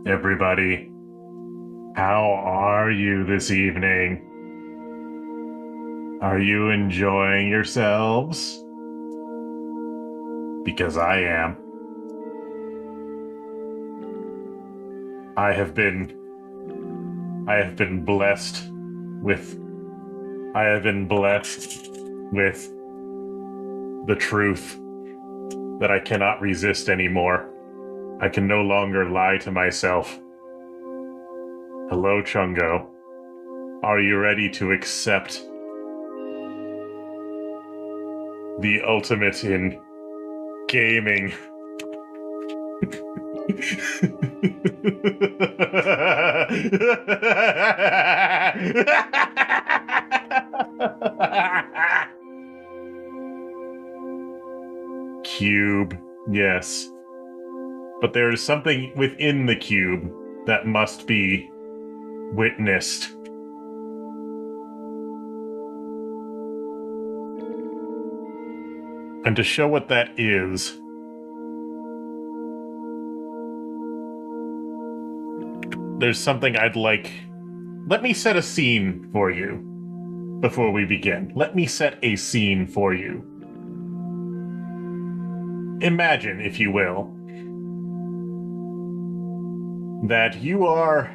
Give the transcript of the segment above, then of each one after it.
everybody. How are you this evening? Are you enjoying yourselves? Because I am. I have been blessed with the truth that I cannot resist anymore. I can no longer lie to myself. Hello, Chungo. Are you ready to accept the ultimate in gaming? Cube, yes. But there is something within the cube that must be witnessed. And to show what that is, there's something I'd like. Let me set a scene for you before we begin. Let me set a scene for you. Imagine, if you will, that you are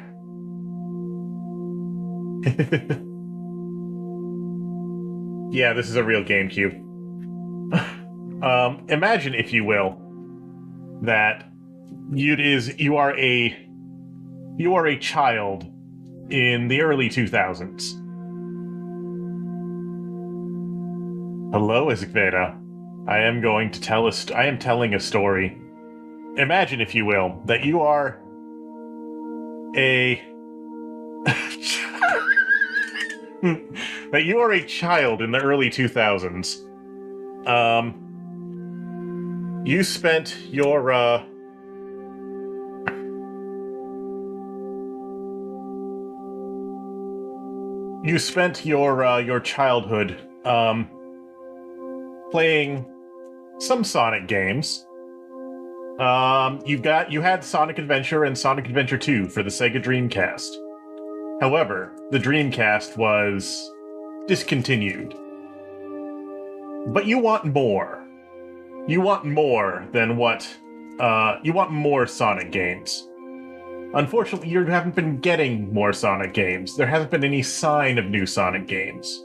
yeah, this is a real GameCube. Imagine, if you will, that you are a child in the early 2000s. Hello, Ezekveda. I am telling a story. Imagine, if you will, that you are a child in the early 2000s. You spent your childhood playing some Sonic games. You had Sonic Adventure and Sonic Adventure 2 for the Sega Dreamcast. However, the Dreamcast was discontinued. But you want more. You want more than what... you want more Sonic games. Unfortunately, you haven't been getting more Sonic games. There hasn't been any sign of new Sonic games.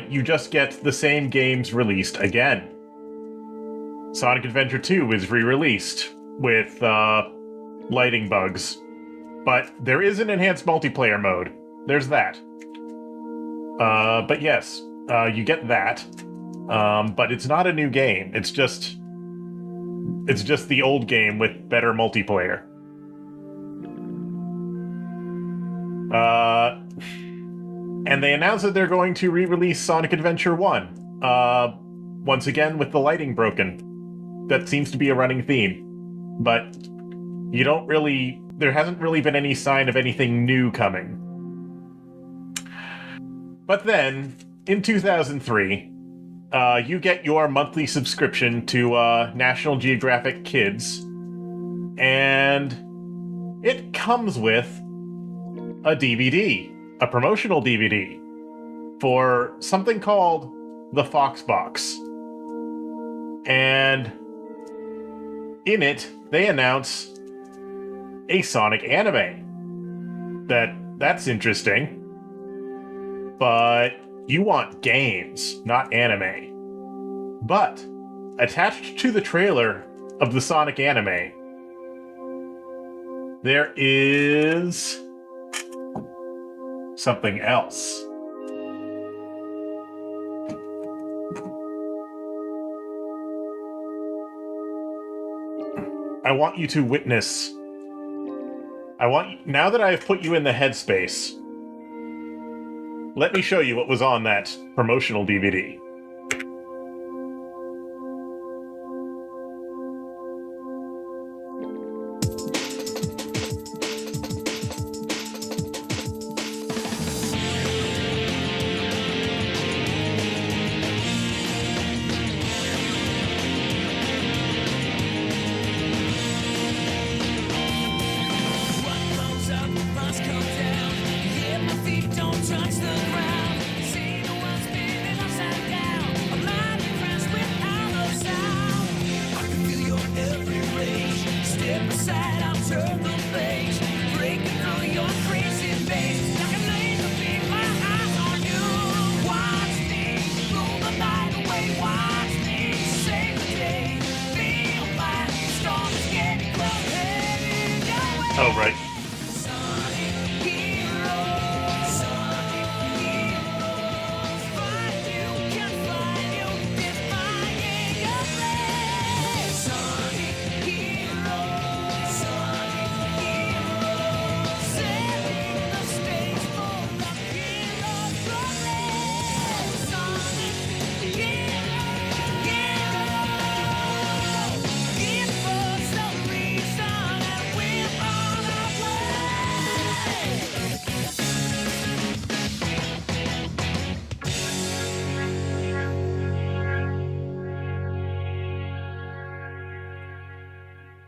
You just get the same games released again. Sonic Adventure 2 is re-released with lighting bugs. But there is an enhanced multiplayer mode. There's that. But yes, you get that. But it's not a new game. It's just the old game with better multiplayer. And they announced that they're going to re-release Sonic Adventure 1. Once again with the lighting broken. That seems to be a running theme. But there hasn't really been any sign of anything new coming. But then, in 2003, you get your monthly subscription to National Geographic Kids, and it comes with a DVD, a promotional DVD, for something called the Fox Box. And in it, they announce a Sonic anime. That's interesting. But you want games, not anime. But attached to the trailer of the Sonic anime, there is something else. I want you to witness. Now that I have put you in the headspace, let me show you what was on that promotional DVD.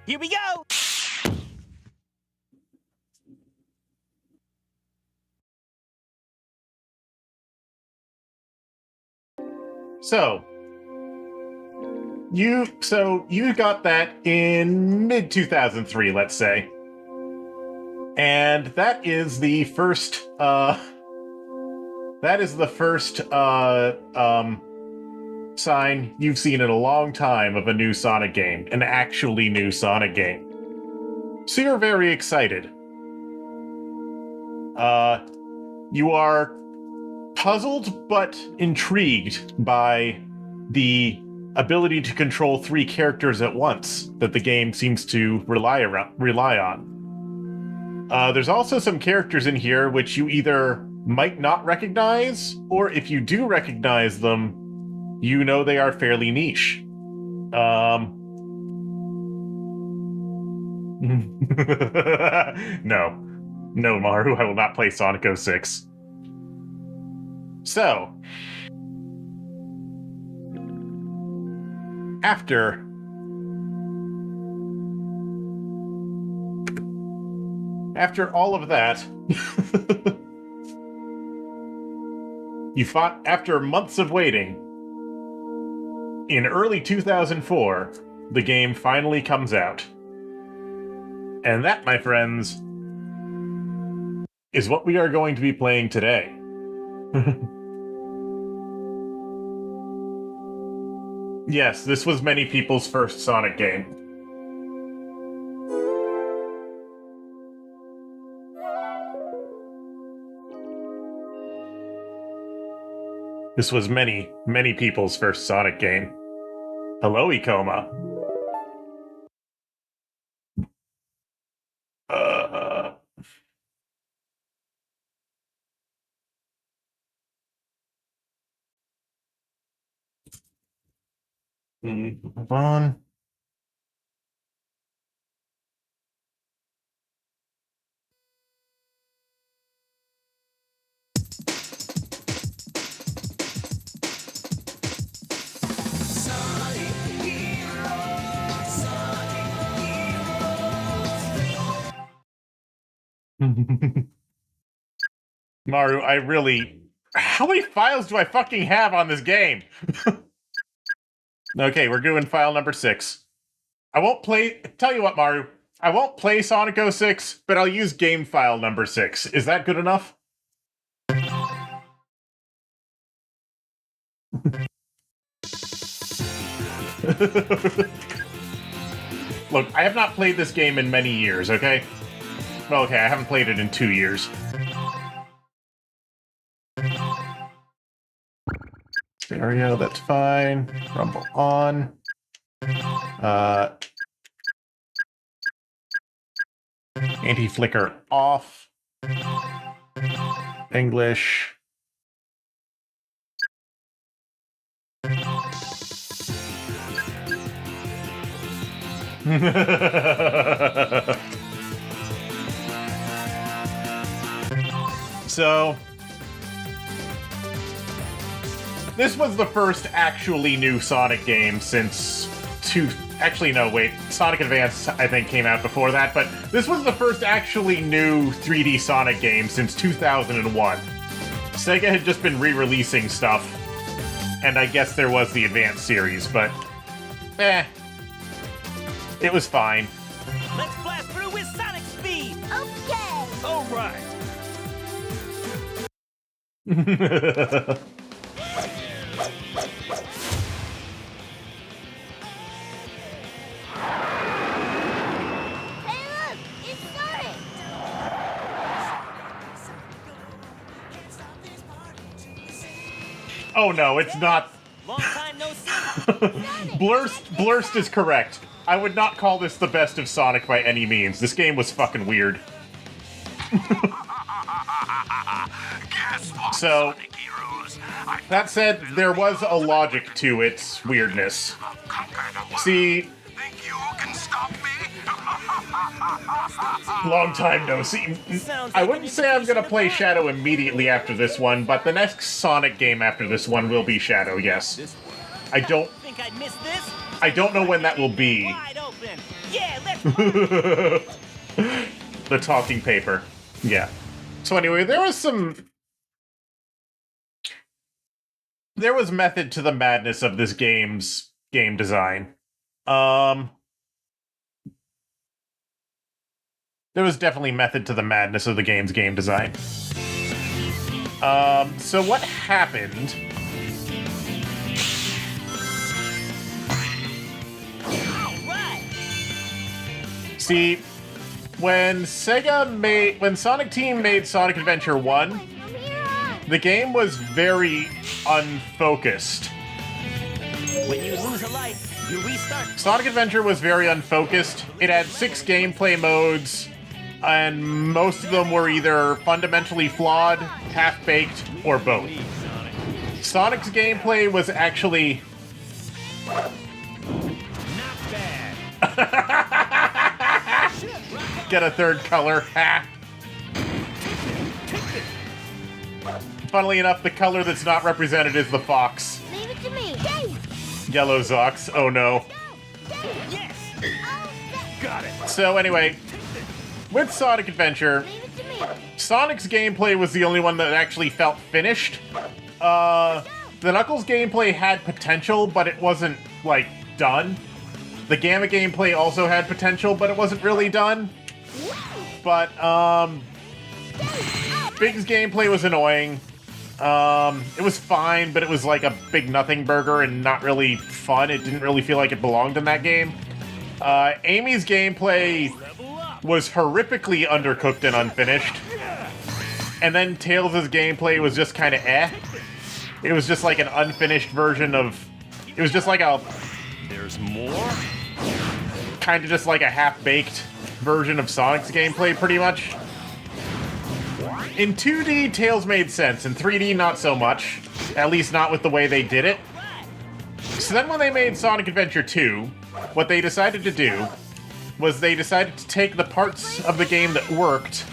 Here we go! So you got that in mid 2003, let's say. And that is the first sign you've seen in a long time of a new Sonic game, an actually new Sonic game. So you're very excited. You are puzzled but intrigued by the ability to control 3 characters at once that the game seems to rely on. There's also some characters in here which you either might not recognize, or if you do recognize them, you know they are fairly niche. No, Maru, I will not play Sonic 06. So, after all of that, after months of waiting, in early 2004, the game finally comes out. And that, my friends, is what we are going to be playing today. Yes, this was many people's first Sonic game. This was many, many people's first Sonic game. Hello, Ikoma. Move on. Maru, how many files do I fucking have on this game? Okay, we're doing file number 6. Tell you what, Maru, I won't play Sonic 06, but I'll use game file number 6. Is that good enough? Look, I have not played this game in many years, okay? Well, okay, I haven't played it in 2 years. Stereo, that's fine. Rumble on. Anti-flicker off. English. So, this was the first actually new Sonic game since Sonic Advance, I think, came out before that, but this was the first actually new 3D Sonic game since 2001. Sega had just been re-releasing stuff, and I guess there was the Advance series, but it was fine. Let's blast through with Sonic speed! Okay! All right! Hey look! It's Sonic! Oh no, it's not. Long time no see! Blurst is correct. I would not call this the best of Sonic by any means. This game was fucking weird. So, that said, there was a logic to its weirdness. See, long time no see. I wouldn't say I'm gonna play Shadow immediately after this one, but the next Sonic game after this one will be Shadow, yes. I don't Think I'd miss this? know when that will be. Wide open. Yeah, let's The talking paper. Yeah. So anyway, there was method to the madness of this game's game design. There was definitely method to the madness of the game's game design. So what happened? right. See, when Sonic Team made Sonic Adventure 1, From here on. the game was very unfocused. When you lose a life, you restart. Sonic Adventure was very unfocused. It had 6 gameplay modes, and most of them were either fundamentally flawed, half-baked, or both. Sonic's gameplay was actually... Not bad. Get a third color. Ha! Funnily enough, the color that's not represented is the fox. Leave it to me. Dave. Yellow Zox. Oh no. Dave. Yes. Oh, Got it. So anyway, with Sonic Adventure, leave it to me. Sonic's gameplay was the only one that actually felt finished. The Knuckles gameplay had potential, but it wasn't, like, done. The Gamma gameplay also had potential, but it wasn't really done. But, Big's gameplay was annoying. It was fine, but it was like a big nothing burger and not really fun. It didn't really feel like it belonged in that game. Amy's gameplay was horrifically undercooked and unfinished. And then Tails' gameplay was just kind of eh. It was just like an unfinished version of... It was just like a... There's more? Kind of just like a half-baked version of Sonic's gameplay, pretty much. In 2D, Tails made sense. In 3D, not so much. At least not with the way they did it. So then when they made Sonic Adventure 2, what they decided to do was they decided to take the parts of the game that worked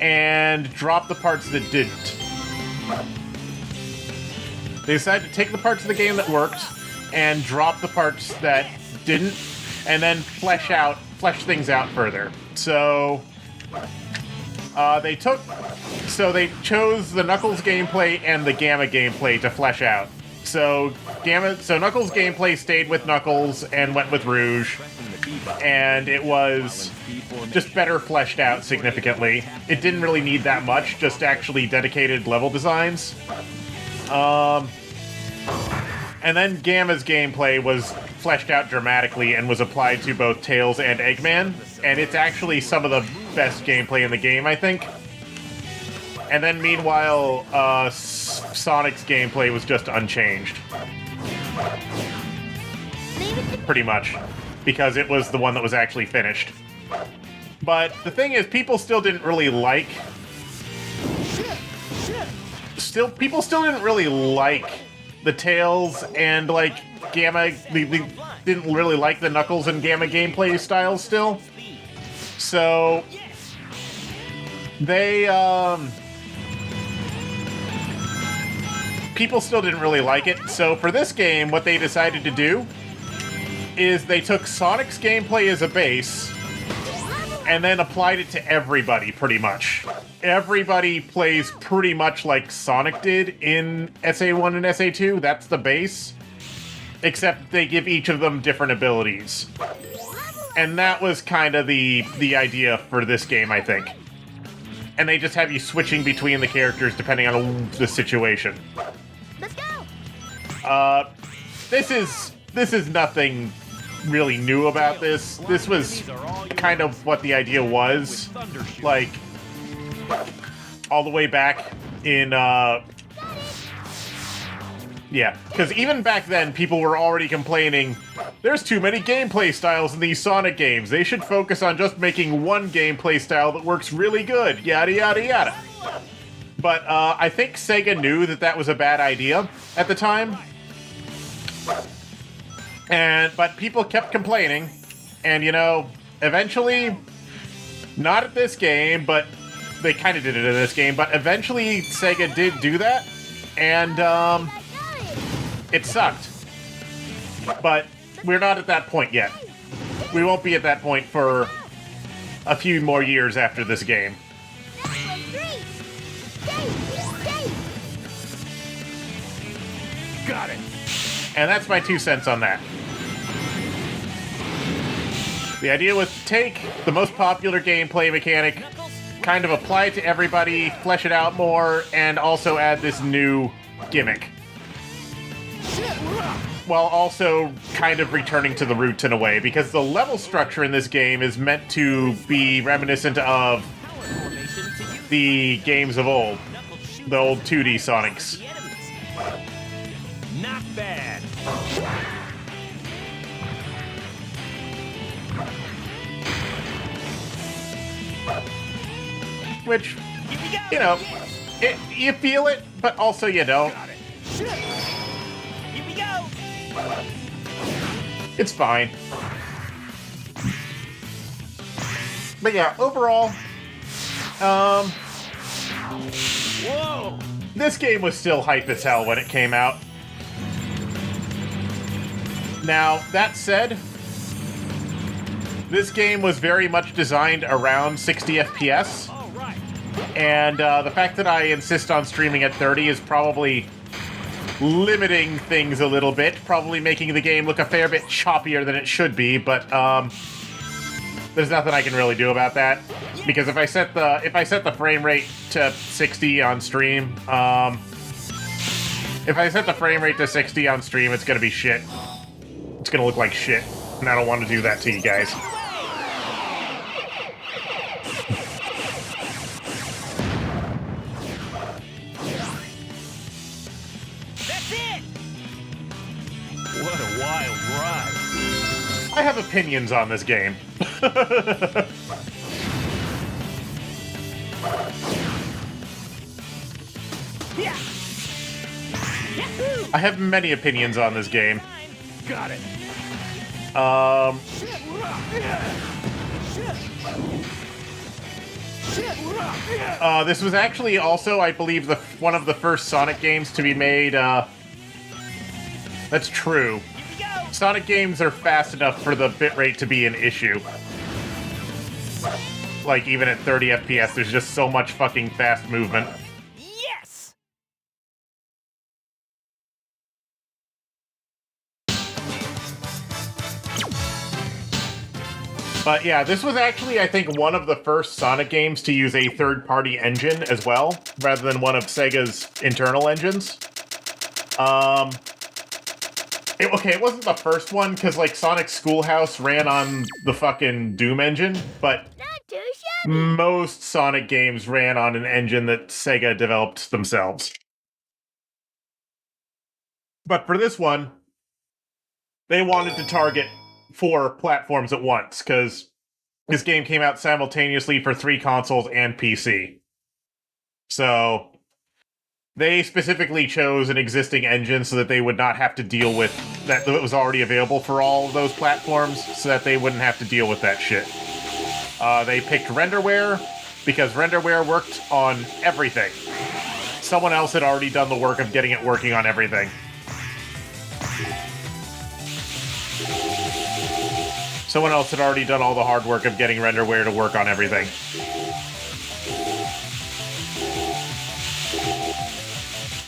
and drop the parts that didn't. They decided to take the parts of the game that worked and drop the parts that didn't, and then flesh things out further. So they chose the Knuckles gameplay and the Gamma gameplay to flesh out. So Knuckles gameplay stayed with Knuckles and went with Rouge, and it was just better fleshed out significantly. It didn't really need that much, just actually dedicated level designs. And then Gamma's gameplay was fleshed out dramatically and was applied to both Tails and Eggman, and it's actually some of the best gameplay in the game, I think. And then meanwhile, Sonic's gameplay was just unchanged. Pretty much. Because it was the one that was actually finished. But the thing is, people still didn't really like... People still didn't really like the Tails and, like, Gamma... They didn't really like the Knuckles and Gamma gameplay styles still. So... They, people still didn't really like it, so for this game, what they decided to do is they took Sonic's gameplay as a base and then applied it to everybody, pretty much. Everybody plays pretty much like Sonic did in SA1 and SA2, that's the base. Except they give each of them different abilities. And that was kind of the idea for this game, I think. And they just have you switching between the characters depending on the situation. Let's go. This is nothing really new about this. This was kind of what the idea was, like, all the way back in, yeah, because even back then, people were already complaining, there's too many gameplay styles in these Sonic games. They should focus on just making one gameplay style that works really good, yada yada yada. But I think Sega knew that that was a bad idea at the time. But people kept complaining, and you know, eventually, not at this game, but they kind of did it in this game, but eventually Sega did do that, and it sucked. But we're not at that point yet. We won't be at that point for a few more years after this game. Got it. And that's my 2 cents on that. The idea was to take the most popular gameplay mechanic, kind of apply it to everybody, flesh it out more, and also add this new gimmick. While also kind of returning to the roots in a way, because the level structure in this game is meant to be reminiscent of the games of old. The old 2D Sonics. Not bad. Which, you know, you feel it, but also you don't. Here we go. It's fine. But yeah, overall, Whoa. this game was still hype as hell when it came out. Now, that said, this game was very much designed around 60 FPS, All right. and the fact that I insist on streaming at 30 is probably limiting things a little bit, probably making the game look a fair bit choppier than it should be, but there's nothing I can really do about that, because if I set the frame rate to 60 on stream, it's gonna be shit. It's gonna look like shit, and I don't want to do that to you guys. That's it. What a wild ride. I have opinions on this game. Yeah. Yahoo. I have many opinions on this game. Got it. This was actually also, I believe, one of the first Sonic games to be made. That's true. Sonic games are fast enough for the bitrate to be an issue. Like, even at 30 FPS, there's just so much fucking fast movement. Yes. But yeah, this was actually, I think, one of the first Sonic games to use a third-party engine as well, rather than one of Sega's internal engines. It wasn't the first one, because, like, Sonic Schoolhouse ran on the fucking Doom engine, but Not too shabby. most Sonic games ran on an engine that Sega developed themselves. But for this one, they wanted to target 4 platforms at once, because this game came out simultaneously for 3 consoles and PC. So they specifically chose an existing engine so that they would not have to deal with that. It was already available for all of those platforms, so that they wouldn't have to deal with that shit. They picked renderware because renderware worked on everything. Someone else had already done the work of getting it working on everything. Someone else had already done all the hard work of getting renderware to work on everything.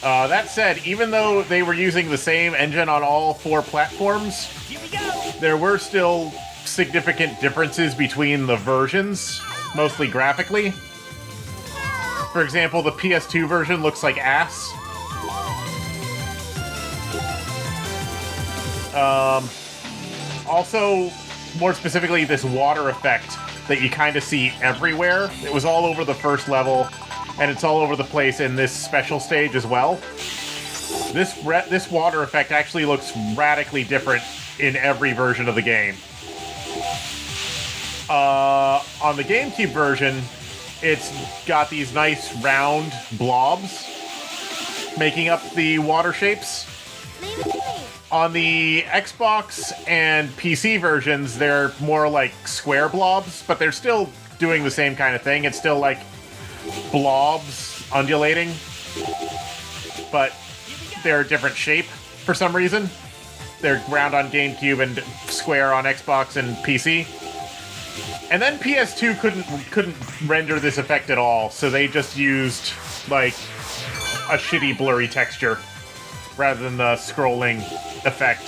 That said, even though they were using the same engine on all 4 platforms, Here we go. there were still significant differences between the versions, mostly graphically. For example, the PS2 version looks like ass. Also, more specifically, this water effect that you kind of see everywhere. It was all over the first level, and it's all over the place in this special stage as well. This water effect actually looks radically different in every version of the game. On the GameCube version, it's got these nice round blobs making up the water shapes. Leave it to me. On the Xbox and PC versions, they're more like square blobs, but they're still doing the same kind of thing. It's still like blobs undulating, but they're a different shape for some reason. They're round on GameCube and square on Xbox and PC. And then PS2 couldn't render this effect at all, so they just used like a shitty blurry texture rather than the scrolling effect.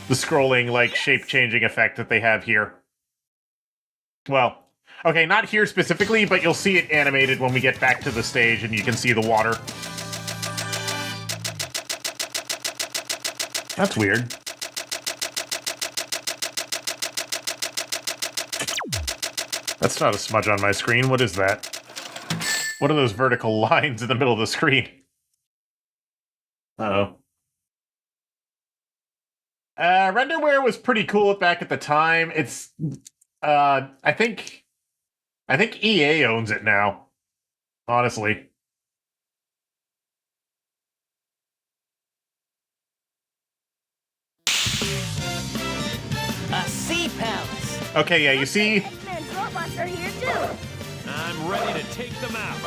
The scrolling like shape-changing effect that they have here. Well, okay, not here specifically, but you'll see it animated when we get back to the stage and you can see the water. That's weird. That's not a smudge on my screen. What is that? What are those vertical lines in the middle of the screen? Uh-oh. Renderware was pretty cool back at the time. It's, I think EA owns it now. Honestly. A sea palace. Okay, yeah, you see... X-Men's robots are here too. I'm ready to take them out.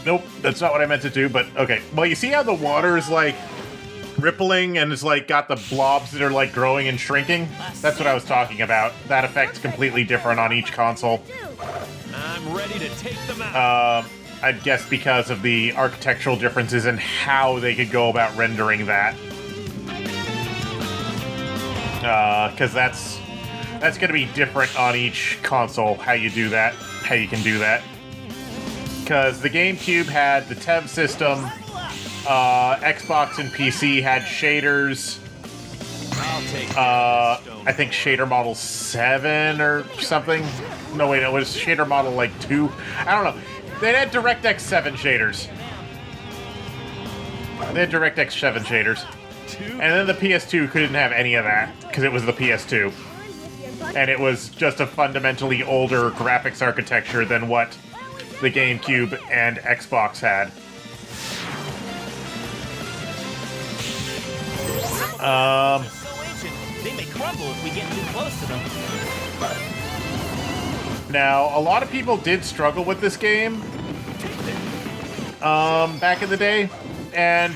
Nope, that's not what I meant to do, but okay. Well, you see how the water is, like, rippling and it's, like, got the blobs that are, like, growing and shrinking? That's what I was talking about. That effect's completely different on each console. I'm ready to take them out. I'd guess because of the architectural differences and how they could go about rendering that. Because that's going to be different on each console, how you do that, how you can do that. Because the GameCube had the TEV system, Xbox and PC had shaders. I'll take I think shader model 7 or something. No, wait, it was shader model like 2. I don't know. They had DirectX 7 shaders. They had DirectX 7 shaders. And then the PS2 couldn't have any of that, because it was the PS2. And it was just a fundamentally older graphics architecture than what the GameCube and Xbox had. So ancient, they may crumble if we get too close to them. Now, a lot of people did struggle with this game back in the day, and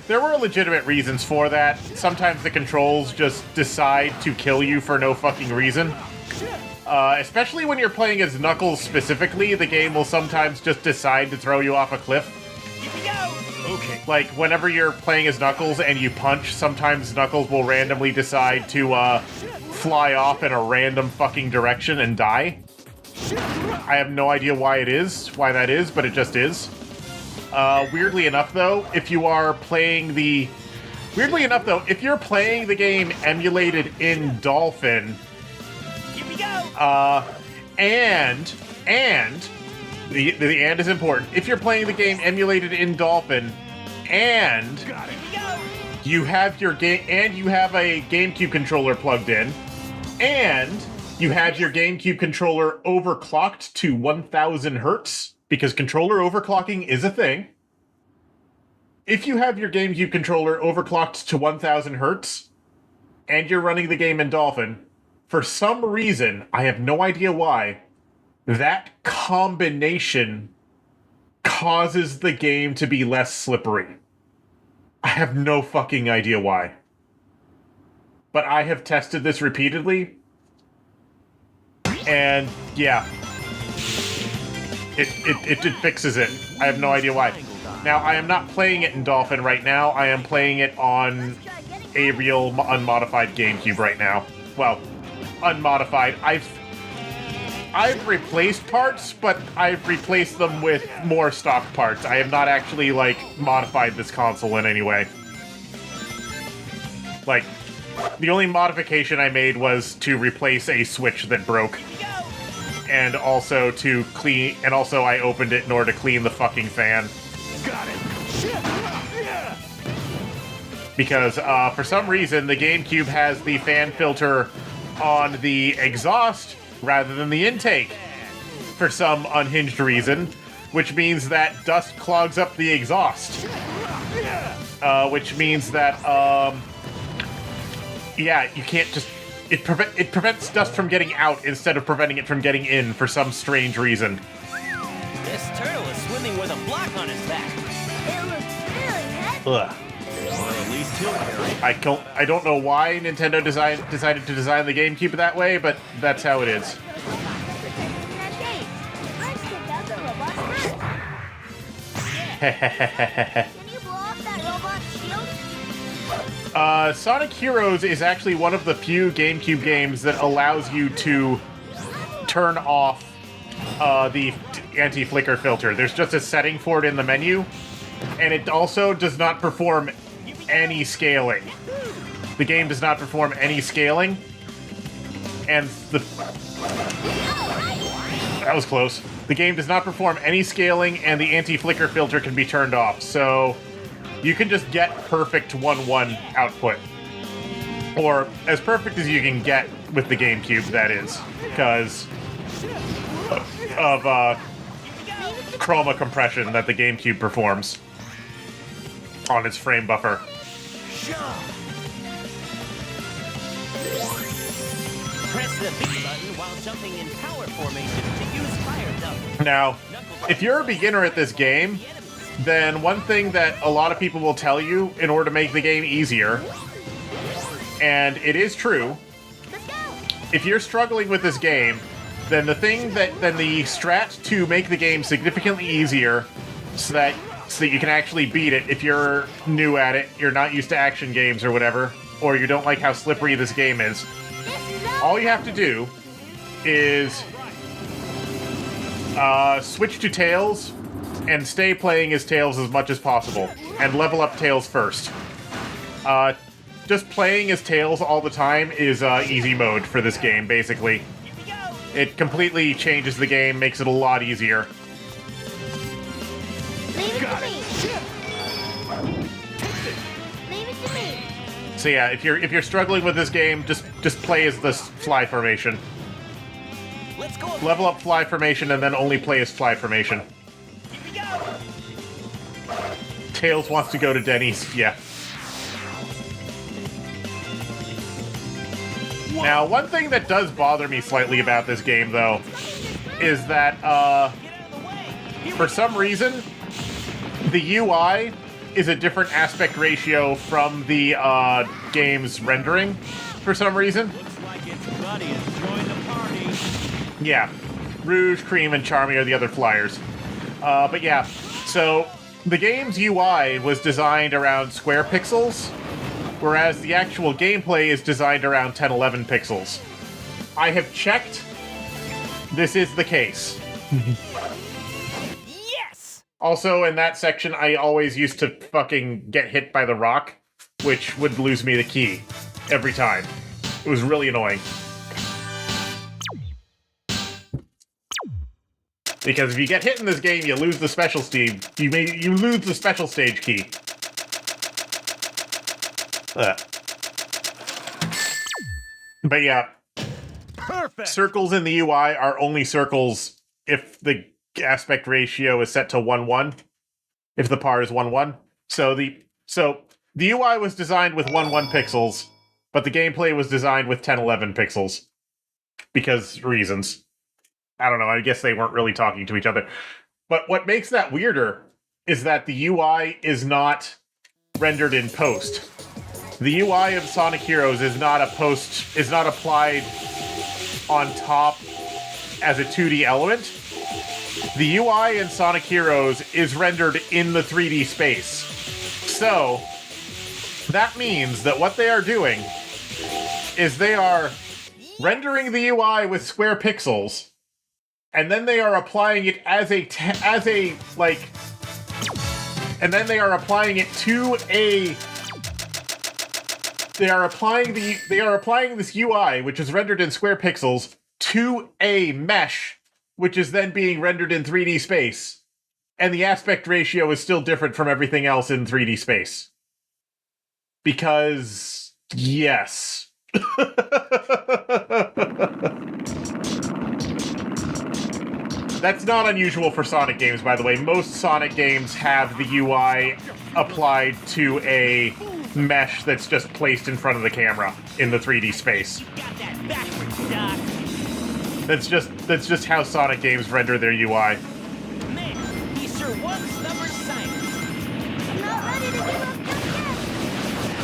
there were legitimate reasons for that. Sometimes the controls just decide to kill you for no fucking reason. Especially when you're playing as Knuckles specifically, the game will sometimes just decide to throw you off a cliff. Here we go. Okay. Like, whenever you're playing as Knuckles and you punch, sometimes Knuckles will randomly decide to fly off in a random fucking direction and die. I have no idea why that is, but it just is. Weirdly enough, though, if you're playing the game emulated in Dolphin, Here we go. and the and is important. If you're playing the game emulated in Dolphin, and Here we go. you have your game and you have a GameCube controller plugged in, and you had your GameCube controller overclocked to 1000 hertz, because controller overclocking is a thing. If you have your GameCube controller overclocked to 1000 hertz, and you're running the game in Dolphin, for some reason, I have no idea why, that combination causes the game to be less slippery. I have no fucking idea why. But I have tested this repeatedly, and yeah, it fixes it. I have no idea why. Now, I am not playing it in Dolphin right now. I am playing it on a real unmodified GameCube right now. Well, unmodified. I've replaced parts, but I've replaced them with more stock parts. I have not actually, like, modified this console in any way. Like, the only modification I made was to replace a switch that broke. And also to clean, and also I opened it in order to clean the fucking fan. Got it. Because, for some reason, the GameCube has the fan filter on the exhaust rather than the intake. For some unhinged reason. Which means that dust clogs up the exhaust. Which means that, yeah, you can't just... It prevents dust from getting out instead of preventing it from getting in for some strange reason. This turtle is swimming with a block on his back. It looks really heavy. Ugh. Or at least he'll carry. I don't know why Nintendo decided to design the GameCube that way, but that's how it is. Let's take out the robot's first. Can you blow off that robot's shield? Sonic Heroes is actually one of the few GameCube games that allows you to turn off the anti-flicker filter. There's just a setting for it in the menu, and it also does not perform any scaling. The game does not perform any scaling, and that was close. The game does not perform any scaling, and the anti-flicker filter can be turned off, so you can just get perfect 1-1 output. Or as perfect as you can get with the GameCube, that is, because of chroma compression that the GameCube performs on its frame buffer. Press the B button while jumping in tower formation to use fire double. Now, if you're a beginner at this game, then one thing that a lot of people will tell you in order to make the game easier, and it is true, if you're struggling with this game, then the strat to make the game significantly easier so that you can actually beat it if you're new at it, you're not used to action games or whatever, or you don't like how slippery this game is, all you have to do is switch to Tails and stay playing as Tails as much as possible, and level up Tails first. Just playing as Tails all the time is easy mode for this game, basically. It completely changes the game, makes it a lot easier. Leave it to me. Leave it to me. So yeah, if you're struggling with this game, just play as this fly formation. Let's go. Level up fly formation and then only play as fly formation. Here we go. Tails wants to go to Denny's, yeah. Now, one thing that does bother me slightly about this game, though, is that, for some reason, the UI is a different aspect ratio from the game's rendering, for some reason. Looks like it's Buddy has joined the party. Yeah. Rouge, Cream, and Charmy are the other flyers. But yeah, so the game's UI was designed around square pixels, whereas the actual gameplay is designed around 1011 pixels. I have checked. This is the case. Yes! Also, in that section, I always used to fucking get hit by the rock, which would lose me the key every time. It was really annoying. Because if you get hit in this game, you lose the special stage. You lose the special stage key. But yeah, Perfect! circles in the UI are only circles if the aspect ratio is set to 1:1. If the par is 1:1. So the UI was designed with 1:1 pixels, but the gameplay was designed with 1011 pixels. Because reasons. I don't know, I guess they weren't really talking to each other. But what makes that weirder is that the UI is not rendered in post. The UI of Sonic Heroes is not applied on top as a 2D element. The UI in Sonic Heroes is rendered in the 3D space. So, that means that what they are doing is they are rendering the UI with square pixels, and then they are applying it and then they are applying it to a. They are applying this UI, which is rendered in square pixels, to a mesh, which is then being rendered in 3D space, and the aspect ratio is still different from everything else in 3D space. Because yes. That's not unusual for Sonic games, by the way. Most Sonic games have the UI applied to a mesh that's just placed in front of the camera in the 3D space. You got that backwards, Doc. That's just how Sonic games render their UI. Man, he sure was stubborn science. I'm not ready to give up just yet.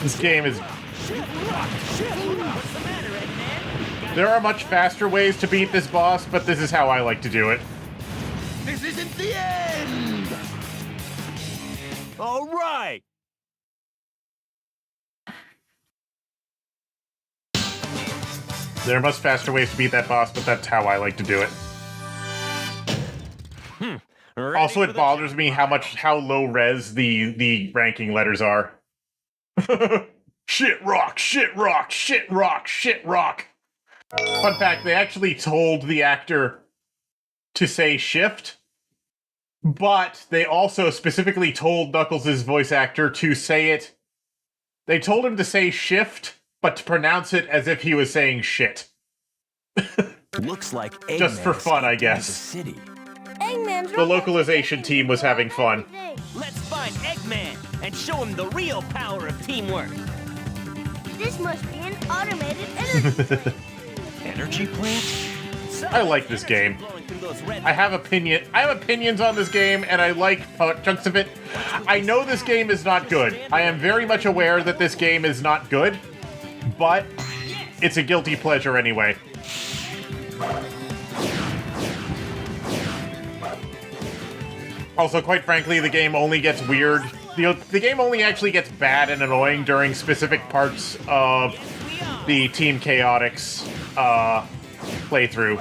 This game is... What's the matter, Eggman? There are much faster ways to beat this boss, but this is how I like to do it. This isn't the end! All right. There are much faster ways to beat that boss, but that's how I like to do it. Ready Also, for it the bothers me how low res the ranking letters are. Shit rock, shit rock, shit rock, shit rock. Fun fact, they actually told the actor to say shift, but they also specifically told Knuckles' voice actor to say it. They told him to say shift, but to pronounce it as if he was saying shit. Looks like Eggman Just for fun, I escaped guess. the city. Eggman's The localization team was having fun. Let's find Eggman and show him the real power of teamwork. This must be an automated energy plant. Energy plant? I like this game. I have opinions on this game, and I like chunks of it. I know this game is not good. I am very much aware that this game is not good, but it's a guilty pleasure anyway. Also, quite frankly, the game only gets weird. The game only actually gets bad and annoying during specific parts of the Team Chaotix playthrough,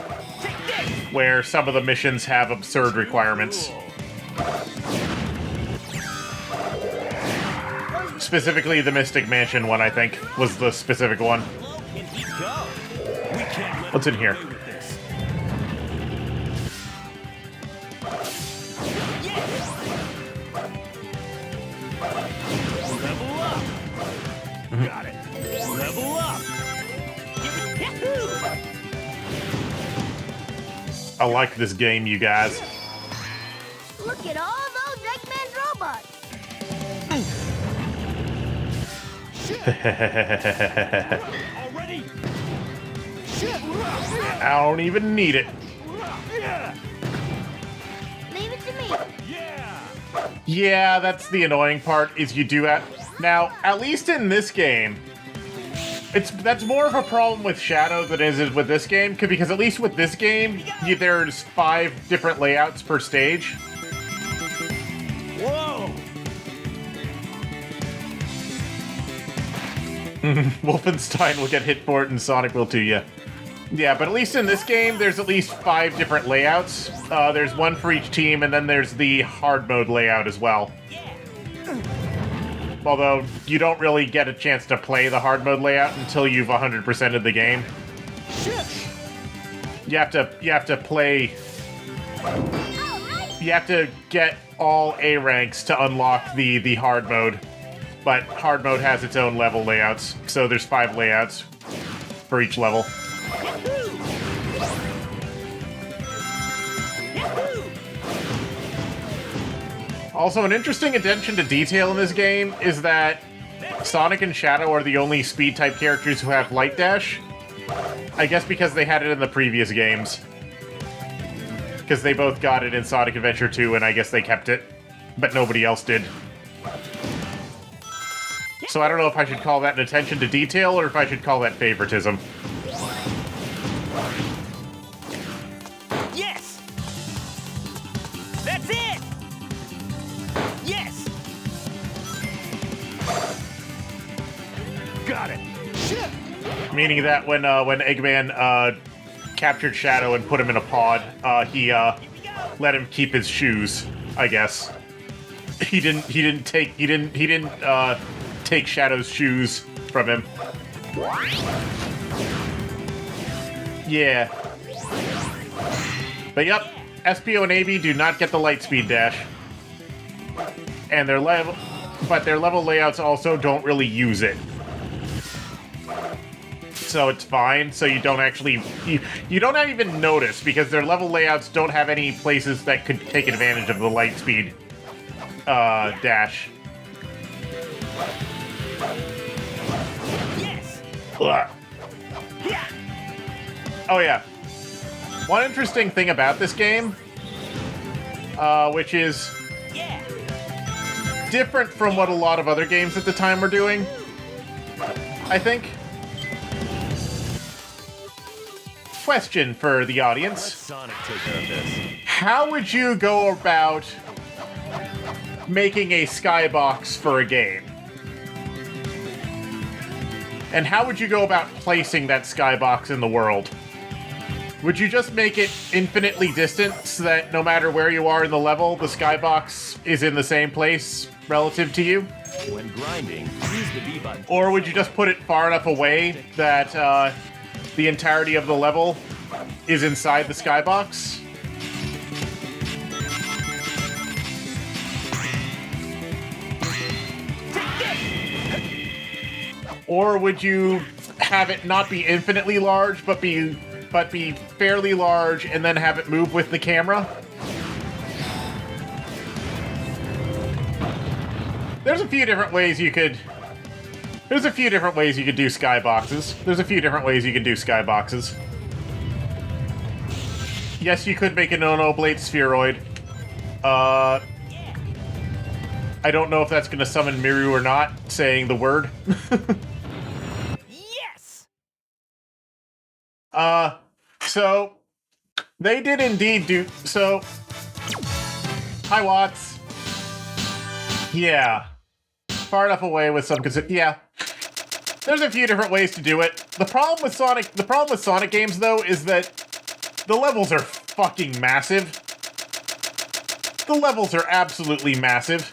where some of the missions have absurd requirements. Specifically, the Mystic Mansion one, I think, was the specific one. What's in here? Level up. Got it. Level up. I like this game, you guys. Look at all those Eggman robots. Already. I don't even need it. Leave it to me. Yeah. Yeah, that's the annoying part, is you do it. Now, at least in this game, that's more of a problem with Shadow than it is with this game, because at least with this game, there's 5 different layouts per stage. Whoa. Wolfenstein will get hit for it and Sonic will too, yeah. Yeah, but at least in this game, there's at least 5 different layouts. There's one for each team, and then there's the hard mode layout as well. Although, you don't really get a chance to play the hard mode layout until you've 100%ed the game. You have to play... You have to get all A ranks to unlock the hard mode. But hard mode has its own level layouts, so there's 5 layouts for each level. Also, an interesting attention to detail in this game is that Sonic and Shadow are the only speed-type characters who have Light Dash. I guess because they had it in the previous games. Because they both got it in Sonic Adventure 2, and I guess they kept it. But nobody else did. So I don't know if I should call that an attention to detail, or if I should call that favoritism. Yes. That's it. Yes. Got it. Meaning that when Eggman captured Shadow and put him in a pod, he let him keep his shoes, I guess. He didn't take Shadow's shoes from him. Yeah. But yep, SPO and AB do not get the light speed dash. And their level layouts also don't really use it. So it's fine, so you don't actually... You don't even notice, because their level layouts don't have any places that could take advantage of the light speed dash. Yes. Ugh. Oh yeah. One interesting thing about this game, which is Yeah. different from what a lot of other games at the time were doing, I think. Question for the Let audience. Sonic take care of this. How would you go about making a skybox for a game? And how would you go about placing that skybox in the world? Would you just make it infinitely distant so that no matter where you are in the level, the skybox is in the same place relative to you? When grinding, use the B button. Or would you just put it far enough away that the entirety of the level is inside the skybox? Or would you have it not be infinitely large, but be fairly large, and then have it move with the camera? There's a few different ways you could. There's a few different ways you could do skyboxes. Yes, you could make a no-no blade spheroid. I don't know if that's going to summon Miru or not, saying the word. Yes! So they did indeed do so. Hi, Watts. Yeah, far enough away with some yeah. There's a few different ways to do it. The problem with Sonic games, though, is that the levels are fucking massive. The levels are absolutely massive.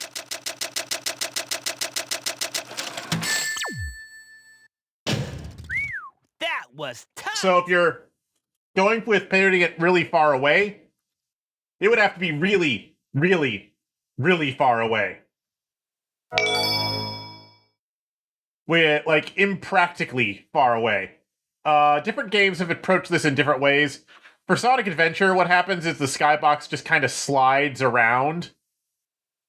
That was tough! So if you're going with putting it really far away, it would have to be really, really, really far away. Like, impractically far away. Different games have approached this in different ways. For Sonic Adventure, what happens is the skybox just kind of slides around.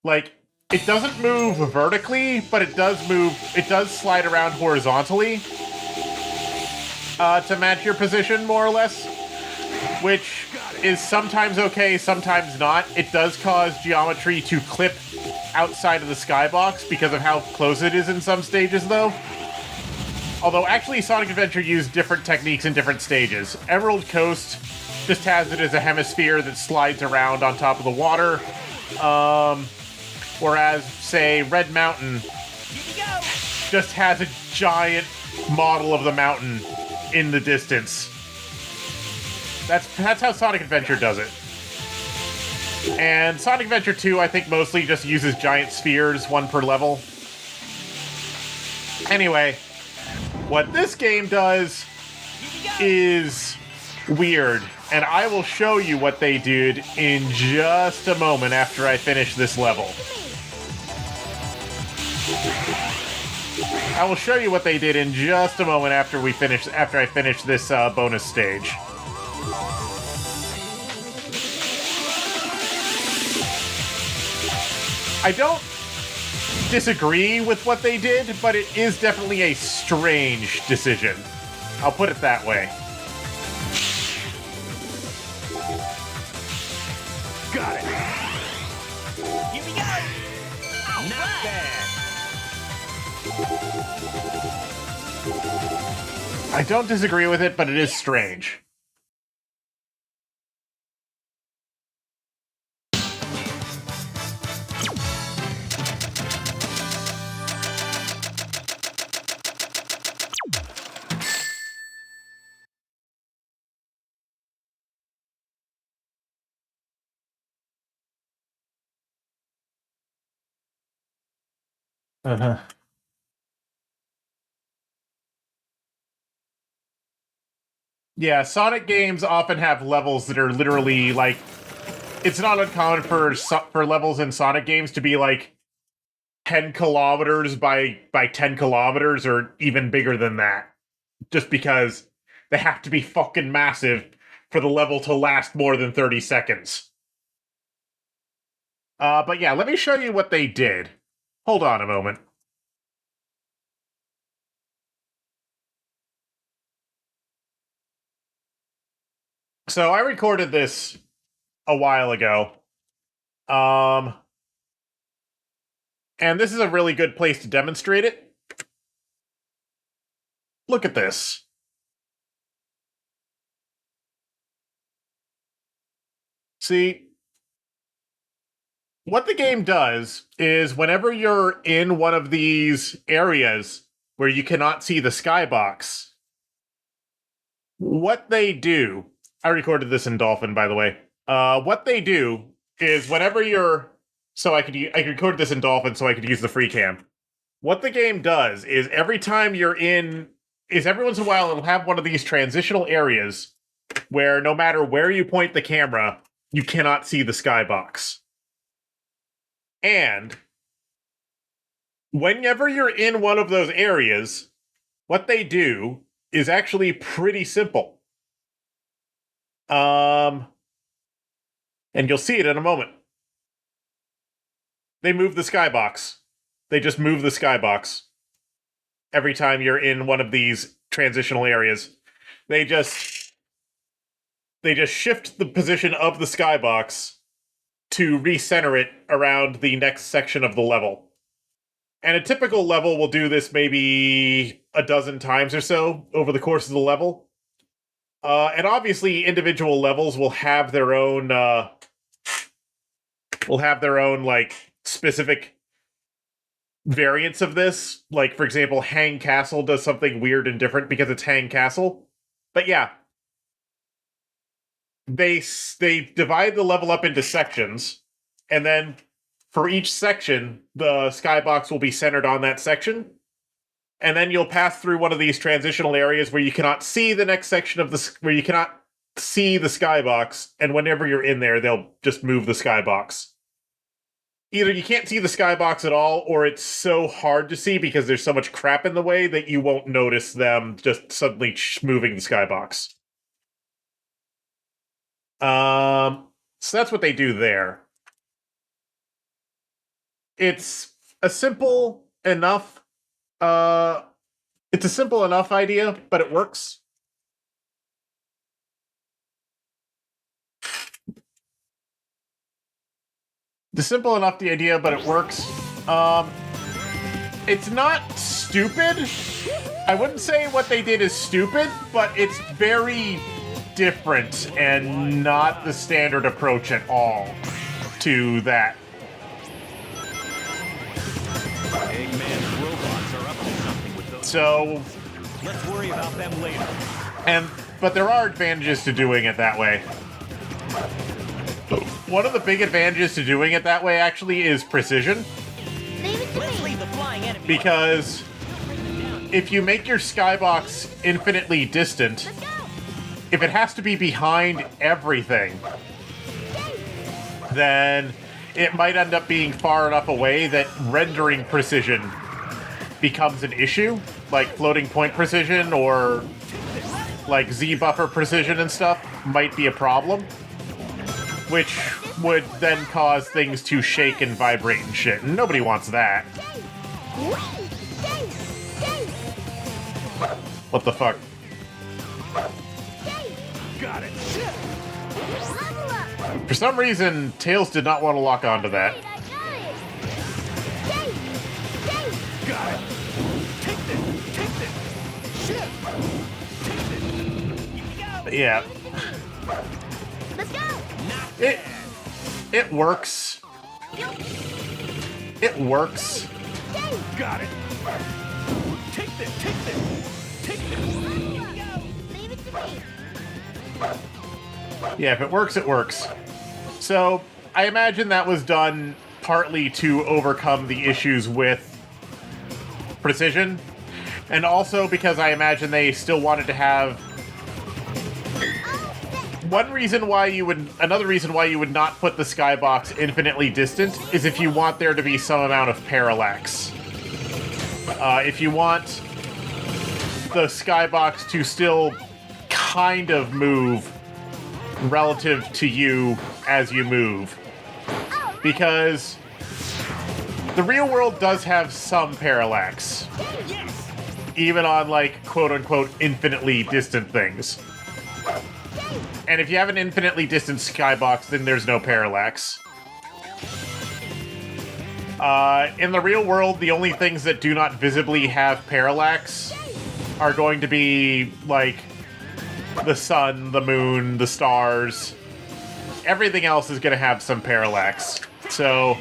Like, it doesn't move vertically, but it does slide around horizontally. To match your position, more or less. Which is sometimes okay, sometimes not. It does cause geometry to clip outside of the skybox because of how close it is in some stages, though. Although, actually, Sonic Adventure used different techniques in different stages. Emerald Coast just has it as a hemisphere that slides around on top of the water. Whereas, say, Red Mountain just has a giant model of the mountain in the distance. That's how Sonic Adventure does it. And Sonic Adventure 2, I think, mostly just uses giant spheres, one per level. Anyway, what this game does is weird, and I will show you what they did in just a moment after I finish this level. I will show you what they did in just a moment after I finish this bonus stage. I don't disagree with what they did, but it is definitely a strange decision. I'll put it that way. Got it. Here we go! Not bad. I don't disagree with it, but it is strange. Uh-huh. Yeah, Sonic games often have levels that are literally, like... It's not uncommon for levels in Sonic games to be, like, 10 kilometers by 10 kilometers, or even bigger than that. Just because they have to be fucking massive for the level to last more than 30 seconds. But yeah, let me show you what they did. Hold on a moment. So I recorded this a while ago. And this is a really good place to demonstrate it. look at this. See, what the game does is whenever you're in one of these areas where you cannot see the skybox, what they do, I recorded this in Dolphin, by the way. What they do is whenever you're, I recorded this in Dolphin so I could use the free cam. What the game does is every time you're in, every once in a while it'll have one of these transitional areas where no matter where you point the camera, you cannot see the skybox. And whenever you're in one of those areas, what they do is actually pretty simple. And you'll see it in a moment. They move the skybox. They just move the skybox. Every time you're in one of these transitional areas, they just shift the position of the skybox to recenter it around the next section of the level. And a typical level will do this maybe a dozen times or so over the course of the level. And obviously, individual levels will have their own, like, specific variants of this. Like, for example, Hang Castle does something weird and different because it's Hang Castle. But yeah, they divide the level up into sections, and then for each section, the skybox will be centered on that section. And then you'll pass through one of these transitional areas where you cannot see the next section of where you cannot see the skybox, and whenever you're in there, they'll just move the skybox. Either you can't see the skybox at all, or it's so hard to see because there's so much crap in the way that you won't notice them just suddenly moving the skybox. So that's what they do there. It's a simple enough idea, but it works. It's simple enough, the idea, but it works. It's not stupid. I wouldn't say what they did is stupid, but it's very different and not the standard approach at all to that. Eggman's robots are up to something with those. So, Let's worry about them later. but there are advantages to doing it that way. One of the big advantages to doing it that way actually is precision. Leave it to Let's me. leave the flying enemy. Because if you make your skybox infinitely distant, Let's go. if it has to be behind everything, then it might end up being far enough away that rendering precision becomes an issue, like floating point precision or like Z-buffer precision and stuff might be a problem, which would then cause things to shake and vibrate and shit, and nobody wants that. What the fuck? Got it. Level up. For some reason, Tails did not want to lock onto that. Wait, I got it. Dave. Got it. Take this. Take this. Shit. Yeah, Let's go. it works. It works. Got it. Take this. Take this. Take this. Leave it to me. Yeah, if it works, it works. So, I imagine that was done partly to overcome the issues with precision, and also because I imagine they still wanted to have another reason why you would not put the skybox infinitely distant is if you want there to be some amount of parallax. If you want the skybox to still kind of move relative to you as you move. Because the real world does have some parallax. Even on, like, quote-unquote infinitely distant things. And if you have an infinitely distant skybox, then there's no parallax. In the real world, the only things that do not visibly have parallax are going to be, like, the sun, the moon, the stars. Everything else is going to have some parallax. So,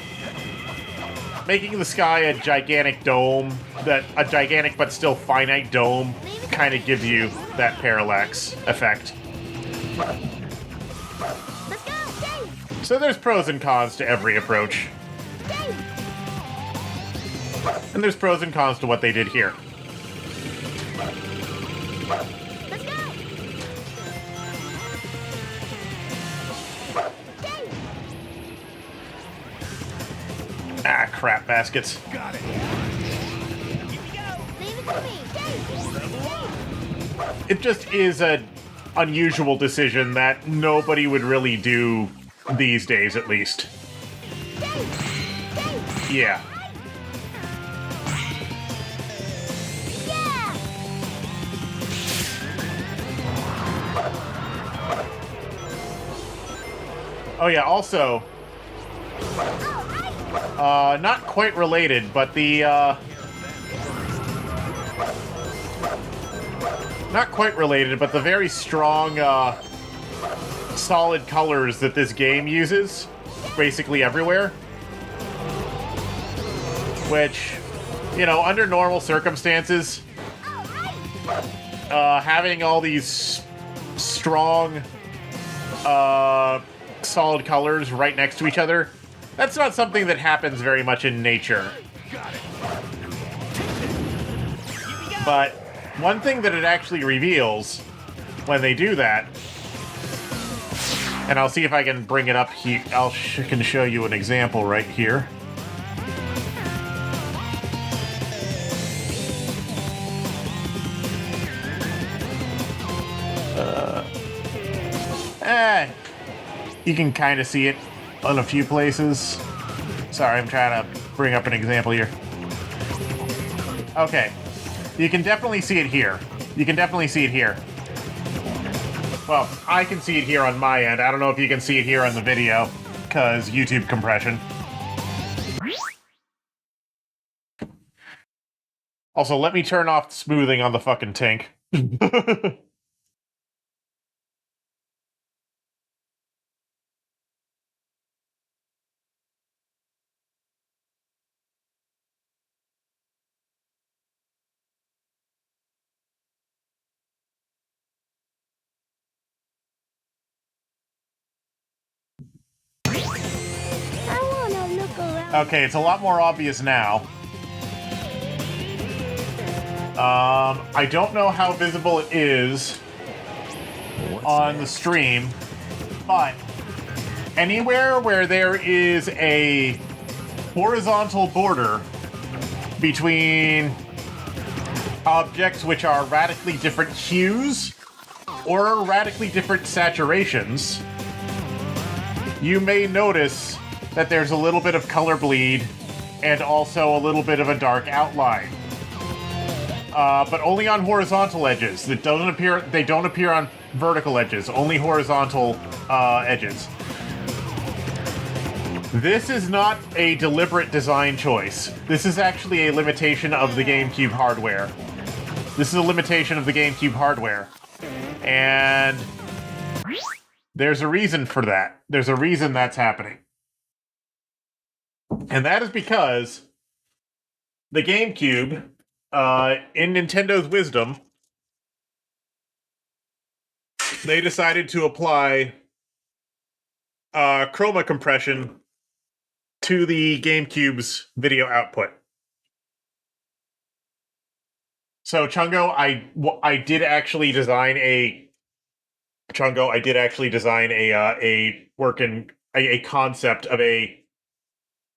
making the sky a gigantic dome, a gigantic but still finite dome, kind of gives you that parallax effect. Let's go, Dave! So there's pros and cons to every approach. Dave! And there's pros and cons to what they did here. Let's go! Dave! Ah, crap baskets. Got it. Leave it to me! Dave! It just is an unusual decision that nobody would really do these days, at least. Dave! Yeah. Yeah! Oh yeah, also, Alright! not quite related, but the, not quite related, but the very strong, solid colors that this game uses, basically everywhere. Which, you know, under normal circumstances, having all these strong, solid colors right next to each other, that's not something that happens very much in nature. But one thing that it actually reveals when they do that, and I'll see if I can bring it up here, can show you an example right here. You can kind of see it on a few places. Sorry, I'm trying to bring up an example here. Okay. You can definitely see it here. You can definitely see it here. Well, I can see it here on my end. I don't know if you can see it here on the video, because YouTube compression. Also, let me turn off smoothing on the fucking tank. I wanna look around. Okay, it's a lot more obvious now. I don't know how visible it is on the stream, but anywhere where there is a horizontal border between objects which are radically different hues or radically different saturations, you may notice that there's a little bit of color bleed and also a little bit of a dark outline. But only on horizontal edges. They don't appear on vertical edges, only horizontal edges. This is not a deliberate design choice. This is actually a limitation of the GameCube hardware. This is a limitation of the GameCube hardware. And there's a reason for that. There's a reason that's happening. And that is because the GameCube, in Nintendo's wisdom, they decided to apply chroma compression to the GameCube's video output. So Chungo, I did actually design a concept of a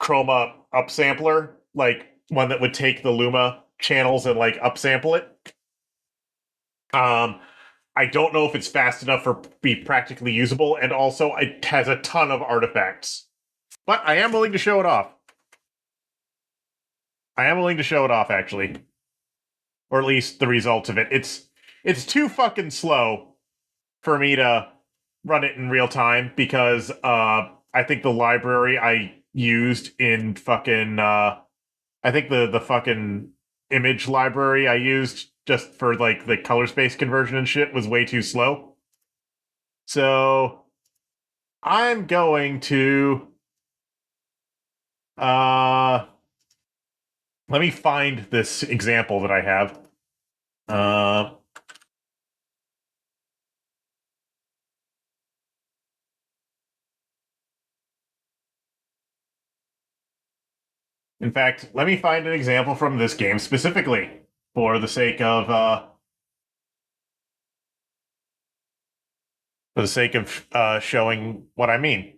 chroma upsampler, like one that would take the Luma channels and like upsample it. I don't know if it's fast enough for be practically usable, and also it has a ton of artifacts. But I am willing to show it off. I am willing to show it off, actually. Or at least the results of it. It's too fucking slow for me to run it in real time, because I think the library I used in fucking I think the fucking image library I used just for like the color space conversion and shit, was way too slow. So I'm going to let me find this example that I have. In fact, let me find an example from this game specifically for the sake of showing what I mean.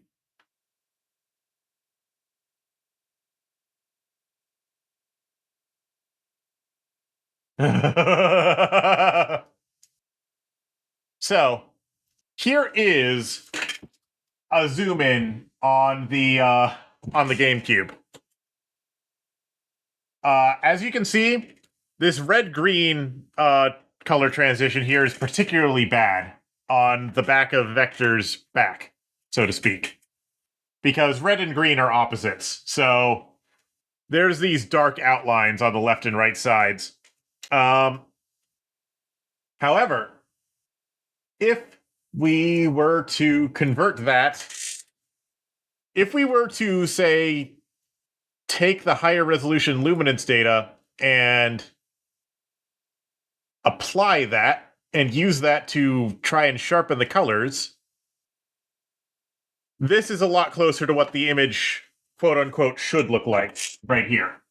So here is a zoom in on the GameCube. As you can see, this red-green color transition here is particularly bad on the back of Vector's back, so to speak. Because red and green are opposites. So there's these dark outlines on the left and right sides. However, if we were to convert that, if we were to, say, take the higher resolution luminance data and apply that and use that to try and sharpen the colors, this is a lot closer to what the image, quote unquote, should look like right here.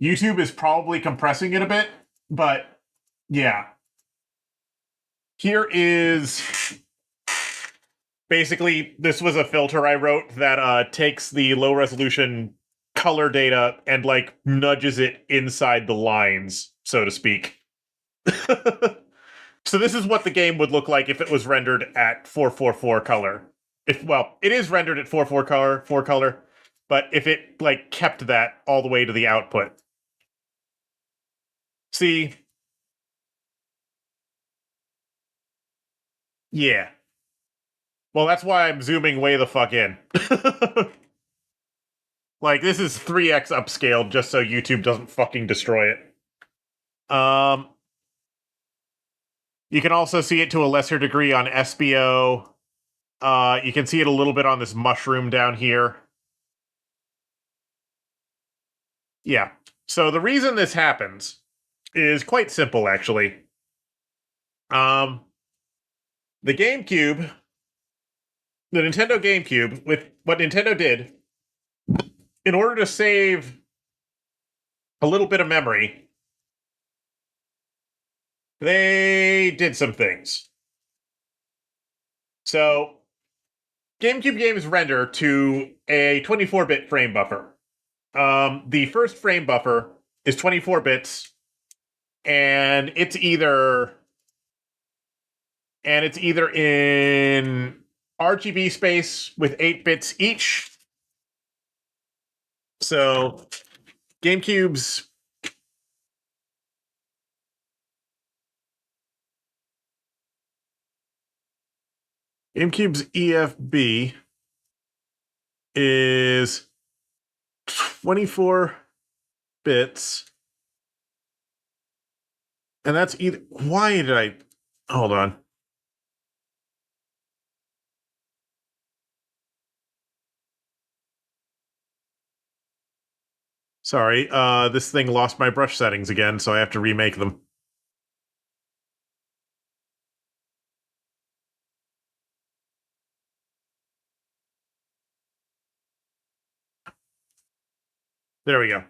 YouTube is probably compressing it a bit, but yeah. Here is basically, this was a filter I wrote that takes the low resolution color data and like nudges it inside the lines, so to speak. So this is what the game would look like if it was rendered at 444 color. Well, it is rendered at 4 color, but if it like kept that all the way to the output. See? Yeah. Well, that's why I'm zooming way the fuck in. Like, this is 3x upscaled just so YouTube doesn't fucking destroy it. You can also see it to a lesser degree on SBO. You can see it a little bit on this mushroom down here. Yeah. So the reason this happens is quite simple, actually. The GameCube, the Nintendo GameCube, with what Nintendo did, in order to save a little bit of memory, they did some things. So, GameCube games render to a 24-bit frame buffer. The first frame buffer is 24 bits, and it's either in RGB space with 8 bits each. So GameCube's EFB is 24 bits. And that's either... Why did I... Hold on. Sorry, this thing lost my brush settings again, so I have to remake them. There we go.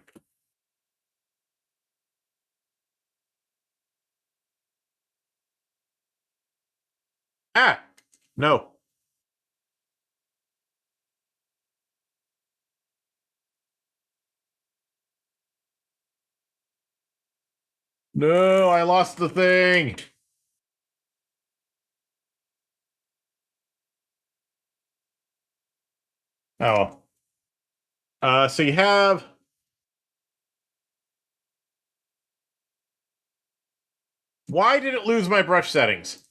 Ah! No. No, I lost the thing! Oh. So you have... Why did it lose my brush settings?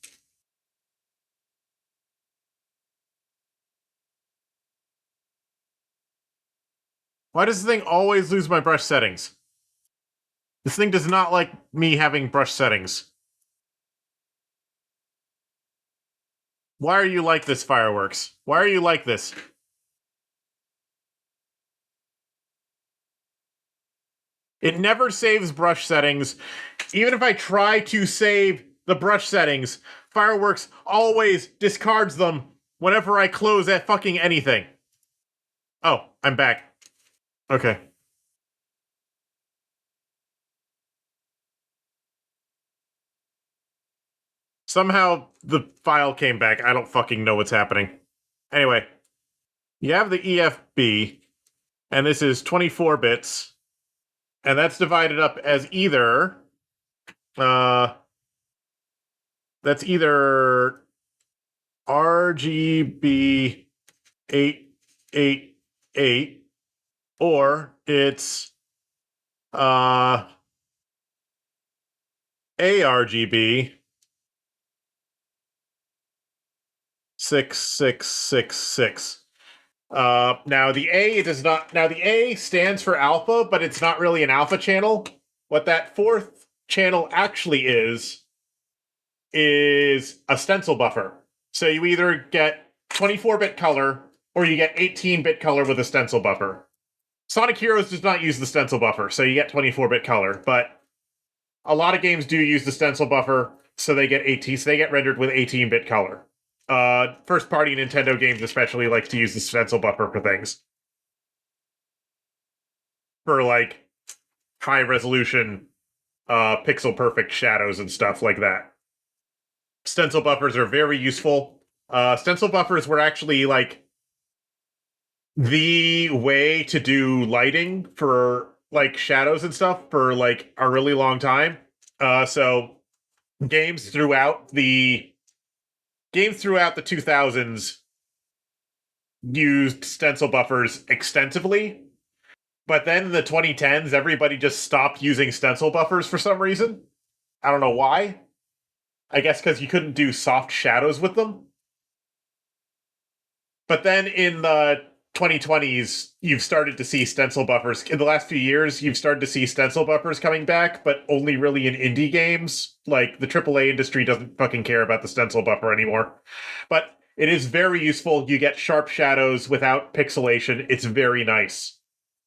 Why does the thing always lose my brush settings? This thing does not like me having brush settings. Why are you like this, Fireworks? Why are you like this? It never saves brush settings. Even if I try to save the brush settings, Fireworks always discards them whenever I close at fucking anything. Oh, I'm back. Okay. Somehow the file came back. I don't fucking know what's happening. Anyway, you have the EFB, and this is 24 bits, and that's divided up as either that's either RGB 888 or it's ARGB 6666. Now the A does not. Now the A stands for alpha, but it's not really an alpha channel. What that fourth channel actually is a stencil buffer. So you either get 24-bit color or you get 18-bit color with a stencil buffer. Sonic Heroes does not use the stencil buffer, so you get 24-bit color. But a lot of games do use the stencil buffer, so they get 18. So they get rendered with 18-bit color. First-party Nintendo games especially like to use the stencil buffer for things. For, like, high-resolution, pixel-perfect shadows and stuff like that. Stencil buffers are very useful. Stencil buffers were actually, like, the way to do lighting for, like, shadows and stuff for, like, a really long time. So, games throughout the 2000s used stencil buffers extensively, but then in the 2010s, everybody just stopped using stencil buffers for some reason. I don't know why. I guess because you couldn't do soft shadows with them. But then in the 2020s, you've started to see stencil buffers. In the last few years, you've started to see stencil buffers coming back, but only really in indie games. Like, the AAA industry doesn't fucking care about the stencil buffer anymore. But it is very useful. You get sharp shadows without pixelation. It's very nice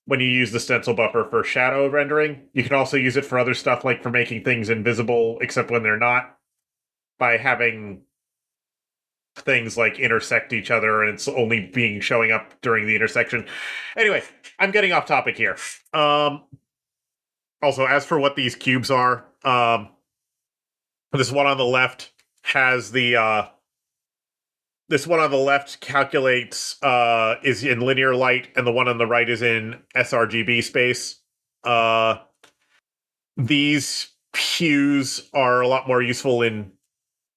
when you use the stencil buffer for shadow rendering. You can also use it for other stuff, like for making things invisible, except when they're not, by having things like intersect each other and it's only showing up during the intersection. Anyway, I'm getting off topic here. Also, as for what these cubes are, this one on the left has the this one on the left calculates is in linear light, and the one on the right is in sRGB space. These hues are a lot more useful in,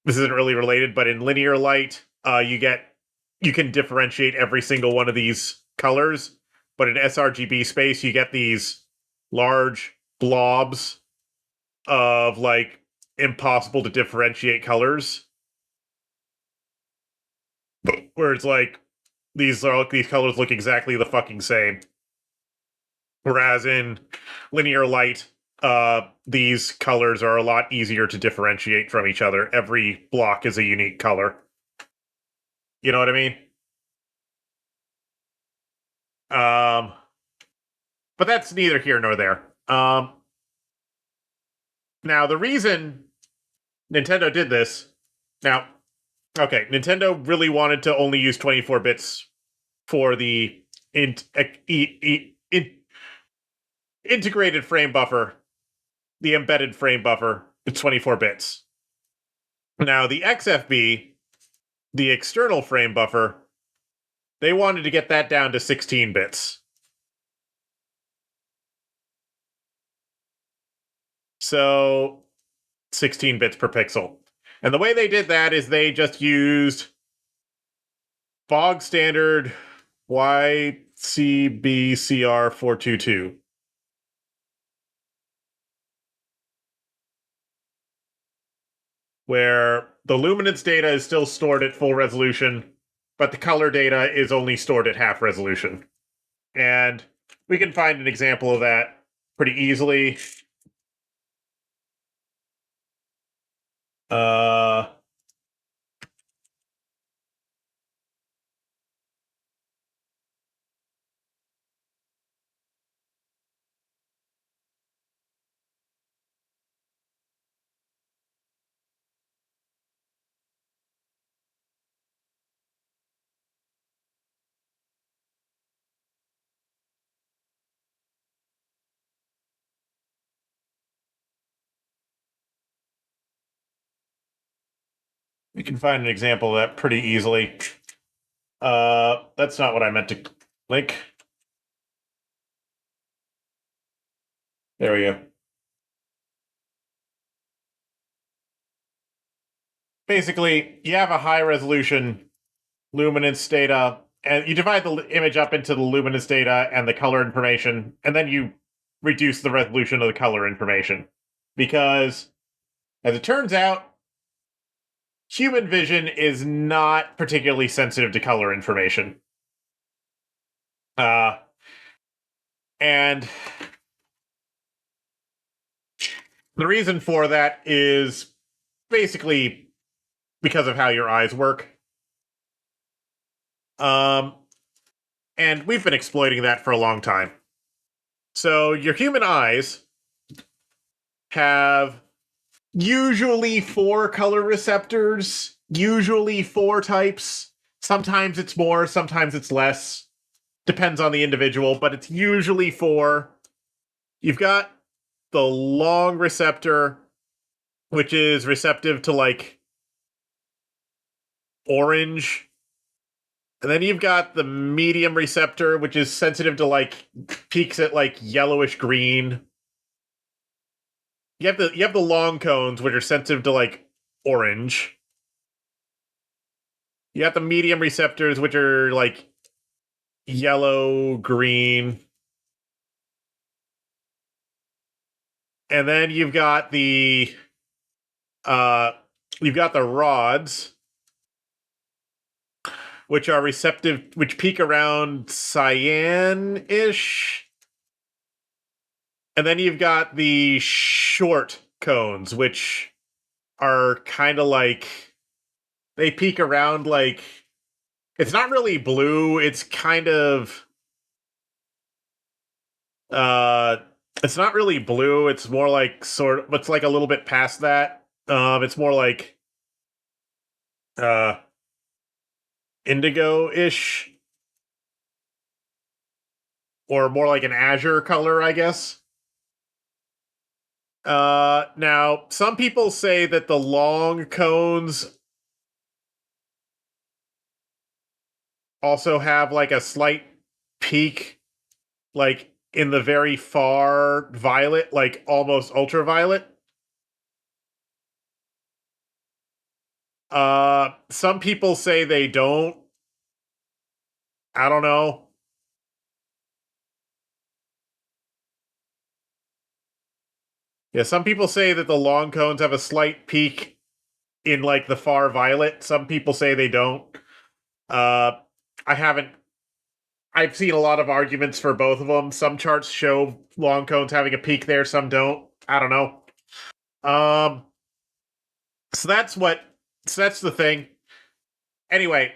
this isn't really related, but in linear light, you can differentiate every single one of these colors. But in sRGB space, you get these large blobs of, like, impossible to differentiate colors. Where it's like, these colors look exactly the fucking same. Whereas in linear light, these colors are a lot easier to differentiate from each other. Every block is a unique color. You know what I mean? But that's neither here nor there. Now, the reason Nintendo did this... Now, okay, Nintendo really wanted to only use 24 bits for the integrated frame buffer, the embedded frame buffer. It's 24 bits. Now, the XFB, the external frame buffer, they wanted to get that down to 16 bits. So, 16 bits per pixel. And the way they did that is they just used bog standard YCBCR422. Where the luminance data is still stored at full resolution, but the color data is only stored at half resolution. And we can find an example of that pretty easily. Uh, we can find an example of that pretty easily. That's not what I meant to link. There we go. Basically, you have a high resolution luminance data, and you divide the image up into the luminance data and the color information, and then you reduce the resolution of the color information. Because, as it turns out, human vision is not particularly sensitive to color information. And the reason for that is basically because of how your eyes work. And we've been exploiting that for a long time. So your human eyes have usually 4 color receptors, usually 4 types. Sometimes it's more, sometimes it's less. Depends on the individual, but it's usually 4. You've got the long receptor, which is receptive to like orange. And then you've got the medium receptor, which is sensitive to like peaks at like yellowish green. You have the long cones, which are sensitive to like orange. You got the medium receptors, which are like yellow, green. And then you've got the rods, which are receptive, which peak around cyan-ish. And then you've got the short cones, which are kind of like, they peak around like, it's not really blue, it's kind of, it's not really blue, it's more like it's like a little bit past that. It's more like, indigo-ish. Or more like an azure color, I guess. Now, some people say that the long cones also have like a slight peak, like in the very far violet, like almost ultraviolet. Some people say they don't. I don't know. Yeah, some people say that the long cones have a slight peak in like the far violet. Some people say they don't. Uh, I haven't. I've seen a lot of arguments for both of them. Some charts show long cones having a peak there, some don't. I don't know. Um, so that's the thing. Anyway,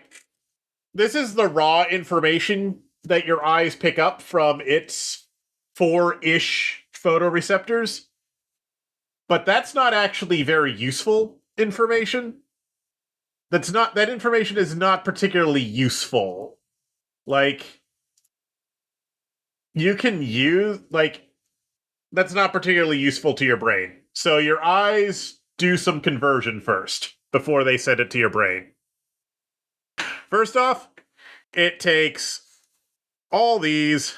this is the raw information that your eyes pick up from its 4-ish photoreceptors. But that's not actually very useful information. That information is not particularly useful. Like, you can use, like, that's not particularly useful to your brain. So your eyes do some conversion first before they send it to your brain. First off, it takes all these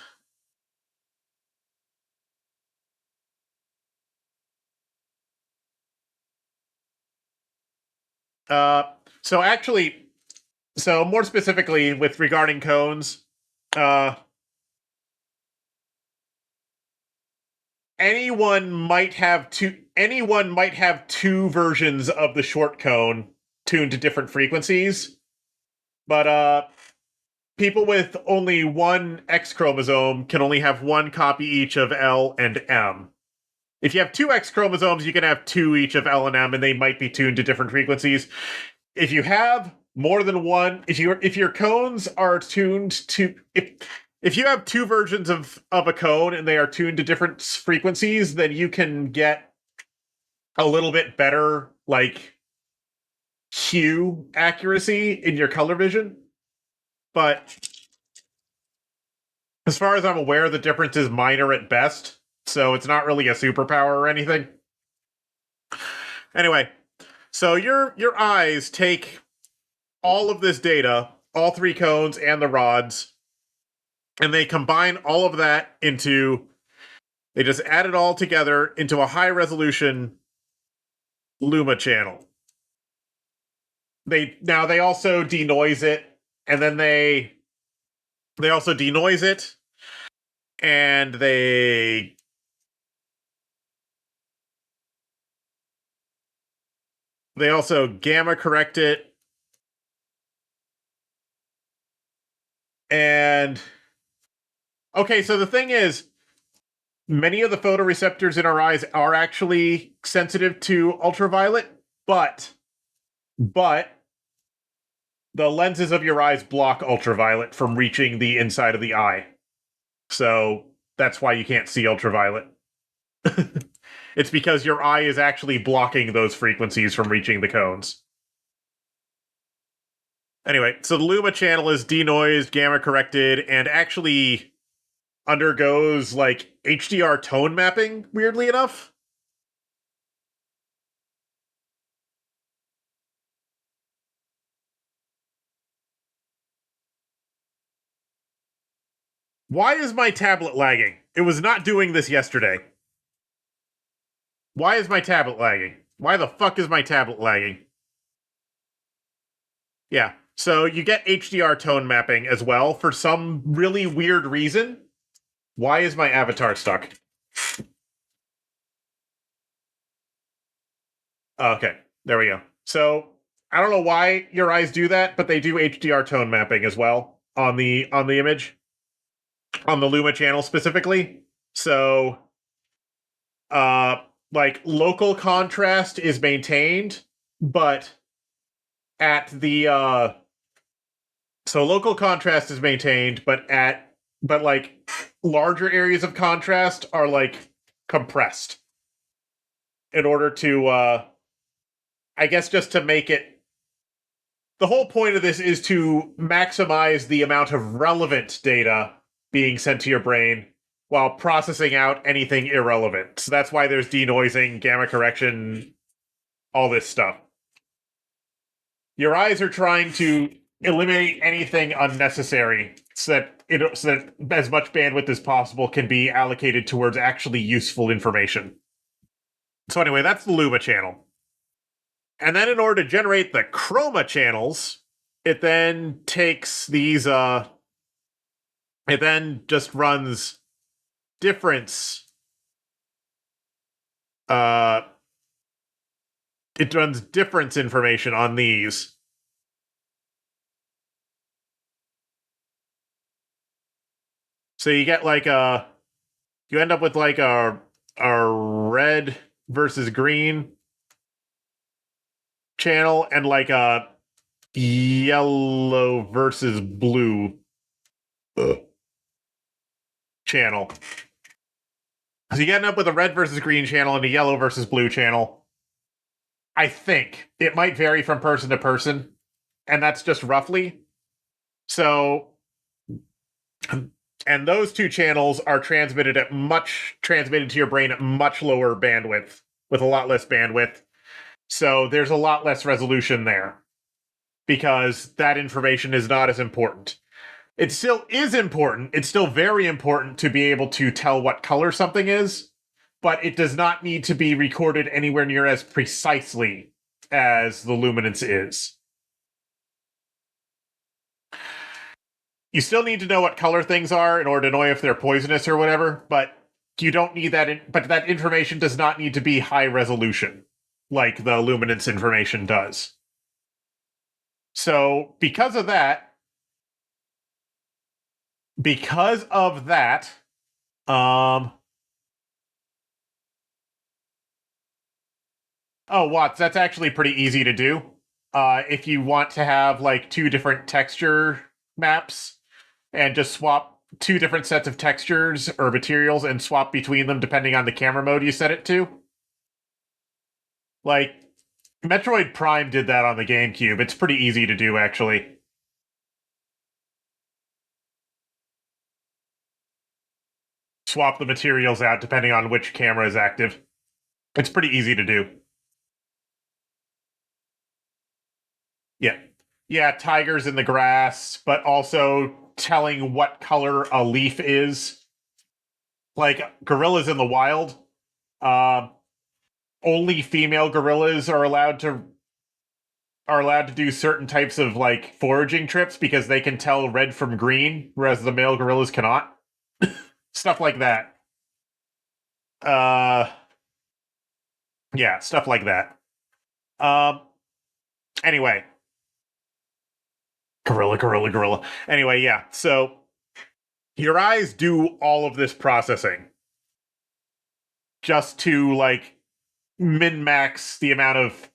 so actually, so more specifically with regarding cones, anyone might have two versions of the short cone tuned to different frequencies, but people with only one X chromosome can only have one copy each of L and M. If you have two X chromosomes, you can have two each of L and M, and they might be tuned to different frequencies. If you have more than one, if your cones are tuned to if you have two versions of a cone and they are tuned to different frequencies, then you can get a little bit better like hue accuracy in your color vision. But as far as I'm aware, the difference is minor at best, so it's not really a superpower or anything. Anyway, so your eyes take all of this data, all three cones and the rods, and they combine all of that into, they just add it all together into a high resolution Luma channel. They also denoise it, and then they also denoise it, and they also gamma correct it, and okay, so the thing is, many of the photoreceptors in our eyes are actually sensitive to ultraviolet, but the lenses of your eyes block ultraviolet from reaching the inside of the eye. So that's why you can't see ultraviolet. It's because your eye is actually blocking those frequencies from reaching the cones. Anyway, so the Luma channel is denoised, gamma corrected, and actually undergoes like HDR tone mapping, weirdly enough. Why is my tablet lagging? It was not doing this yesterday. Why is my tablet lagging? Why the fuck is my tablet lagging? Yeah, so you get HDR tone mapping as well for some really weird reason. Why is my avatar stuck? Okay, there we go. So I don't know why your eyes do that, but they do HDR tone mapping as well on the image, on the Luma channel specifically. So, like local contrast is maintained, but at the so local contrast is maintained, but like larger areas of contrast are like compressed in order to I guess just to make it, the whole point of this is to maximize the amount of relevant data being sent to your brain while processing out anything irrelevant. So that's why there's denoising, gamma correction, all this stuff. Your eyes are trying to eliminate anything unnecessary so that as much bandwidth as possible can be allocated towards actually useful information. So anyway, that's the Luma channel. And then in order to generate the chroma channels, it then takes these, it then just runs difference, it runs difference information on these. So you get like you end up with like a red versus green channel and like a yellow versus blue channel. So you end up with a red versus green channel and a yellow versus blue channel. I think it might vary from person to person, and that's just roughly. So, and those two channels are transmitted to your brain at much lower bandwidth, with a lot less bandwidth. So there's a lot less resolution there, because that information is not as important. It still is important. It's still very important to be able to tell what color something is, but it does not need to be recorded anywhere near as precisely as the luminance is. You still need to know what color things are in order to know if they're poisonous or whatever, but you don't need that. But that information does not need to be high resolution like the luminance information does. So because of that, Oh, Watts, that's actually pretty easy to do. If you want to have like two different texture maps and just swap two different sets of textures or materials and swap between them depending on the camera mode you set it to. Like, Metroid Prime did that on the GameCube. It's pretty easy to do, actually. Swap the materials out depending on which camera is active. It's pretty easy to do. Yeah. Yeah, tigers in the grass, but also telling what color a leaf is. Like, gorillas in the wild. Uh, only female gorillas are allowed to do certain types of like foraging trips because they can tell red from green, whereas the male gorillas cannot. Stuff like that. Uh, yeah, stuff like that. Um, anyway, gorilla. Anyway, yeah. So your eyes do all of this processing just to like min max the amount of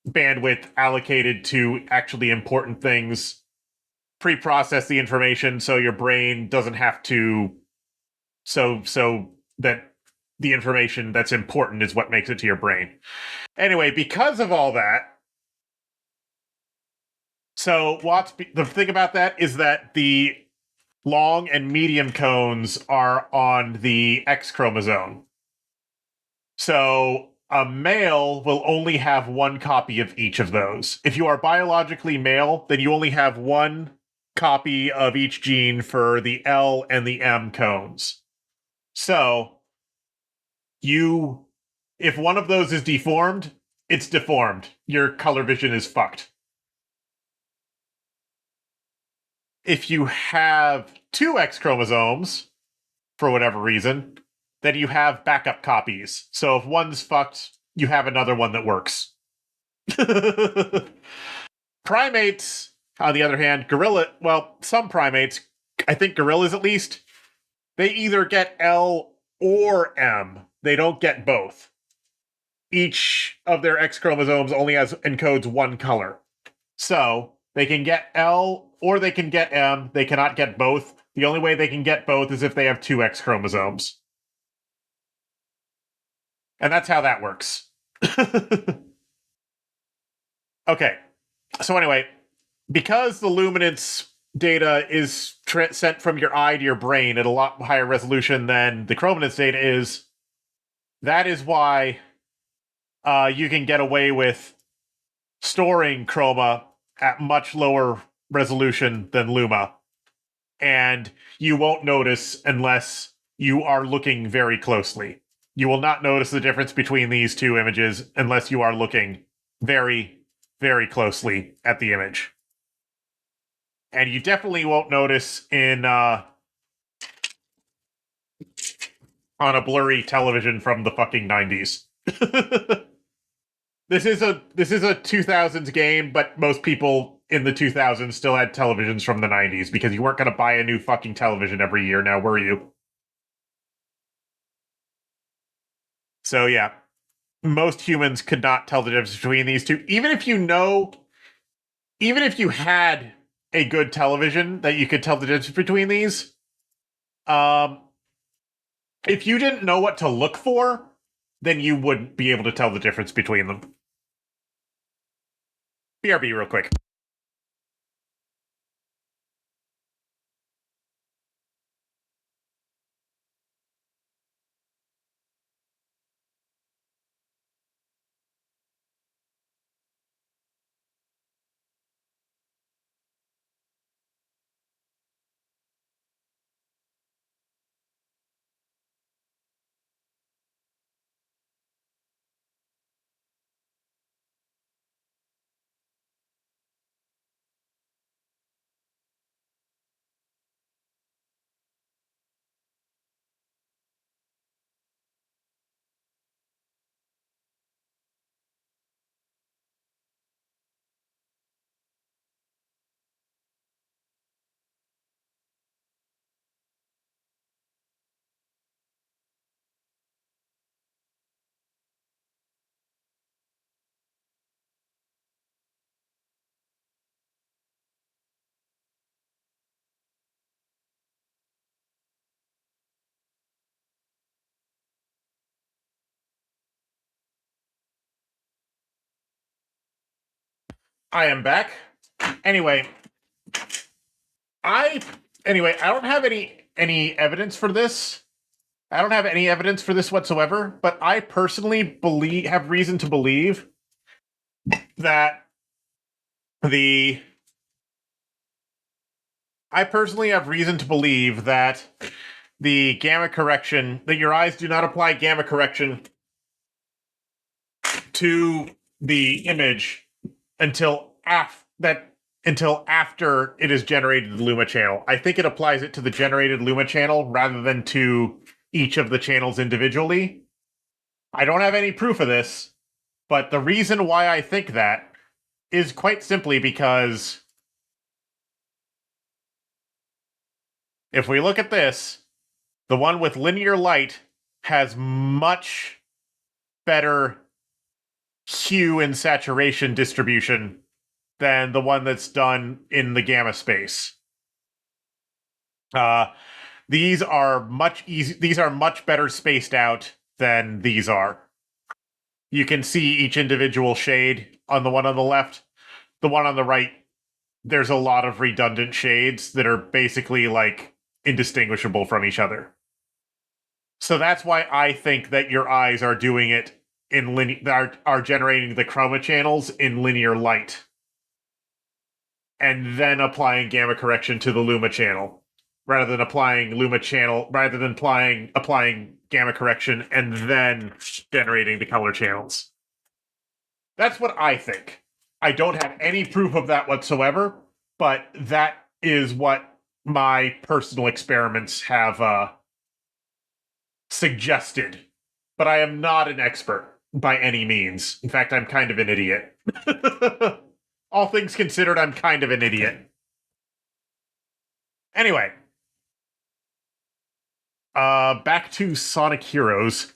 bandwidth allocated to actually important things, pre-process the information so your brain doesn't have to so that the information that's important is what makes it to your brain. Anyway, because of all that, so the thing about that is that the long and medium cones are on the X chromosome. So a male will only have one copy of each of those. If you are biologically male, then you only have one copy of each gene for the L and the M cones. So you if one of those is deformed, it's deformed. Your color vision is fucked. If you have two X chromosomes, for whatever reason, then you have backup copies. So if one's fucked, you have another one that works. Primates, on the other hand, some primates, I think gorillas at least, they either get L or M. They don't get both. Each of their X chromosomes only encodes one color. So they can get L or they can get M. They cannot get both. The only way they can get both is if they have two X chromosomes. And that's how that works. Okay. So anyway, because the luminance data is sent from your eye to your brain at a lot higher resolution than the chrominance data is, that is why you can get away with storing chroma at much lower resolution than luma. And you won't notice unless you are looking very closely. You will not notice the difference between these two images unless you are looking very, very closely at the image. And you definitely won't notice on a blurry television from the fucking 90s. This is a 2000s game, but most people in the 2000s still had televisions from the 90s because you weren't going to buy a new fucking television every year, now were you? So yeah, most humans could not tell the difference between these two. Even if you had a good television that you could tell the difference between these, um, if you didn't know what to look for, then you wouldn't be able to tell the difference between them. BRB real quick. I am back. Anyway, I don't have any evidence for this. I don't have any evidence for this whatsoever, but I personally have reason to believe that the gamma correction, that your eyes do not apply gamma correction to the image until after it is generated the Luma channel. I think it applies it to the generated Luma channel rather than to each of the channels individually. I don't have any proof of this, but the reason why I think that is quite simply because if we look at this, the one with linear light has much better hue and saturation distribution than the one that's done in the gamma space. These are much better spaced out than these are. You can see each individual shade on the one on the left. The one on the right, there's a lot of redundant shades that are basically like indistinguishable from each other. So that's why I think that your eyes are doing it in are generating the chroma channels in linear light, and then applying gamma correction to the Luma channel, rather than applying gamma correction and then generating the color channels. That's what I think. I don't have any proof of that whatsoever, but that is what my personal experiments have suggested. But I am not an expert by any means. In fact, I'm kind of an idiot. All things considered, I'm kind of an idiot. Anyway. Back to Sonic Heroes.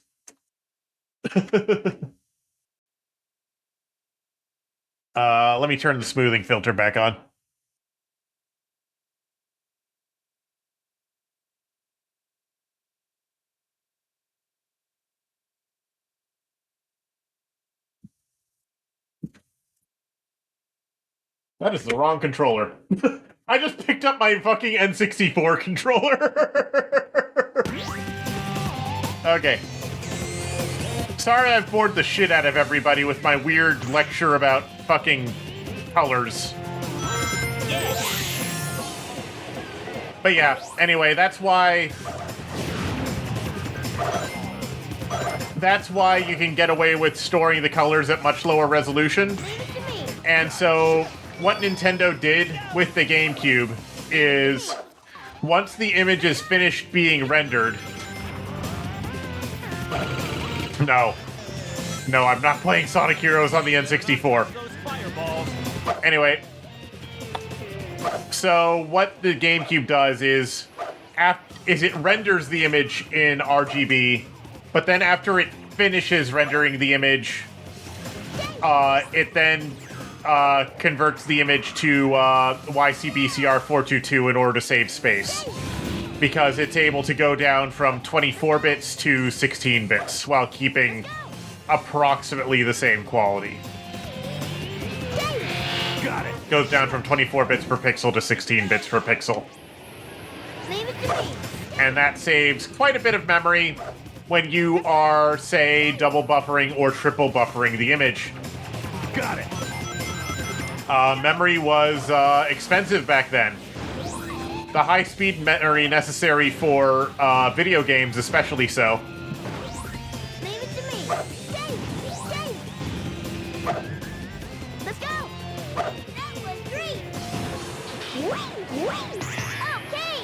Let me turn the smoothing filter back on. That is the wrong controller. I just picked up my fucking N64 controller. Okay. Sorry I've bored the shit out of everybody with my weird lecture about fucking colors. But yeah, anyway, that's why you can get away with storing the colors at much lower resolution. And so what Nintendo did with the GameCube is, once the image is finished being rendered... No, I'm not playing Sonic Heroes on the N64. Anyway, so what the GameCube does is it renders the image in RGB, but then after it finishes rendering the image, it then converts the image to YCBCR422 in order to save space, because it's able to go down from 24 bits to 16 bits while keeping approximately the same quality. Got it. Goes down from 24 bits per pixel to 16 bits per pixel. Leave it to me. And that saves quite a bit of memory when you are, say, double buffering or triple buffering the image. Got it. Memory was expensive back then. The high-speed memory necessary for video games, especially so. Leave it to me. Stay. Let's go. That was great. Okay.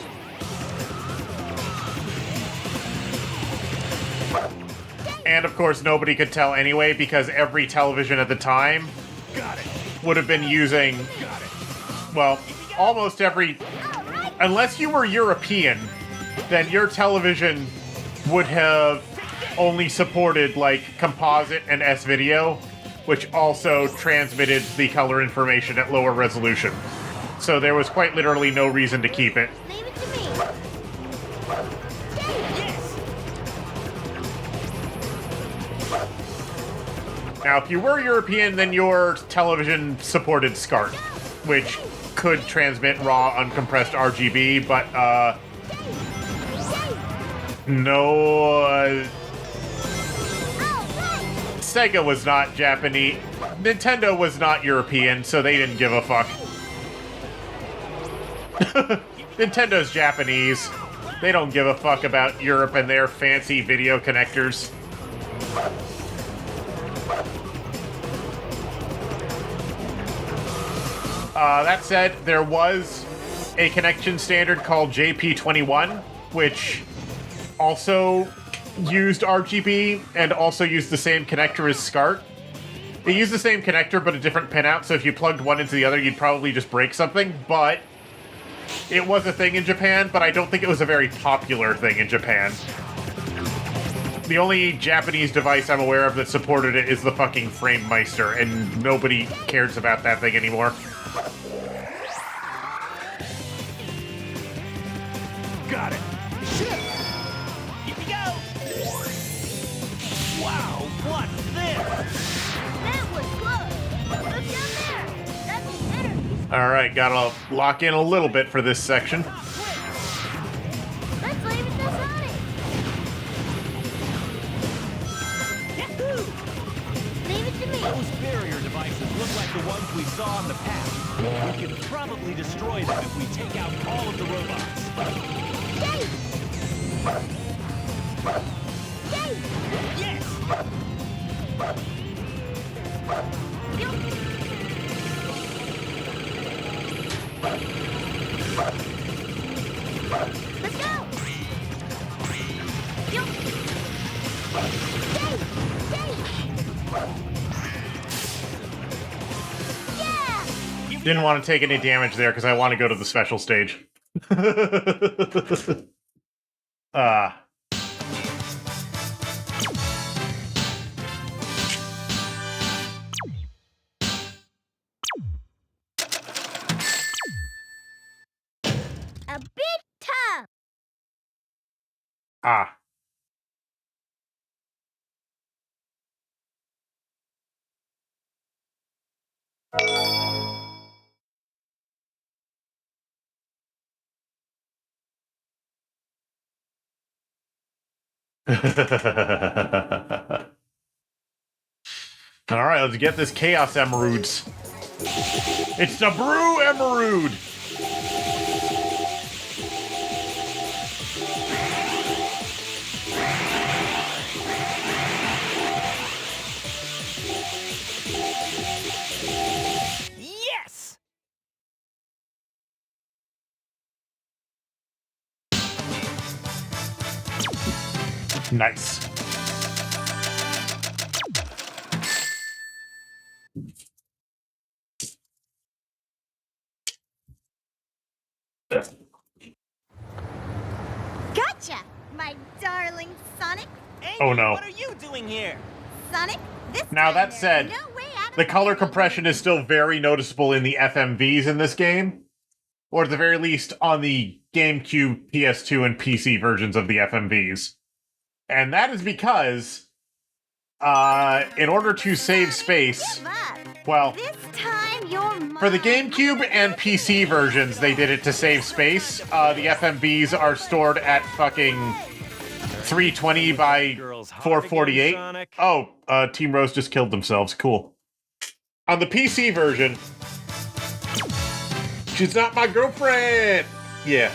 And of course, nobody could tell anyway, because every television at the time would have been using, well, almost every... Unless you were European, then your television would have only supported, like, composite and S-video, which also transmitted the color information at lower resolution. So there was quite literally no reason to keep it. Leave it to me. Now, if you were European, then your television supported SCART, which could transmit raw, uncompressed RGB, but, no, Sega was not Japanese. Nintendo was not European, so they didn't give a fuck. Nintendo's Japanese. They don't give a fuck about Europe and their fancy video connectors. That said, there was a connection standard called JP21, which also used RGB and also used the same connector as SCART. It used the same connector, but a different pinout, so if you plugged one into the other, you'd probably just break something, but it was a thing in Japan, but I don't think it was a very popular thing in Japan. The only Japanese device I'm aware of that supported it is the fucking Frame Meister, and nobody cares about that thing anymore. Got it. Here we go! Wow, what's this? That was close. Look down there. That's the energy. Alright, gotta lock in a little bit for this section. Let's leave it to Sonic. Yahoo! Leave it to me. Those barrier devices look like the ones we saw in the past. We can probably destroy them if we take out all of the robots. Yay! Yay! Yes! Let's go! Yay! Yay! Yeah! Didn't want to take any damage there because I want to go to the special stage. A big tub. Ah. Alright, let's get this Chaos Emeralds. It's the Brew Emerald! Yes! Nice. Gotcha, my darling Sonic. Amy, Oh, no. what are you doing here? Sonic, this Now, time that there's said, no way out of The color this. compression is still very noticeable in the FMVs in this game, or at the very least on the GameCube, PS2, and PC versions of the FMVs. And that is because, in order to save space, Give up. well, This time you're mine. for the GameCube and PC versions, they did it to save space. The FMVs are stored at fucking 320 by 448. Oh, Team Rose just killed themselves. Cool. On the PC version, she's not my girlfriend. Yeah.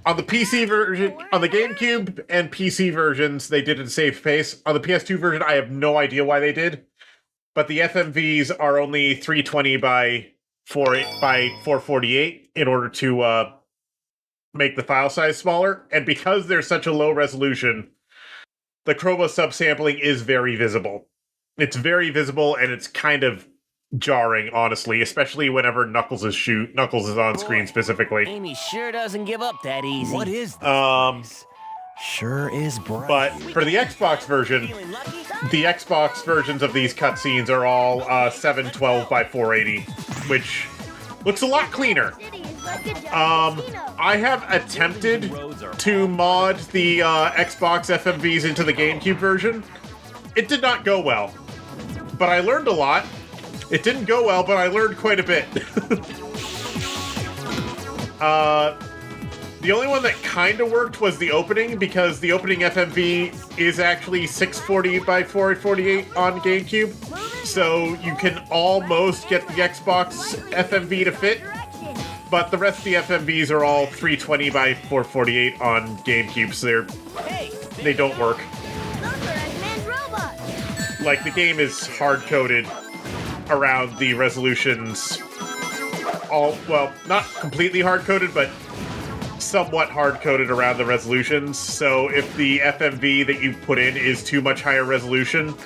On the PC version, on the GameCube and PC versions, they did it to save space. On the PS2 version, I have no idea why they did. But the FMVs are only 320 by 448 in order to make the file size smaller. And because they're such a low resolution, the chroma subsampling is very visible. It's very visible, and it's kind of jarring, honestly, especially whenever Knuckles is on screen specifically. Amy sure doesn't give up that easy. What is this place? Sure is bright. But for the Xbox version, Feeling lucky? the Xbox versions of these cutscenes are all 712 by 480, which looks a lot cleaner. City is like a giant casino. I have attempted to mod the Xbox FMVs into the GameCube version. It did not go well. but I learned a lot. It didn't go well, but I learned quite a bit. The only one that kind of worked was the opening, because the opening FMV is actually 640 by 448 on GameCube. So you can almost get the Xbox FMV to fit, but the rest of the FMVs are all 320 by 448 on GameCube, so they don't work. Like, the game is hard-coded around the resolutions. Well, not completely hard-coded, but somewhat hard-coded around the resolutions. So if the FMV that you put in is too much higher resolution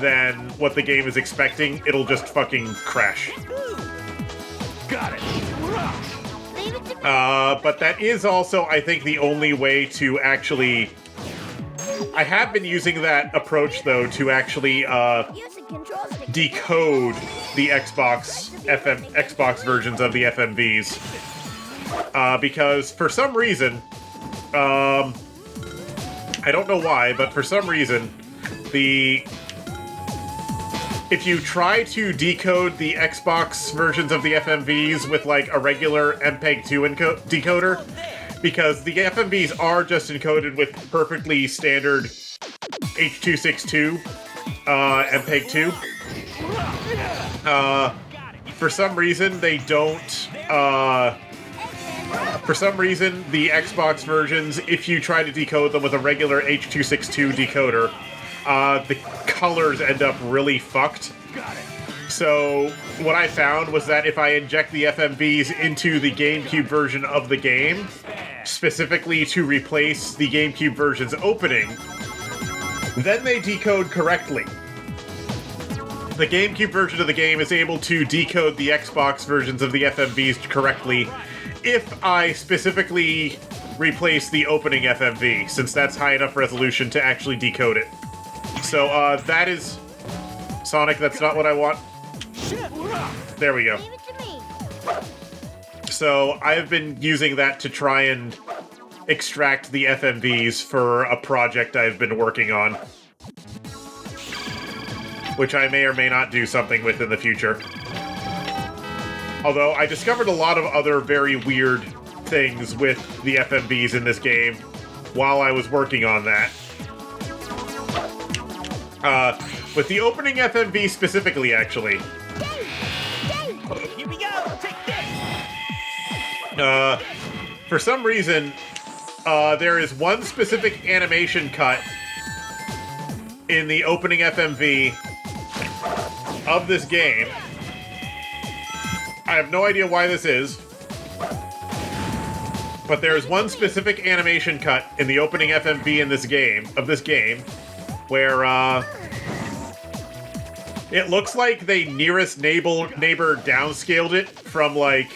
than what the game is expecting, it'll just fucking crash. Got it. But that is also, I think, the only way to actually... I have been using that approach, though, to actually decode the Xbox versions of the FMVs. Because for some reason, I don't know why, but for some reason, if you try to decode the Xbox versions of the FMVs with, like, a regular MPEG-2 decoder, because the FMVs are just encoded with perfectly standard H.262 MPEG-2. For some reason, they don't... For some reason, the Xbox versions, if you try to decode them with a regular H.262 decoder, the colors end up really fucked. So what I found was that if I inject the FMVs into the GameCube version of the game, specifically to replace the GameCube version's opening, then they decode correctly. The GameCube version of the game is able to decode the Xbox versions of the FMVs correctly if I specifically replace the opening FMV, since that's high enough resolution to actually decode it. So, that is... Sonic, that's not what I want. There we go. So, I've been using that to try and extract the FMVs for a project I've been working on, which I may or may not do something with in the future. Although, I discovered a lot of other very weird things with the FMVs in this game while I was working on that. With the opening FMV specifically, actually. Here we go! Take this! For some reason, there is one specific animation cut in the opening FMV of this game. I have no idea why this is, but there is one specific animation cut in the opening FMV in this game, where, it looks like they nearest neighbor downscaled it from, like,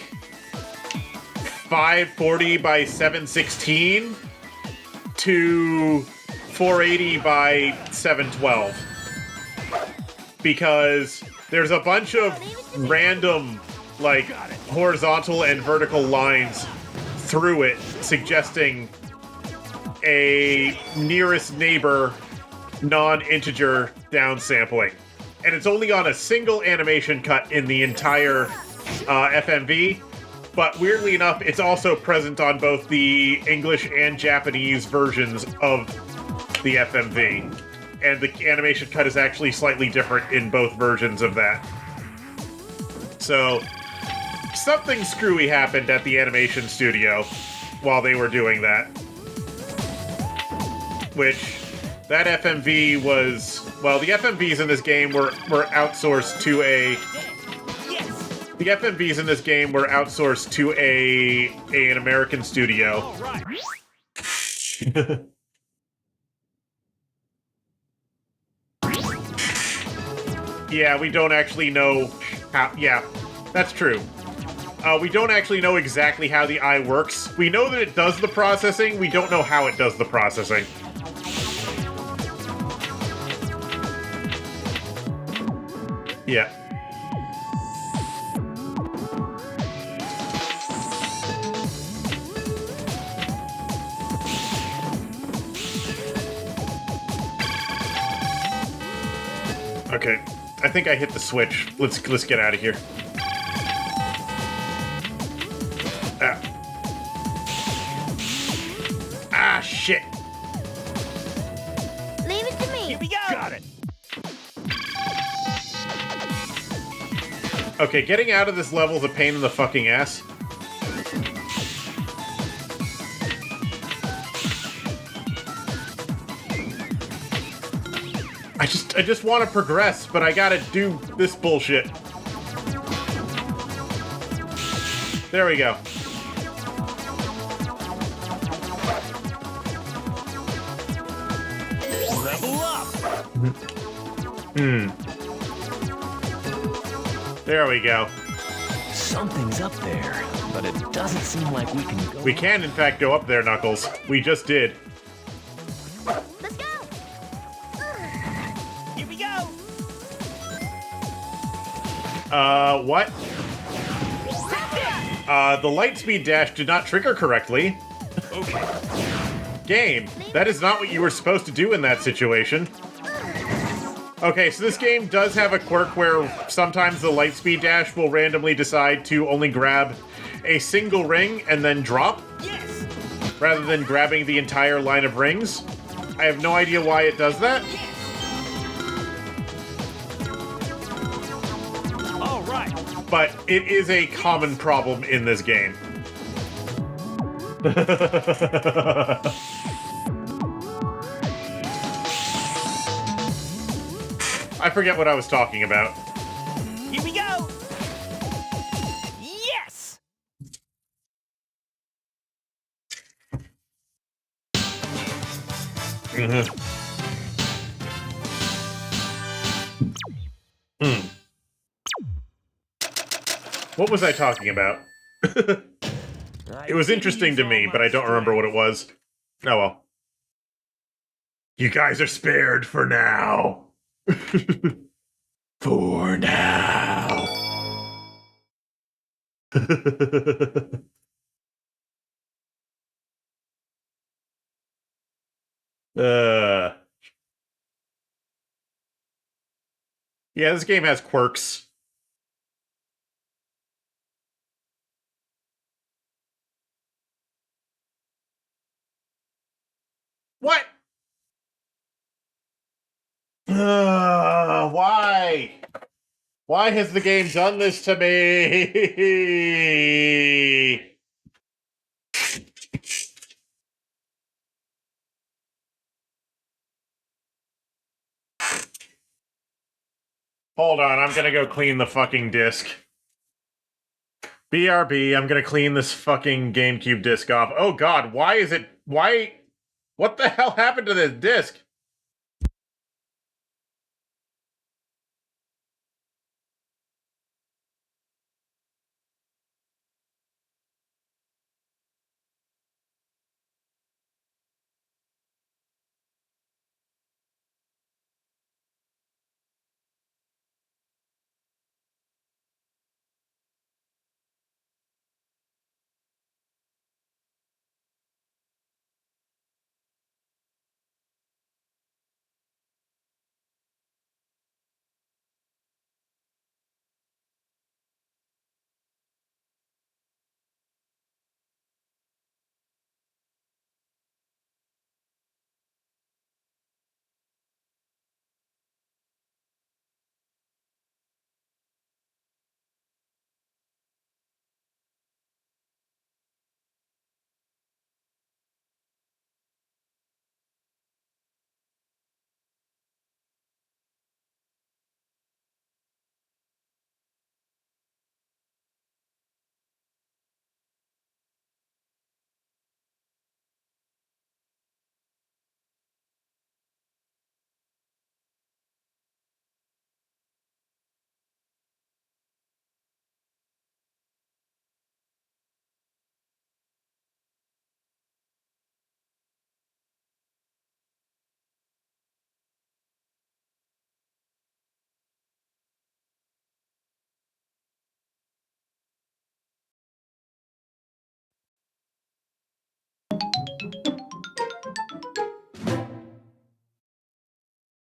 540 by 716 to 480 by 712. Because there's a bunch of random, like, horizontal and vertical lines through it, suggesting a nearest neighbor non-integer downsampling. And it's only on a single animation cut in the entire FMV, but weirdly enough, it's also present on both the English and Japanese versions of the FMV. And the animation cut is actually slightly different in both versions of that. So, something screwy happened at the animation studio while they were doing that. Which, that FMV was... Well, the FMVs in this game were outsourced to a... The FMVs in this game were outsourced to an American studio. Yeah, we don't actually know how... Yeah, that's true. We don't actually know exactly how the eye works. We know that it does the processing, we don't know how it does the processing. Yeah. Okay. I think I hit the switch. Let's get out of here. Ah. Ah, shit. Leave it to me. Here we go. Got it. Okay, getting out of this level is a pain in the fucking ass. I just want to progress, but I gotta do this bullshit. There we go. Level up. There we go. Something's up there, but it doesn't seem like we can go. We can, in fact, go up there, Knuckles. We just did. Let's go. Here we go. What? The lightspeed dash did not trigger correctly. Okay. Game, that is not what you were supposed to do in that situation. Okay, so this game does have a quirk where sometimes the lightspeed dash will randomly decide to only grab a single ring and then drop, Yes. rather than grabbing the entire line of rings. I have no idea why it does that. All right. But it is a common problem in this game. I forget what I was talking about. Here we go. Yes. What was I talking about? It was interesting to me, but I don't remember what it was. Oh well. You guys are spared for now. For now. Yeah, this game has quirks. What? Why? Why has the game done this to me? Hold on, I'm gonna go clean the fucking disc. BRB, I'm gonna clean this fucking GameCube disc off. Oh god, why is it... Why... What the hell happened to this disc?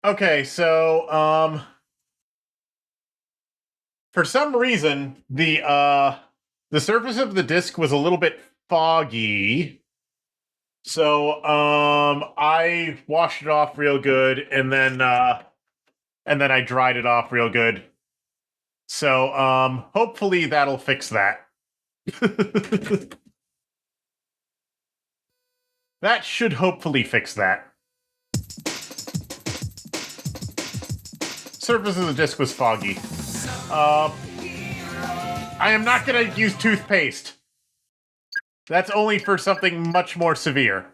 Okay, so, For some reason, the surface of the disc was a little bit foggy. So, I washed it off real good, and then I dried it off real good. So, hopefully that'll fix that. That should hopefully fix that. Surface of the disc was foggy. I am not gonna use toothpaste. That's only for something much more severe.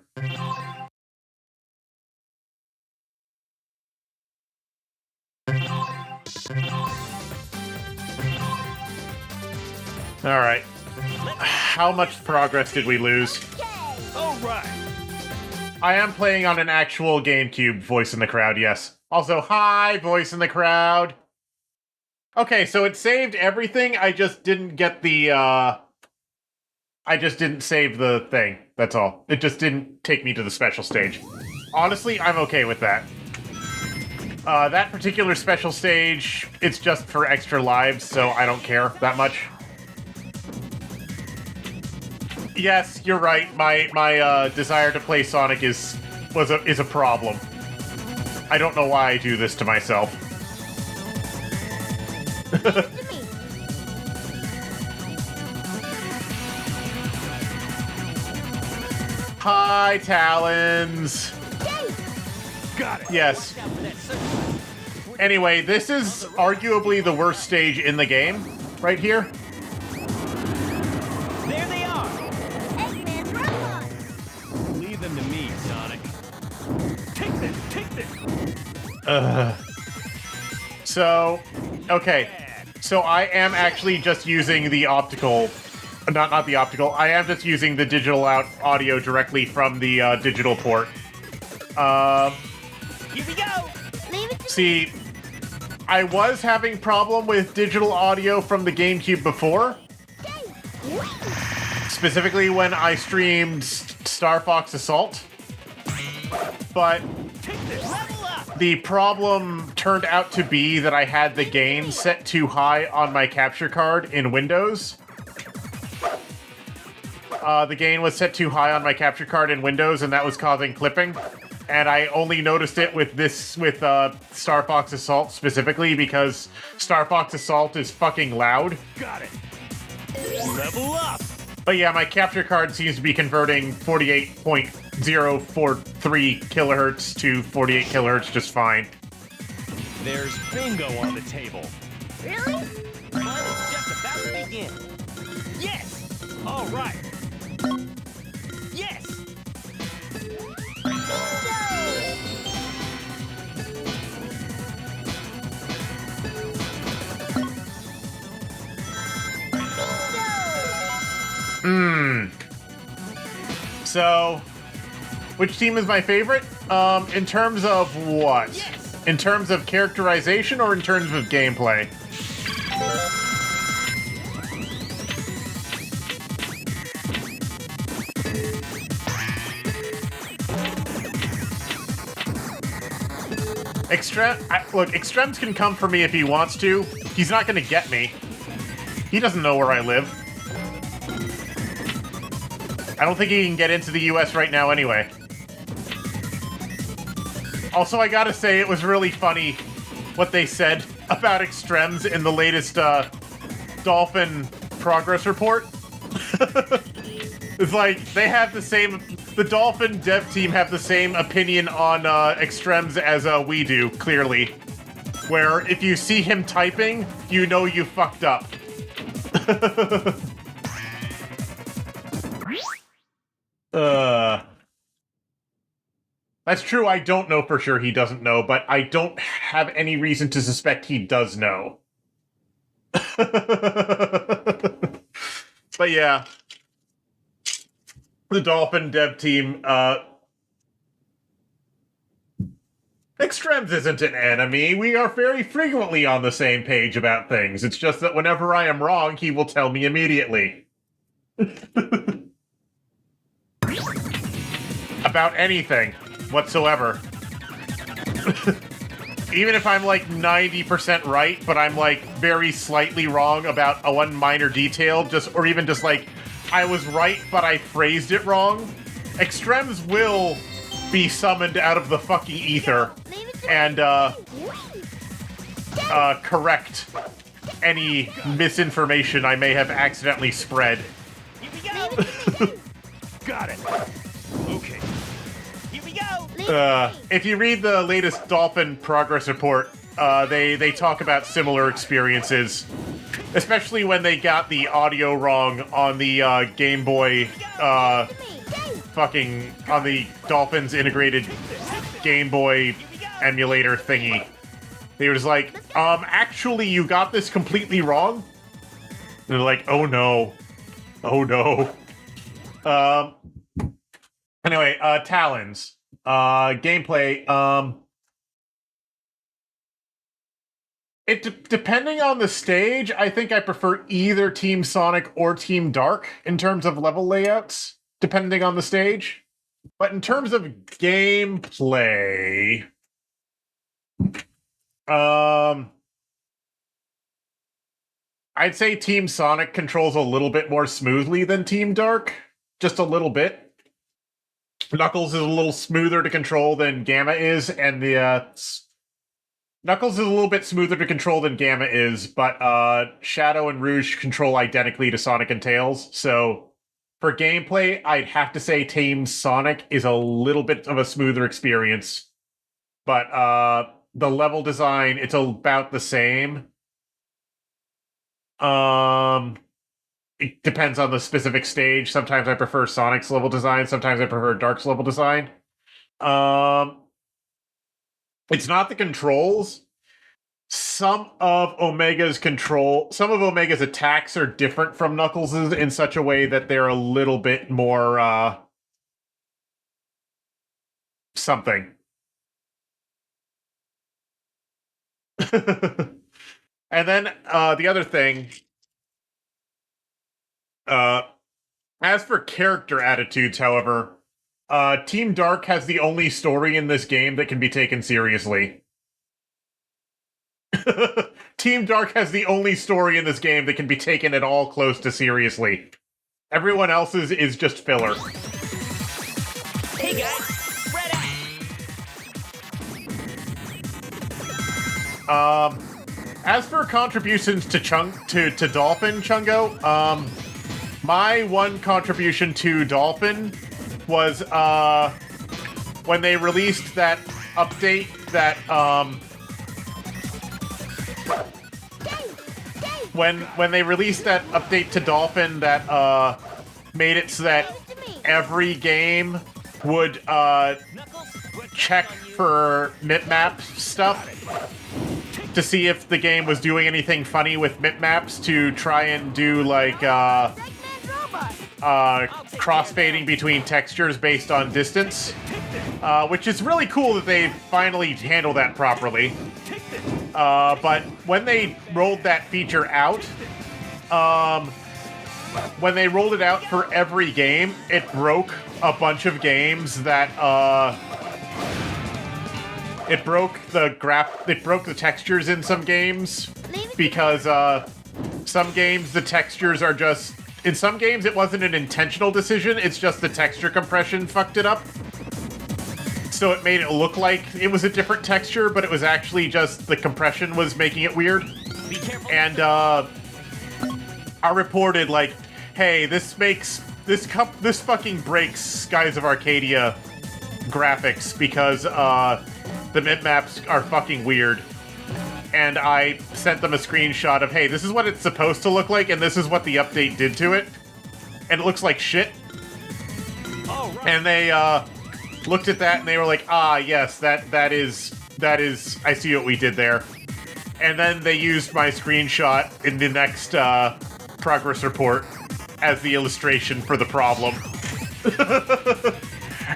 Alright. How much progress did we lose? All right. I am playing on an actual GameCube, voice in the crowd, yes. Also, hi, voice in the crowd. Okay, so it saved everything, I just didn't get the, I just didn't save the thing, that's all. It just didn't take me to the special stage. Honestly, I'm okay with that. That particular special stage, it's just for extra lives, so I don't care that much. Yes, you're right. My desire to play Sonic is a problem. I don't know why I do this to myself. Hi, Talons. Got it. Yes. Anyway, this is arguably the worst stage in the game, right here. There they are. Eggman's robots. Leave them to me, Sonic. Take this. Take this. So, okay. So I am actually just using the optical... Not the optical. I am just using the digital audio directly from the digital port. Here we go. Leave it to See, I was having problem with digital audio from the GameCube before. Specifically when I streamed Star Fox Assault. But Take this. Level up. the problem turned out to be that I had the gain set too high on my capture card in Windows. The gain was set too high on my capture card in Windows, and that was causing clipping. And I only noticed it with Star Fox Assault specifically because Star Fox Assault is fucking loud. Got it. Level up. But yeah, my capture card seems to be converting 48.043 kilohertz to 48 kilohertz just fine. There's bingo on the table. Really? Fun is just about to begin. Yes. All right. Yes. So, which team is my favorite? In terms of what? Yes. In terms of characterization or in terms of gameplay? Look, Extrems can come for me if he wants to. He's not gonna get me. He doesn't know where I live. I don't think he can get into the US right now anyway. Also, I gotta say, it was really funny what they said about Extrems in the latest Dolphin progress report. It's like, they have the Dolphin dev team have the same opinion on Extrems as we do, clearly. Where if you see him typing, you know you fucked up. That's true, I don't know for sure he doesn't know, but I don't have any reason to suspect he does know. But yeah. The Dolphin dev team, Extrems isn't an enemy. We are very frequently on the same page about things. It's just that whenever I am wrong, he will tell me immediately. About anything whatsoever. even if I'm like 90% right, but I'm like very slightly wrong about a one minor detail, or even just like I was right, but I phrased it wrong, Extrems will be summoned out of the fucking ether and correct any misinformation I may have accidentally spread. Here we go. Got it. Okay. Here we go. If you read the latest Dolphin progress report, they talk about similar experiences, especially when they got the audio wrong on the Game Boy, on the Dolphins integrated Game Boy emulator thingy. They were just like, actually, you got this completely wrong? And they're like, oh no. Oh no. Anyway, Talons. Gameplay, depending on the stage, I think I prefer either Team Sonic or Team Dark in terms of level layouts, depending on the stage. But in terms of gameplay, I'd say Team Sonic controls a little bit more smoothly than Team Dark. Just a little bit. Knuckles is a little smoother to control than Gamma is, and Knuckles is a little bit smoother to control than Gamma is, but Shadow and Rouge control identically to Sonic and Tails, so for gameplay, I'd have to say Team Sonic is a little bit of a smoother experience. But the level design, it's about the same. It depends on the specific stage. Sometimes I prefer Sonic's level design, sometimes I prefer Dark's level design. It's not the controls. Some of Omega's attacks are different from Knuckles's in such a way that they're a little bit more, something. And then, the other thing, as for character attitudes, however, Team Dark has the only story in this game that can be taken seriously. Team Dark has the only story in this game that can be taken at all close to seriously. Everyone else's is just filler. Hey guys, spread out. As for contributions to Dolphin, Chungo, my one contribution to Dolphin was when they released that update that when they released that update to Dolphin that made it so that every game would check for mip-map stuff to see if the game was doing anything funny with mip-maps to try and do like crossfading between textures based on distance, which is really cool that they finally handled that properly. But when they rolled that feature out, when they rolled it out for every game, it broke a bunch of games that it broke the textures in some games because some games the textures are just. In some games, it wasn't an intentional decision, it's just the texture compression fucked it up. So it made it look like it was a different texture, but it was actually just the compression was making it weird. Be careful. And I reported like, hey, this fucking breaks Skies of Arcadia graphics because the mip-maps are fucking weird. And I sent them a screenshot of, hey, this is what it's supposed to look like, and this is what the update did to it. And it looks like shit. All right. And they looked at that and they were like, ah, yes, that is, I see what we did there. And then they used my screenshot in the next progress report as the illustration for the problem.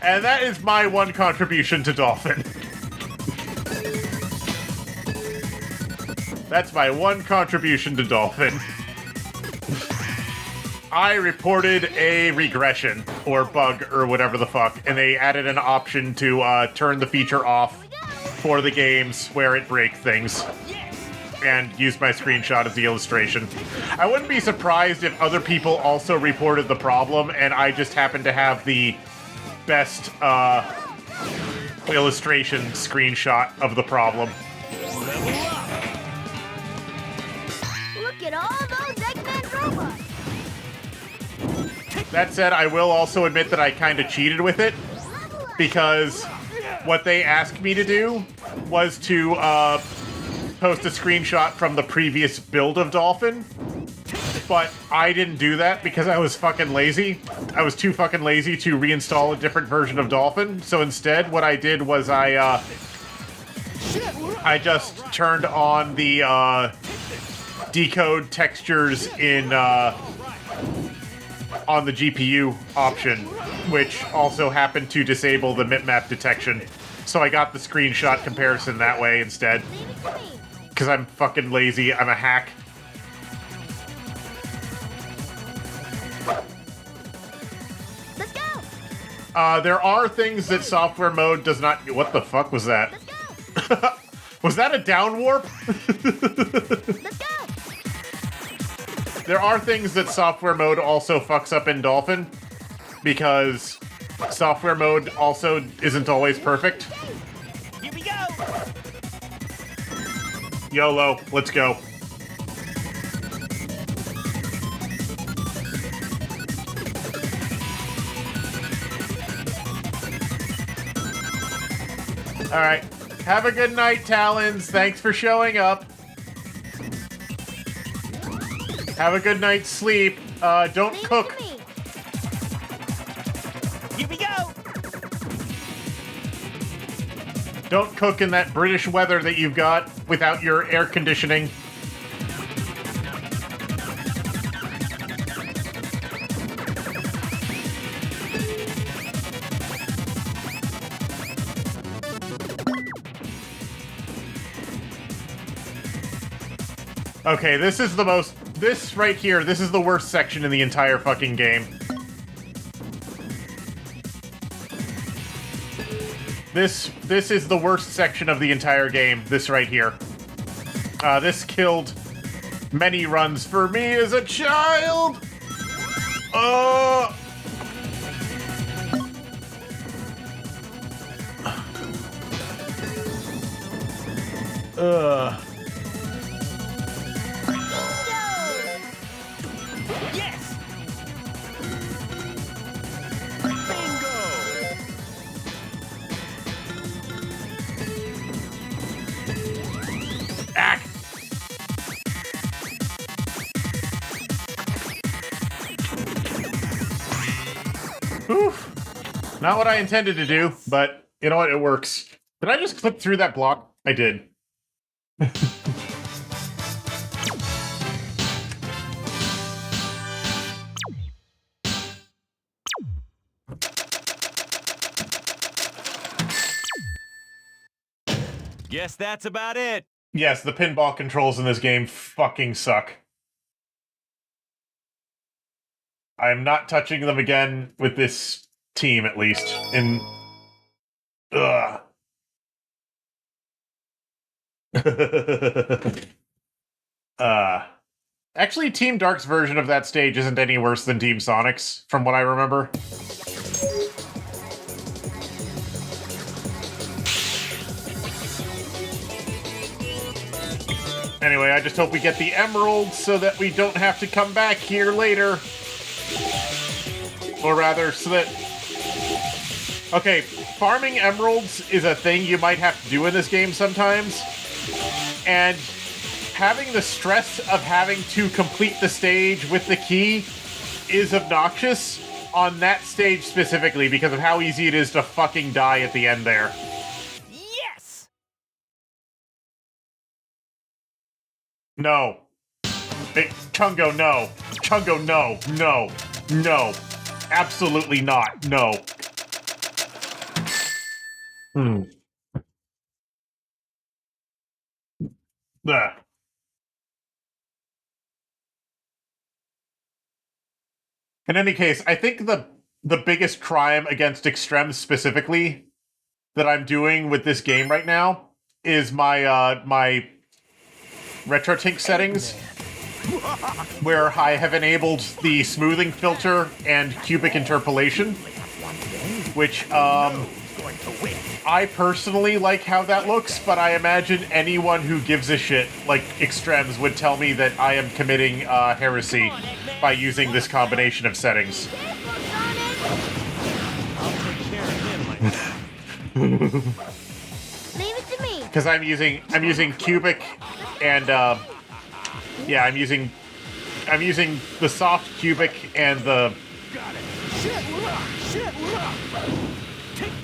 And that is my one contribution to Dolphin. That's my one contribution to Dolphin. I reported a regression, or bug, or whatever the fuck, and they added an option to turn the feature off for the games where it breaks things and used my screenshot as the illustration. I wouldn't be surprised if other people also reported the problem and I just happened to have the best illustration screenshot of the problem. Look at all those Eggman robots. That said, I will also admit that I kind of cheated with it, because what they asked me to do was to post a screenshot from the previous build of Dolphin, but I didn't do that because I was fucking lazy. I was too fucking lazy to reinstall a different version of Dolphin, so instead what I did was I just turned on the decode textures in on the GPU option, which also happened to disable the bitmap detection. So I got the screenshot comparison that way instead. Because I'm fucking lazy. I'm a hack. Let's go. There are things that software mode does not... What the fuck was that? Let's go. Was that a down warp? Let's go. There are things that software mode also fucks up in Dolphin, because software mode also isn't always perfect. Here we go! YOLO, let's go. Alright, have a good night, Talons. Thanks for showing up. Have a good night's sleep. Don't Leave it cook. to me. Here we go! Don't cook in that British weather that you've got without your air conditioning. Okay, this is the most... This right here, this is the worst section in the entire fucking game. This is the worst section of the entire game, this right here. This killed many runs for me as a child! Yes! Bingo! Ack! Oof. Not what I intended to do, but you know what? It works. Did I just clip through that block? I did. Guess that's about it. Yes, the pinball controls in this game fucking suck. I'm not touching them again with this team, at least. Ugh. Actually, Team Dark's version of that stage isn't any worse than Team Sonic's, from what I remember. Anyway, I just hope we get the emeralds so that we don't have to come back here later. Or rather, so that... Okay, farming emeralds is a thing you might have to do in this game sometimes. And having the stress of having to complete the stage with the key is obnoxious on that stage specifically because of how easy it is to fucking die at the end there. Yes! No. Hey, Chungo, no. Chungo, no. No. No. Absolutely not. No. Ugh. In any case, I think the biggest crime against Extremes specifically that I'm doing with this game right now is my my RetroTink settings, where I have enabled the smoothing filter and cubic interpolation, which I personally like how that looks, but I imagine anyone who gives a shit, like Extrems, would tell me that I am committing heresy by using this combination of settings. Leave it to me. Because I'm using cubic and yeah, I'm using the soft cubic and the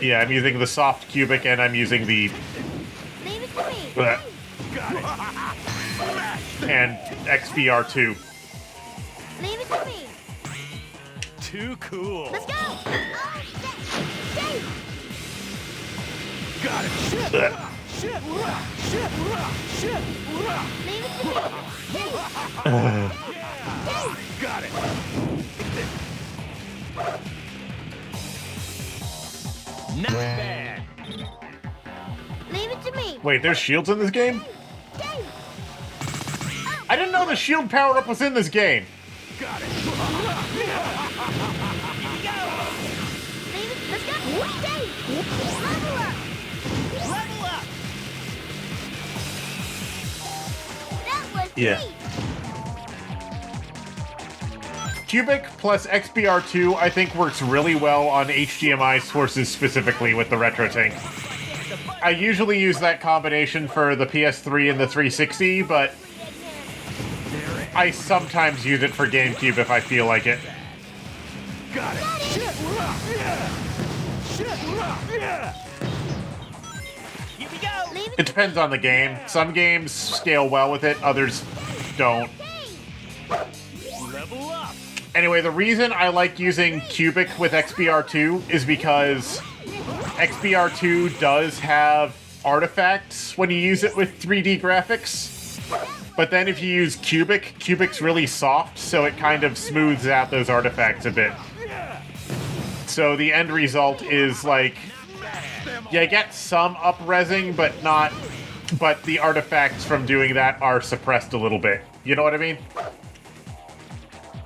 yeah, I'm using the soft cubic and I'm using the Leave it to me. and XBR2. Leave it to me. Too cool. Let's go. Oh, shit. Got it. Shit. Shit. Shit. Shit. Leave it to me. Got it. Not bad. Leave it to me. Wait, there's shields in this game? I didn't know the shield power-up was in this game. Got it. Leave it. Let's go. Level up. Level up. That was Yeah. sweet. Cubic plus XBR2, I think, works really well on HDMI sources specifically with the RetroTink. I usually use that combination for the PS3 and the 360, but I sometimes use it for GameCube if I feel like it. Got it. Shit. Shit. Here we go. Leave it. It depends on the game. Some games scale well with it, others don't. Level up. Anyway, the reason I like using Cubic with XBR2 is because XBR2 does have artifacts when you use it with 3D graphics. But then if you use Cubic, Cubic's really soft, so it kind of smooths out those artifacts a bit. So the end result is like, you get some up-resing, but the artifacts from doing that are suppressed a little bit. You know what I mean?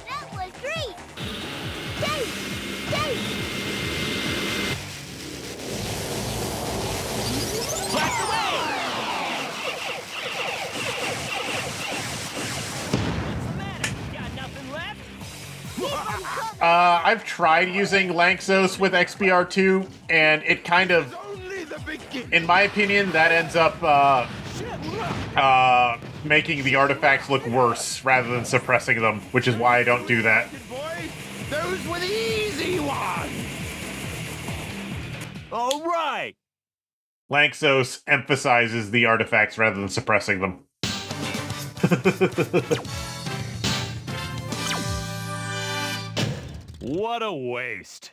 That was great. Yay. Blast away. What's the matter? Got nothing left? I've tried using Lanxos with XBR2, and it kind of, in my opinion, that ends up making the artifacts look worse rather than suppressing them, which is why I don't do that. Boys, those were the easy ones. All right. Lanxos emphasizes the artifacts rather than suppressing them. What a waste.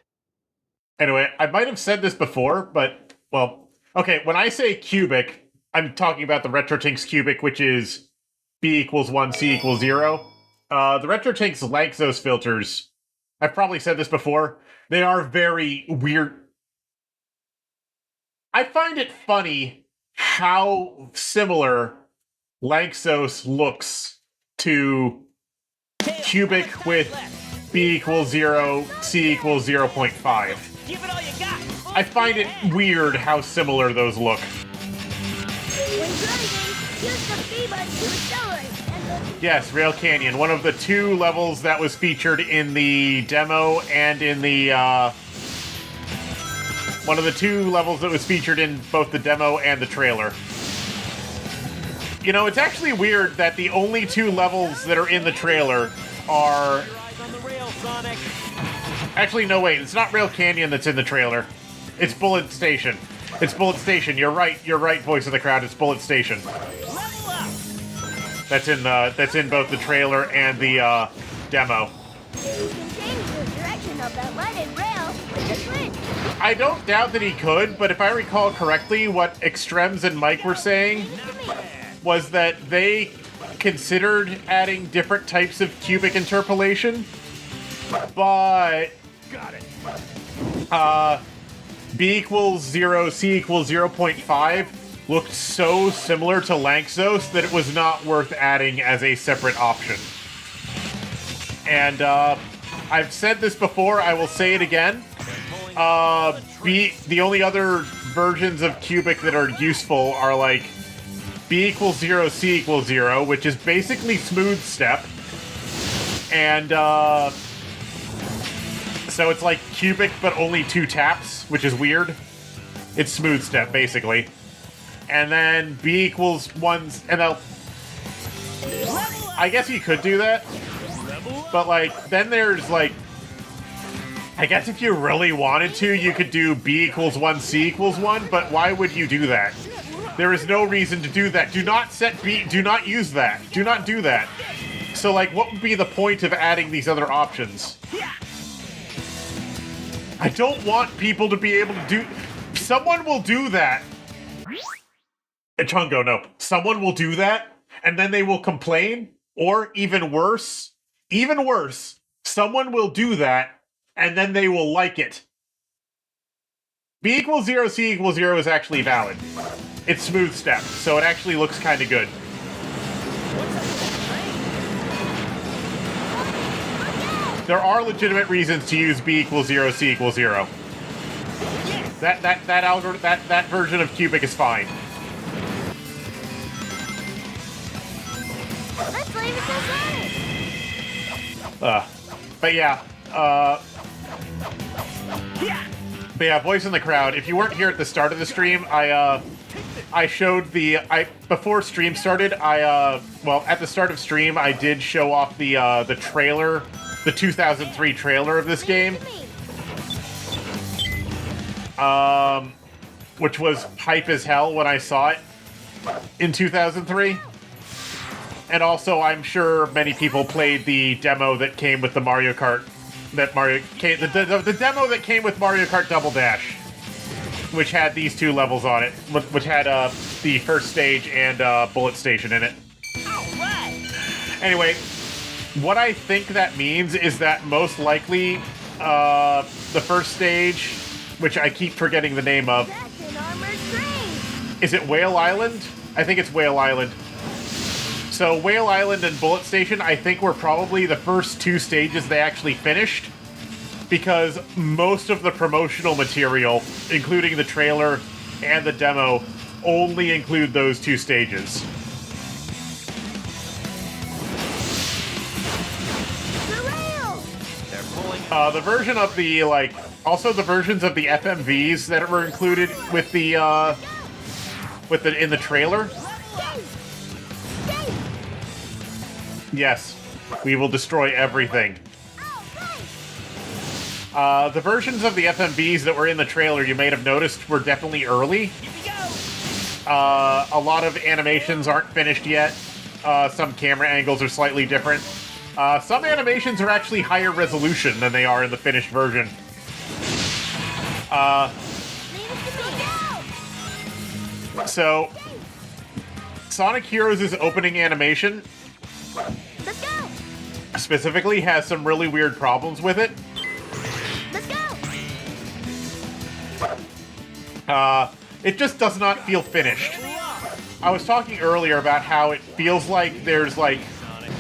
Anyway, I might have said this before, but, well, okay, when I say cubic, I'm talking about the RetroTink's cubic, which is B equals 1, C equals 0. The RetroTink's Lanxos filters, I've probably said this before, they are very weird. I find it funny how similar Lanxos looks to cubic with B equals 0, C equals 0.5. Give it all you got. I find it weird how similar those look. When driving, use the B button to accelerate. And Yes, Rail Canyon, one of the two levels that was featured in the demo and in the, one of the two levels that was featured in both the demo and the trailer. You know, it's actually weird that the only two levels that are in the trailer are... Your eyes on the rail, Sonic. Actually, no, wait, it's not Rail Canyon that's in the trailer. It's Bullet Station. It's Bullet Station. You're right, voice of the crowd. It's Bullet Station. Level up. That's in both the trailer and the demo. you can change the direction of that lighted rail with the switch. I don't doubt that he could, but if I recall correctly, what Extrems and Mike were saying was that they considered adding different types of cubic interpolation, but Got it. B equals 0, C equals 0.5 looked so similar to Lanxos that it was not worth adding as a separate option. And I've said this before, I will say it again. The only other versions of Cubic that are useful are like B equals 0, C equals 0, which is basically smooth step. And so it's like Cubic but only 2 taps, which is weird. It's smooth step, basically. And then B equals 1, and I guess you could do that. But, like, then there's, like, I guess if you really wanted to, you could do B equals 1, C equals 1, but why would you do that? There is no reason to do that. Do not set B, do not use that. Do not do that. So, like, what would be the point of adding these other options? I don't want people to be able to do... Someone will do that. Chungo, no. Someone will do that, and then they will complain, or even worse, someone will do that, and then they will like it. B equals 0, C equals 0 is actually valid. It's smooth step, so it actually looks kind of good. There are legitimate reasons to use B equals 0, C equals 0. That version of Cubic is fine. Let's leave it to But yeah, voice in the crowd. If you weren't here at the start of the stream, I showed before stream started. Well, at the start of stream, I did show off the trailer, the 2003 trailer of this game, which was hype as hell when I saw it in 2003. And also, I'm sure many people played the demo that came with the Mario Kart. The demo that came with Mario Kart Double Dash, which had these 2 levels on it, which had the first stage and bullet station in it. Anyway, what I think that means is that most likely the first stage, which I keep forgetting the name of, That's an armored train. is it Whale Island? I think it's Whale Island. So Whale Island and Bullet Station, I think, were probably the first 2 stages they actually finished, because most of the promotional material, including the trailer and the demo, only include those 2 stages. The rails. They're pulling. The version of the, also the versions of the FMVs that were included with the, in the trailer. Yes, we will destroy everything. The versions of the FMVs that were in the trailer, you may have noticed, were definitely early. A lot of animations aren't finished yet. Some camera angles are slightly different. Some animations are actually higher resolution than they are in the finished version. So, Sonic Heroes' opening animation Let's go. specifically has some really weird problems with it. Let's go. It just does not feel finished. I was talking earlier about how it feels like there's, like,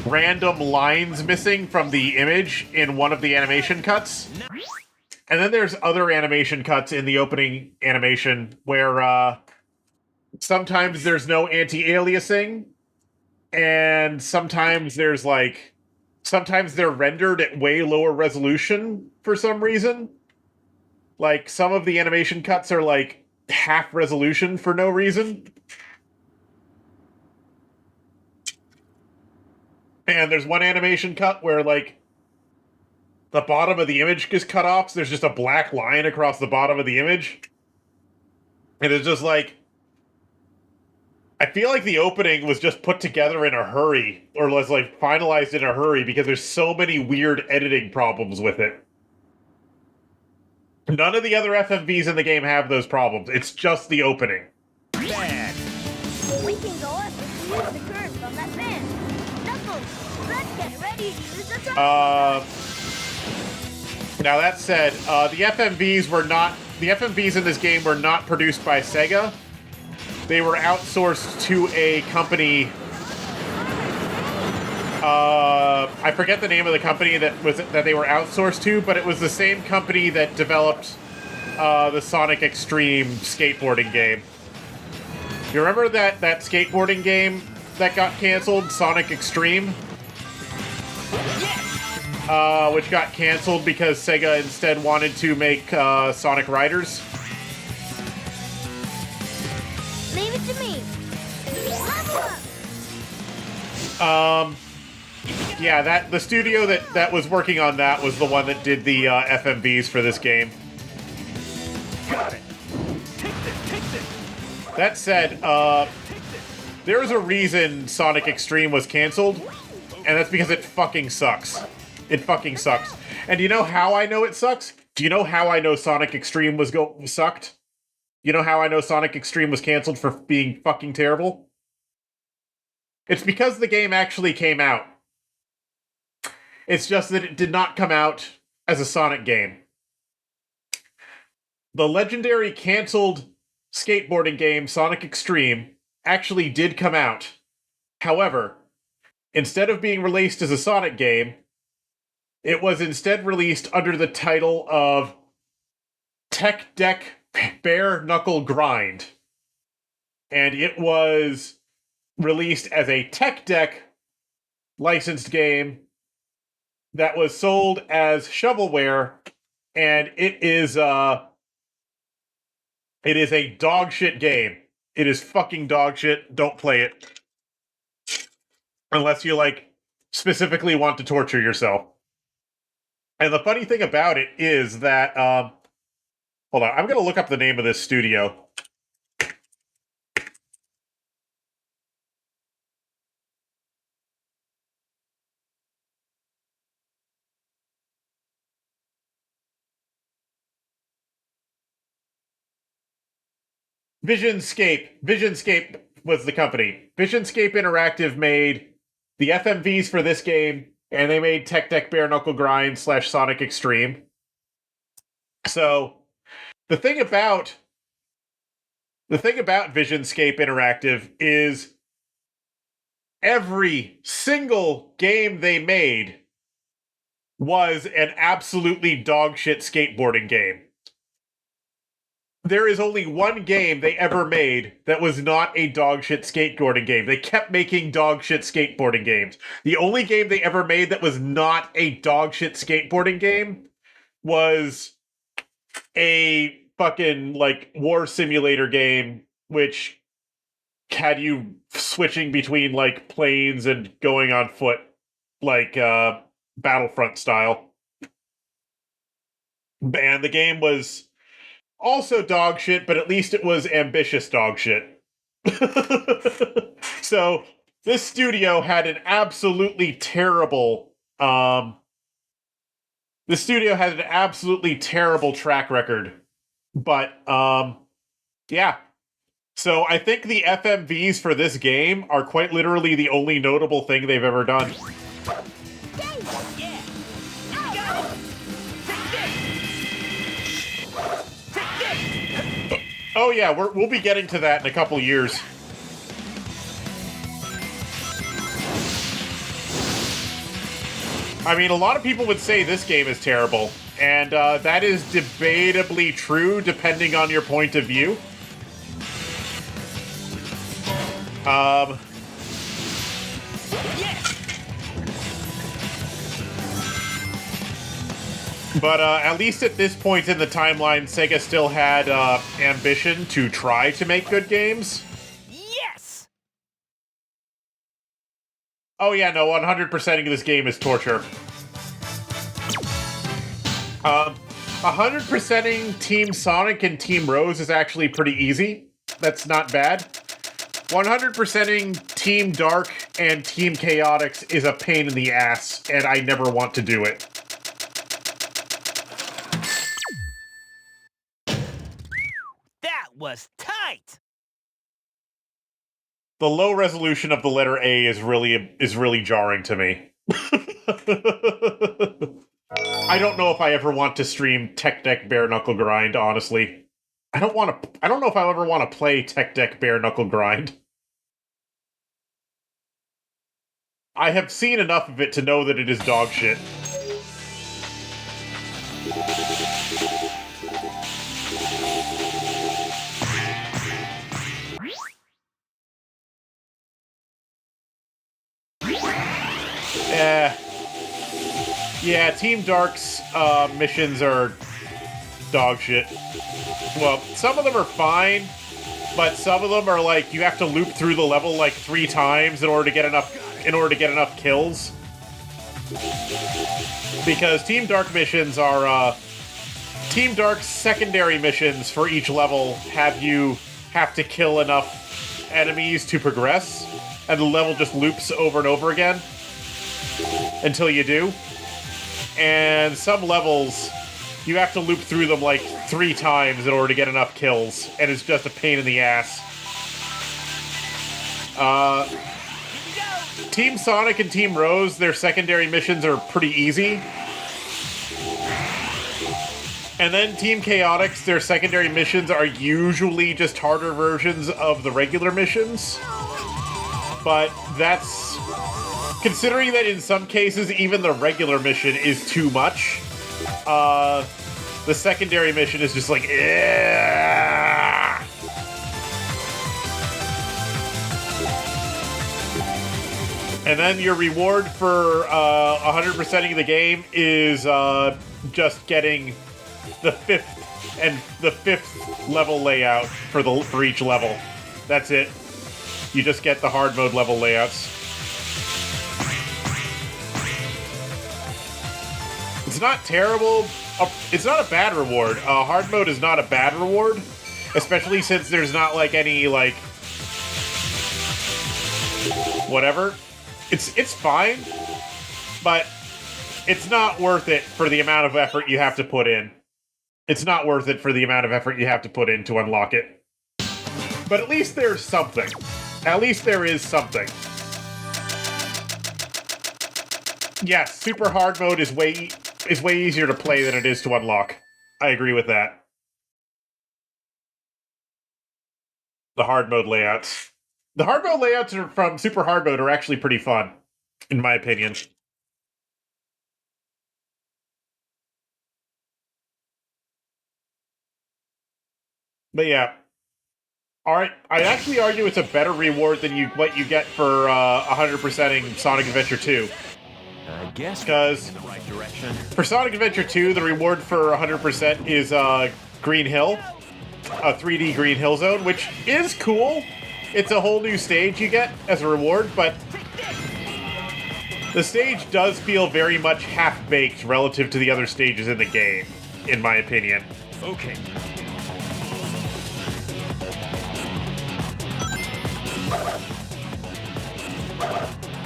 random lines missing from the image in one of the animation cuts. And then there's other animation cuts in the opening animation where, sometimes there's no anti-aliasing, and sometimes there's, like, sometimes they're rendered at way lower resolution for some reason. Like, some of the animation cuts are, like, half resolution for no reason. And there's one animation cut where, like, the bottom of the image is cut off, so there's just a black line across the bottom of the image. And it's just like, I feel like the opening was just put together in a hurry, or was, like, finalized in a hurry, because there's so many weird editing problems with it. None of the other FMVs in the game have those problems. It's just the opening. Bad. We can go up if we use the current from that fan. Knuckles, let's get ready to use the truck. Now that said, the FMVs in this game were not produced by Sega. they were outsourced to a company. I forget the name of the company that they were outsourced to, but it was the same company that developed the Sonic Extreme skateboarding game. You remember that skateboarding game that got canceled, Sonic Extreme? Which got canceled because Sega instead wanted to make Sonic Riders. Leave it to me. Level up. Yeah, the studio that was working on that was the one that did the FMVs for this game. Got it. Take this. That said, there is a reason Sonic Extreme was canceled, and that's because it fucking sucks. It fucking sucks. And do you know how I know it sucks? Do you know how I know Sonic Extreme sucked? You know how I know Sonic Extreme was canceled for being fucking terrible? It's because the game actually came out. It's just that it did not come out as a Sonic game. The legendary canceled skateboarding game Sonic Extreme actually did come out. However, instead of being released as a Sonic game, it was instead released under the title of Tech Deck Bare Knuckle Grind. And it was released as a Tech Deck licensed game that was sold as shovelware, and it is a dog shit game. It is fucking dog shit. Don't play it. Unless you, specifically want to torture yourself. And the funny thing about it is that, hold on, I'm gonna look up the name of this studio. Visionscape was the company. Visionscape Interactive made the FMVs for this game, and they made Tech Deck Bare Knuckle Grind / Sonic Extreme. So, the thing about Visionscape Interactive is every single game they made was an absolutely dogshit skateboarding game. There is only one game they ever made that was not a dogshit skateboarding game. They kept making dogshit skateboarding games. The only game they ever made that was not a dogshit skateboarding game was a fucking, war simulator game, which had you switching between, planes and going on foot, Battlefront style. And the game was also dog shit, but at least it was ambitious dog shit. So, this studio had an absolutely terrible, track record. But, yeah. So, I think the FMVs for this game are quite literally the only notable thing they've ever done. Oh yeah, we'll be getting to that in a couple years. I mean, a lot of people would say this game is terrible, and that is debatably true depending on your point of view. But at least at this point in the timeline, Sega still had ambition to try to make good games. Yes! Oh yeah, no, 100%ing this game is torture. 100%ing Team Sonic and Team Rose is actually pretty easy. That's not bad. 100%ing Team Dark and Team Chaotix is a pain in the ass, and I never want to do it. That was tight! The low resolution of the letter A is really jarring to me. I don't know if I ever want to stream Tech Deck Bare Knuckle Grind, honestly. I don't know if I'll ever want to play Tech Deck Bare Knuckle Grind. I have seen enough of it to know that it is dog shit. Yeah, Team Dark's missions are dog shit. Well, some of them are fine, but some of them are like you have to loop through the level like 3 times in order to get enough kills. Because Team Dark missions are Team Dark's secondary missions for each level have to kill enough enemies to progress, and the level just loops over and over again until you do. And some levels, you have to loop through them like 3 times in order to get enough kills, and it's just a pain in the ass. Team Sonic and Team Rose, their secondary missions are pretty easy. And then Team Chaotix, their secondary missions are usually just harder versions of the regular missions. But that's... Considering that in some cases, even the regular mission is too much, the secondary mission is just like, And then your reward for 100%ing the game is just getting the fifth level layout for each level. That's it. You just get the hard mode level layouts. It's not terrible. It's not a bad reward. Hard mode is not a bad reward, especially since there's not like any like whatever. It's fine, but it's not worth it for the amount of effort you have to put in. It's not worth it for the amount of effort you have to put in to unlock it. But at least there's something. At least there is something. Yes, super hard mode is way easier to play than it is to unlock. I agree with that. The hard mode layouts. The hard mode layouts from super hard mode are actually pretty fun, in my opinion. But yeah. Alright, I'd actually argue it's a better reward than what you get for 100%ing Sonic Adventure 2. I guess because in the right direction. For Sonic Adventure 2, the reward for 100% is Green Hill, a 3D Green Hill zone, which is cool. It's a whole new stage you get as a reward, but the stage does feel very much half-baked relative to the other stages in the game, in my opinion. Okay.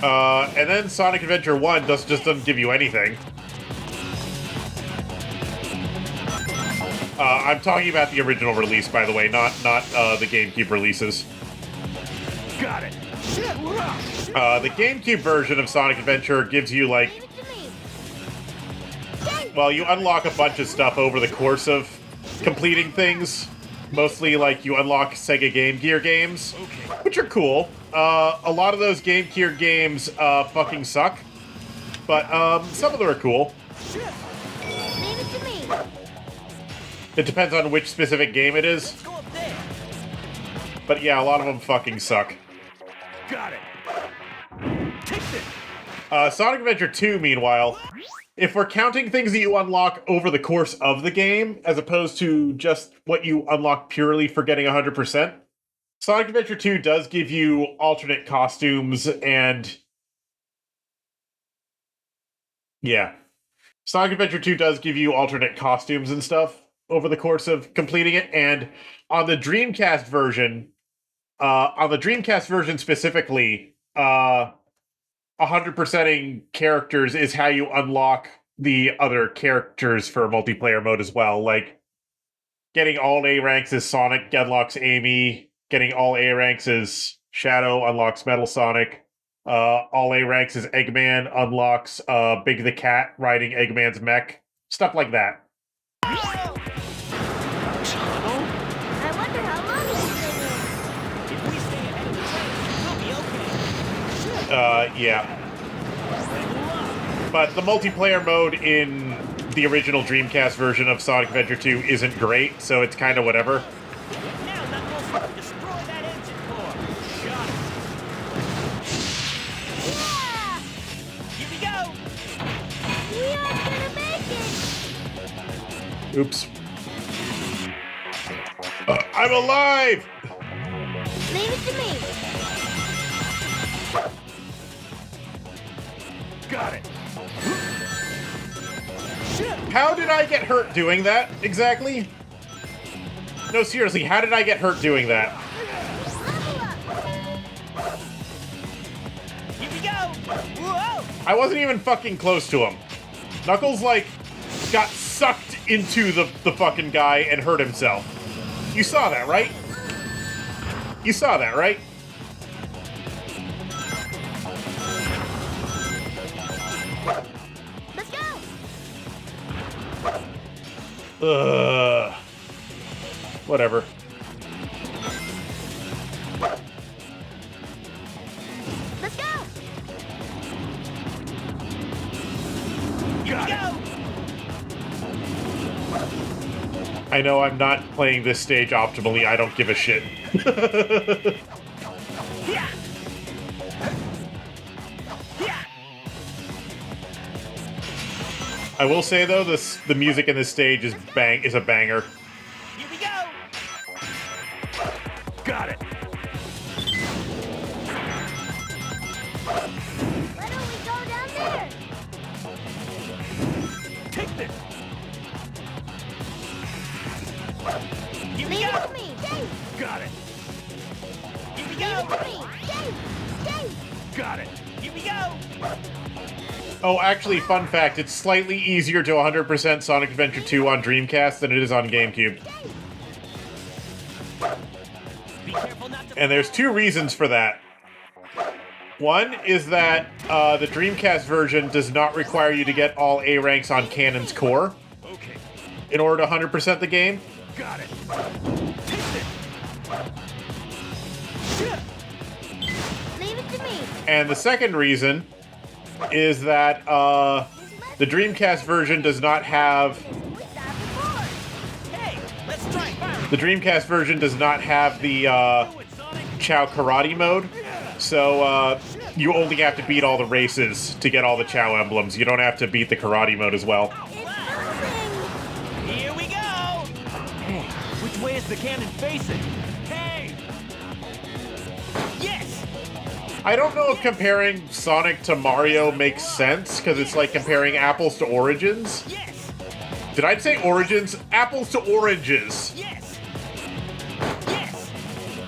And then Sonic Adventure 1 just doesn't give you anything. I'm talking about the original release, by the way, not the GameCube releases. Got it. The GameCube version of Sonic Adventure gives you, like... Well, you unlock a bunch of stuff over the course of completing things. Mostly, like, you unlock Sega Game Gear games, which are cool. A lot of those Game Gear games fucking suck, but some of them are cool. Leave it to me. It depends on which specific game it is. Let's go up there. But yeah, a lot of them fucking suck. Got it. Take this. Sonic Adventure 2, meanwhile, if we're counting things that you unlock over the course of the game, as opposed to just what you unlock purely for getting 100%, Sonic Adventure 2 does give you alternate costumes and... Yeah. Sonic Adventure 2 does give you alternate costumes and stuff over the course of completing it, and on the Dreamcast version, specifically, 100%ing characters is how you unlock the other characters for multiplayer mode as well. Like, getting all A ranks as Sonic unlocks Amy, getting all A ranks as Shadow unlocks Metal Sonic, all A ranks as Eggman unlocks Big the Cat riding Eggman's mech, stuff like that. Tunnel? wonder how long this thing is. If we stay ahead of the train, we'll be okay. Yeah. Level up. But the multiplayer mode in the original Dreamcast version of Sonic Adventure 2 isn't great, so it's kind of whatever. Now, Knuckles, destroy that engine core. Got it. Yeah! Here we go. We aren't gonna make it! Oops. I'm alive! Leave it to me. Got it. How did I get hurt doing that, exactly? No, seriously, how did I get hurt doing that? Level up! Here we go. Whoa. I wasn't even fucking close to him. Knuckles, like, got sucked into the fucking guy and hurt himself. You saw that, right? You saw that, right? Let's go! Whatever. Let's go! Here we go. I know I'm not playing this stage optimally. I don't give a shit. Yeah. Yeah. I will say though, the music in this stage is a banger. Here we go. Got it. Why don't we go down there? Take this. Here we Leave it go. to me. Stay! Got it. Here we Leave it go. to me. Stay! Stay! Got it. Here we go. Oh, actually, fun fact, it's slightly easier to 100% Sonic Adventure 2 on Dreamcast than it is on GameCube. Be careful not to. And there's two reasons for that. One is that the Dreamcast version does not require you to get all A ranks on Canon's core Okay. in order to 100% the game. Got it. Take this. Leave it to me. And the second reason is that the Dreamcast version does not have We stopped before. Hey, let's try firing. the Dreamcast version does not have the Do it, Sonic. Chow Karate mode. So you only have to beat all the races to get all the Chow emblems. You don't have to beat the Karate mode as well. It's moving. Here we go. Hey, which way is the cannon facing? Hey. Yes. I don't know if comparing Sonic to Mario makes sense, because it's like comparing apples to oranges. Yes. Did I say origins? Apples to oranges. Yes. Yes.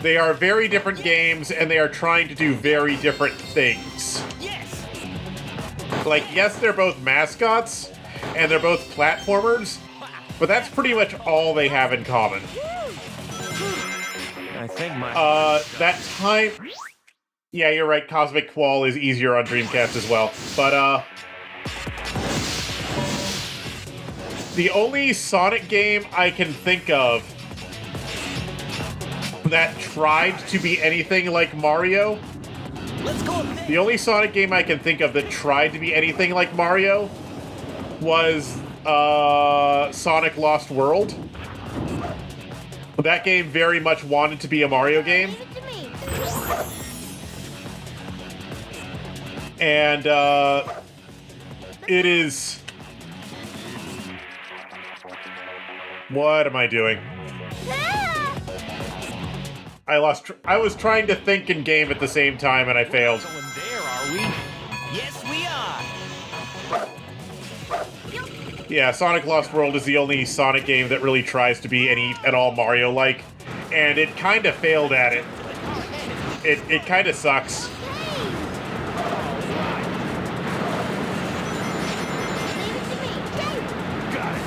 They are very different games, and they are trying to do very different things. Yes. Like, yes, they're both mascots, and they're both platformers, but that's pretty much all they have in common. I think my. That time... Yeah, you're right, Cosmic Qual is easier on Dreamcast as well. But, the only Sonic game I can think of that tried to be anything like Mario... Let's go up there. The only Sonic game I can think of that tried to be anything like Mario was, Sonic Lost World. That game very much wanted to be a Mario game. Leave it to me. And it is... What am I doing? Ah! I was trying to think and game at the same time, and I failed. Going there, are we? Yes, we are. Yeah, Sonic Lost World is the only Sonic game that really tries to be any at all Mario-like, and it kind of failed at it. It kind of sucks. Leave it to me. Stay! Got it.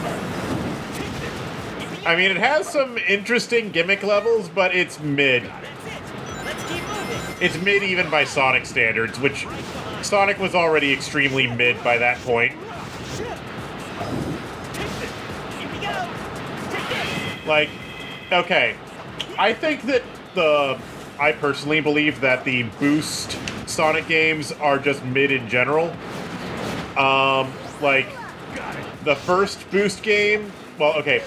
I mean, it has some interesting gimmick levels, but it's mid. That's it. Let's keep moving. It's mid even by Sonic standards, which Sonic was already extremely mid by that point. Here we go. Take this. Like, okay, I think that I personally believe that the Boost Sonic games are just mid in general. Like, the first Boost game... Well, okay.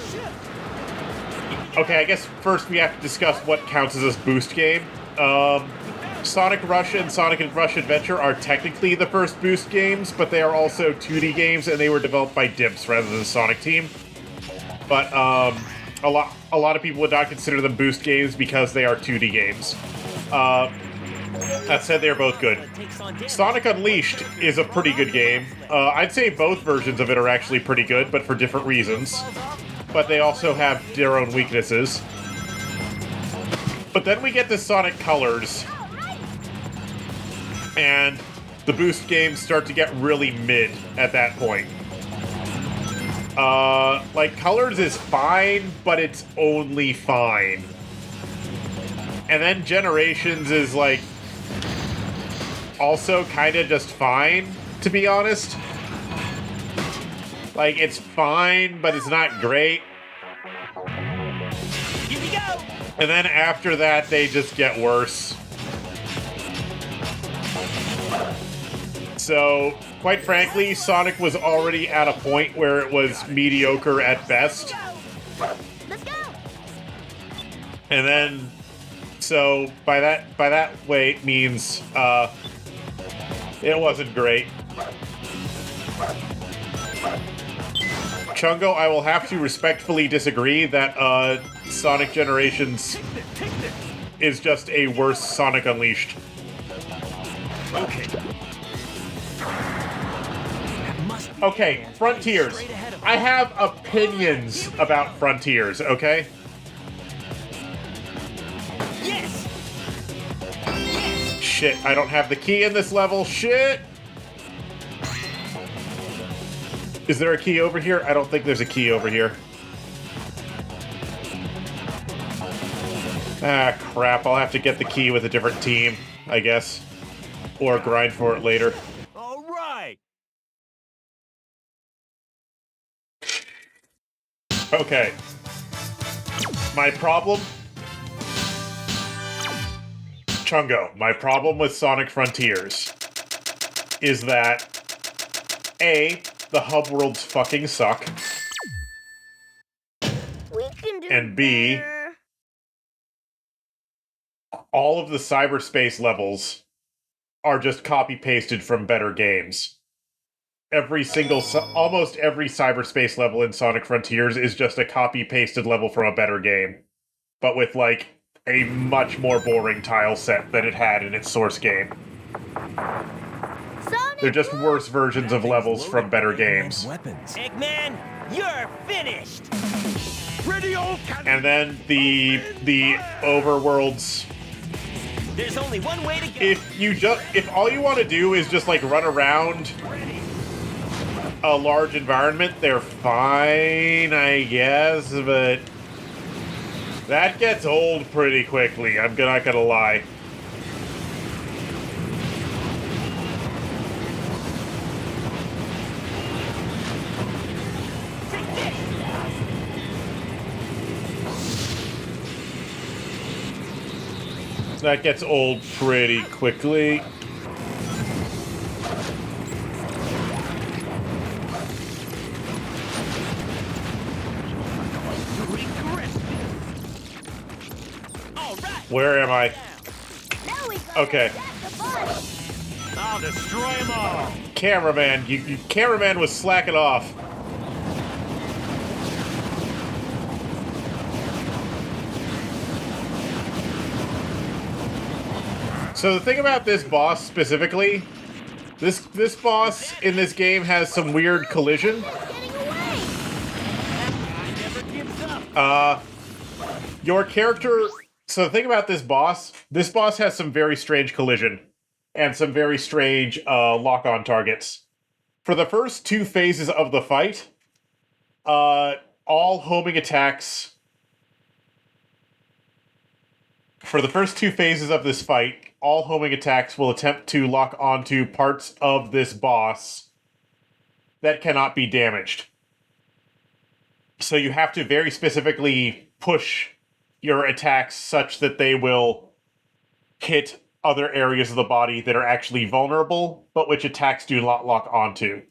Okay, I guess first we have to discuss what counts as a Boost game. Sonic Rush and Sonic Rush Adventure are technically the first Boost games, but they are also 2D games, and they were developed by Dimps rather than Sonic Team. But, a lot of people would not consider them Boost games because they are 2D games. That said, they are both good. Sonic Unleashed is a pretty good game. I'd say both versions of it are actually pretty good, but for different reasons. But they also have their own weaknesses. But then we get to Sonic Colors. And the Boost games start to get really mid at that point. Like, Colors is fine, but it's only fine. And then Generations is, like, also kinda just fine, to be honest. Like, it's fine, but it's not great. Here we go! And then after that, they just get worse. So, quite frankly, Sonic was already at a point where it was mediocre at best. Let's go! And then, so by that way, it means it wasn't great. Chungo, I will have to respectfully disagree that Sonic Generations is just a worse Sonic Unleashed. Okay. Okay, Frontiers. I have opinions about Frontiers, okay? Yes! Shit, I don't have the key in this level. Shit! Is there a key over here? I don't think there's a key over here. Ah, crap. I'll have to get the key with a different team, I guess. Or grind for it later. All right! Okay. My problem? Chungo, my problem with Sonic Frontiers is that A, the hub worlds fucking suck, We can do and B, better. all of the cyberspace levels are just copy-pasted from better games. Almost every cyberspace level in Sonic Frontiers is just a copy-pasted level from a better game, but with, like, a much more boring tile set than it had in its source game. Sonic, They're just worse versions of levels from better games. Weapons. Eggman, you're finished! Pretty old And then the overworlds. There's only one way to go. If all you want to do is just like run around a large environment, they're fine, I guess, but that gets old pretty quickly. I'm not gonna lie. That gets old pretty quickly. Where am I? now we got Okay. the fun. I'll destroy them all! Cameraman, cameraman was slacking off. So the thing about this boss specifically, this boss in this game has some weird collision. Getting away. I never gives up! Your character... So the thing about this boss has some very strange collision and some very strange lock-on targets. For the first two phases of the fight, all homing attacks... For the first two phases of this fight, all homing attacks will attempt to lock onto parts of this boss that cannot be damaged. So you have to very specifically push your attacks such that they will hit other areas of the body that are actually vulnerable, but which attacks do not lock onto.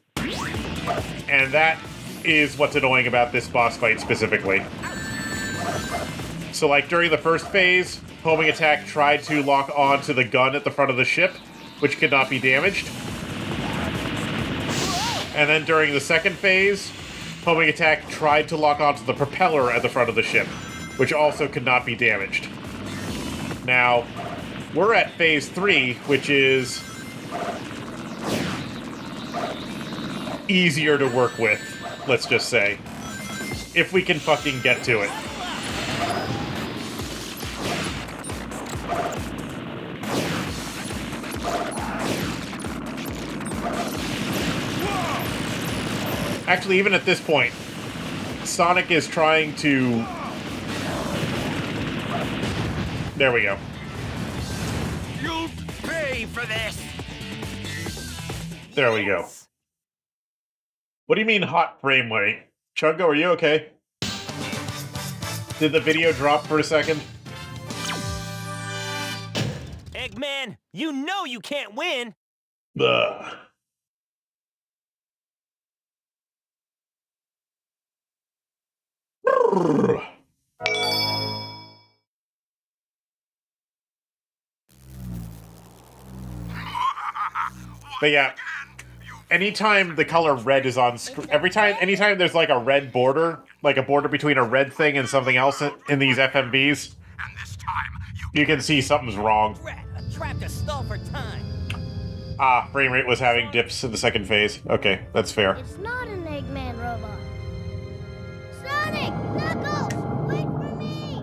And that is what's annoying about this boss fight specifically. So like during the first phase, homing attack tried to lock onto the gun at the front of the ship, which could not be damaged. And then during the second phase, homing attack tried to lock onto the propeller at the front of the ship, which also could not be damaged. Now, we're at phase 3, which is easier to work with, let's just say. If we can fucking get to it. Actually, even at this point, Sonic is trying to... There we go. You'll pay for this. There we go. What do you mean hot frame rate? Chungo, are you okay? Did the video drop for a second? Eggman, you know you can't win. Ugh. But yeah, anytime the color red is on screen, anytime there's like a red border, like a border between a red thing and something else in these FMVs, And this time, you can see something's wrong. Rat, a trap to stall for time. Ah, frame rate was having dips in the second phase. Okay, that's fair. It's not an Eggman robot. Sonic! Knuckles! Wait for me!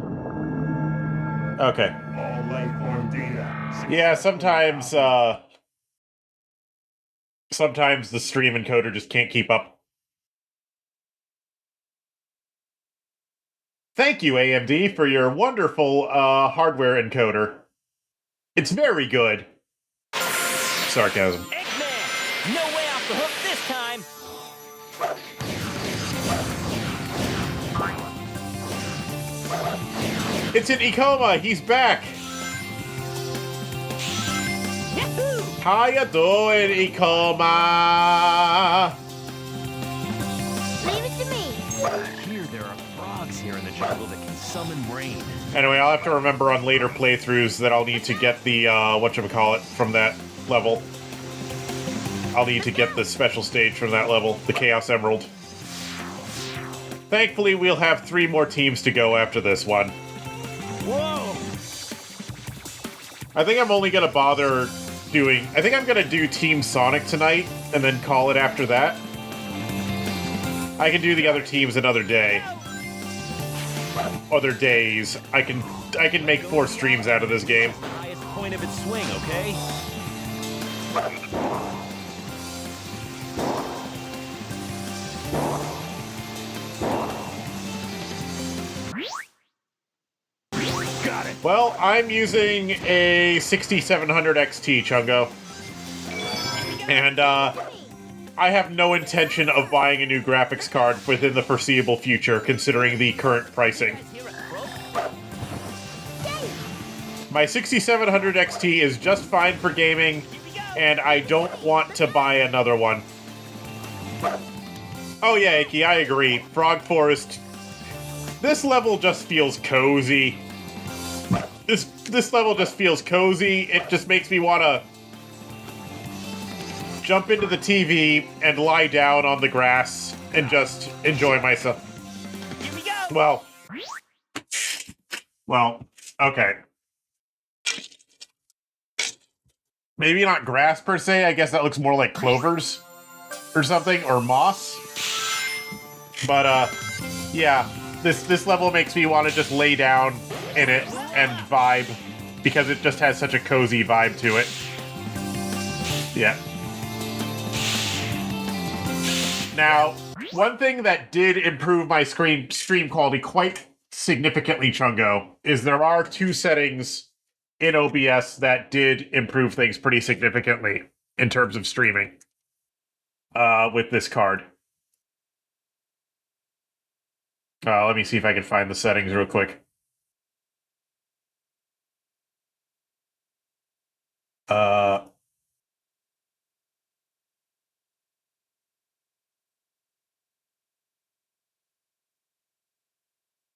Okay. All life form data. Yeah, sometimes the stream encoder just can't keep up. Thank you, AMD, for your wonderful hardware encoder. It's very good. Sarcasm. Eggman, no way off the hook this time. It's an Ikoma. He's back. Yahoo! How you doing, Ikoma? Leave it to me. I hear there are frogs here in the jungle that can summon rain. Anyway, I'll have to remember on later playthroughs that I'll need to get the, whatchamacallit from that level. I'll need to get the special stage from that level, the Chaos Emerald. Thankfully, we'll have 3 more teams to go after this one. Whoa! I think I'm only gonna bother doing... I think I'm gonna do Team Sonic tonight, and then call it after that. I can do the other teams another day. Other days. I can make 4 streams out of this game. Highest point of its swing, okay? got it. Well, I'm using a 6700 XT, Chungo. And, I have no intention of buying a new graphics card within the foreseeable future, considering the current pricing. My 6700 XT is just fine for gaming, and I don't want to buy another one. Oh yeah, Iki, I agree. Frog Forest. This level just feels cozy. This level just feels cozy. It just makes me want to jump into the TV and lie down on the grass and just enjoy myself. Here we go! Well, okay. Maybe not grass per se. I guess that looks more like clovers or something, or moss. But yeah, this level makes me want to just lay down in it and vibe because it just has such a cozy vibe to it. Yeah. Now, one thing that did improve my stream quality quite significantly, Chungo, is there are 2 settings in OBS that did improve things pretty significantly in terms of streaming with this card. Let me see if I can find the settings real quick.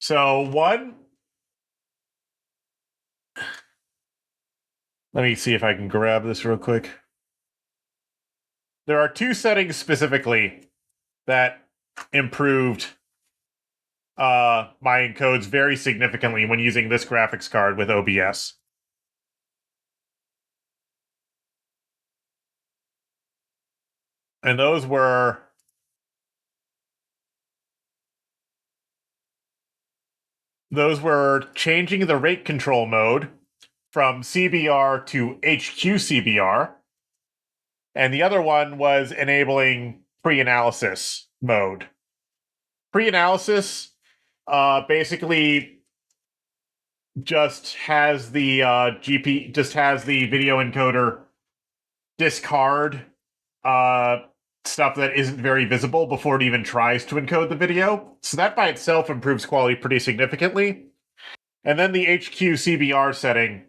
So one, let me see if I can grab this real quick. There are two settings specifically that improved my encodes very significantly when using this graphics card with OBS. And those were changing the rate control mode from CBR to HQ CBR. And the other one was enabling pre-analysis mode. Pre-analysis basically just has the video encoder discard stuff that isn't very visible before it even tries to encode the video. So that by itself improves quality pretty significantly. And then the HQ CBR setting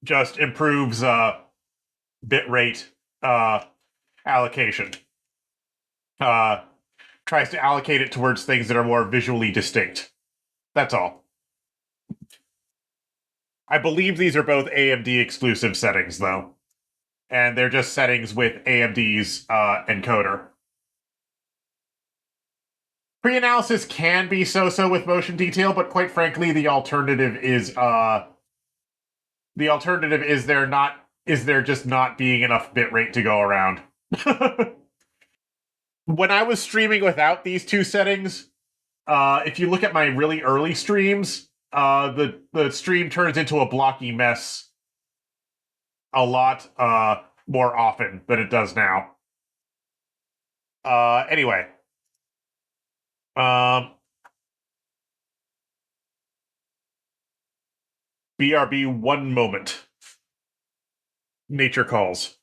just improves bitrate allocation. Tries to allocate it towards things that are more visually distinct. That's all. I believe these are both AMD exclusive settings, though. And they're just settings with AMD's encoder. Pre-analysis can be so-so with motion detail, but quite frankly, the alternative is there just not being enough bitrate to go around. When I was streaming without these two settings, if you look at my really early streams, the stream turns into a blocky mess a lot more often than it does now. Anyway. BRB, one moment. Nature calls.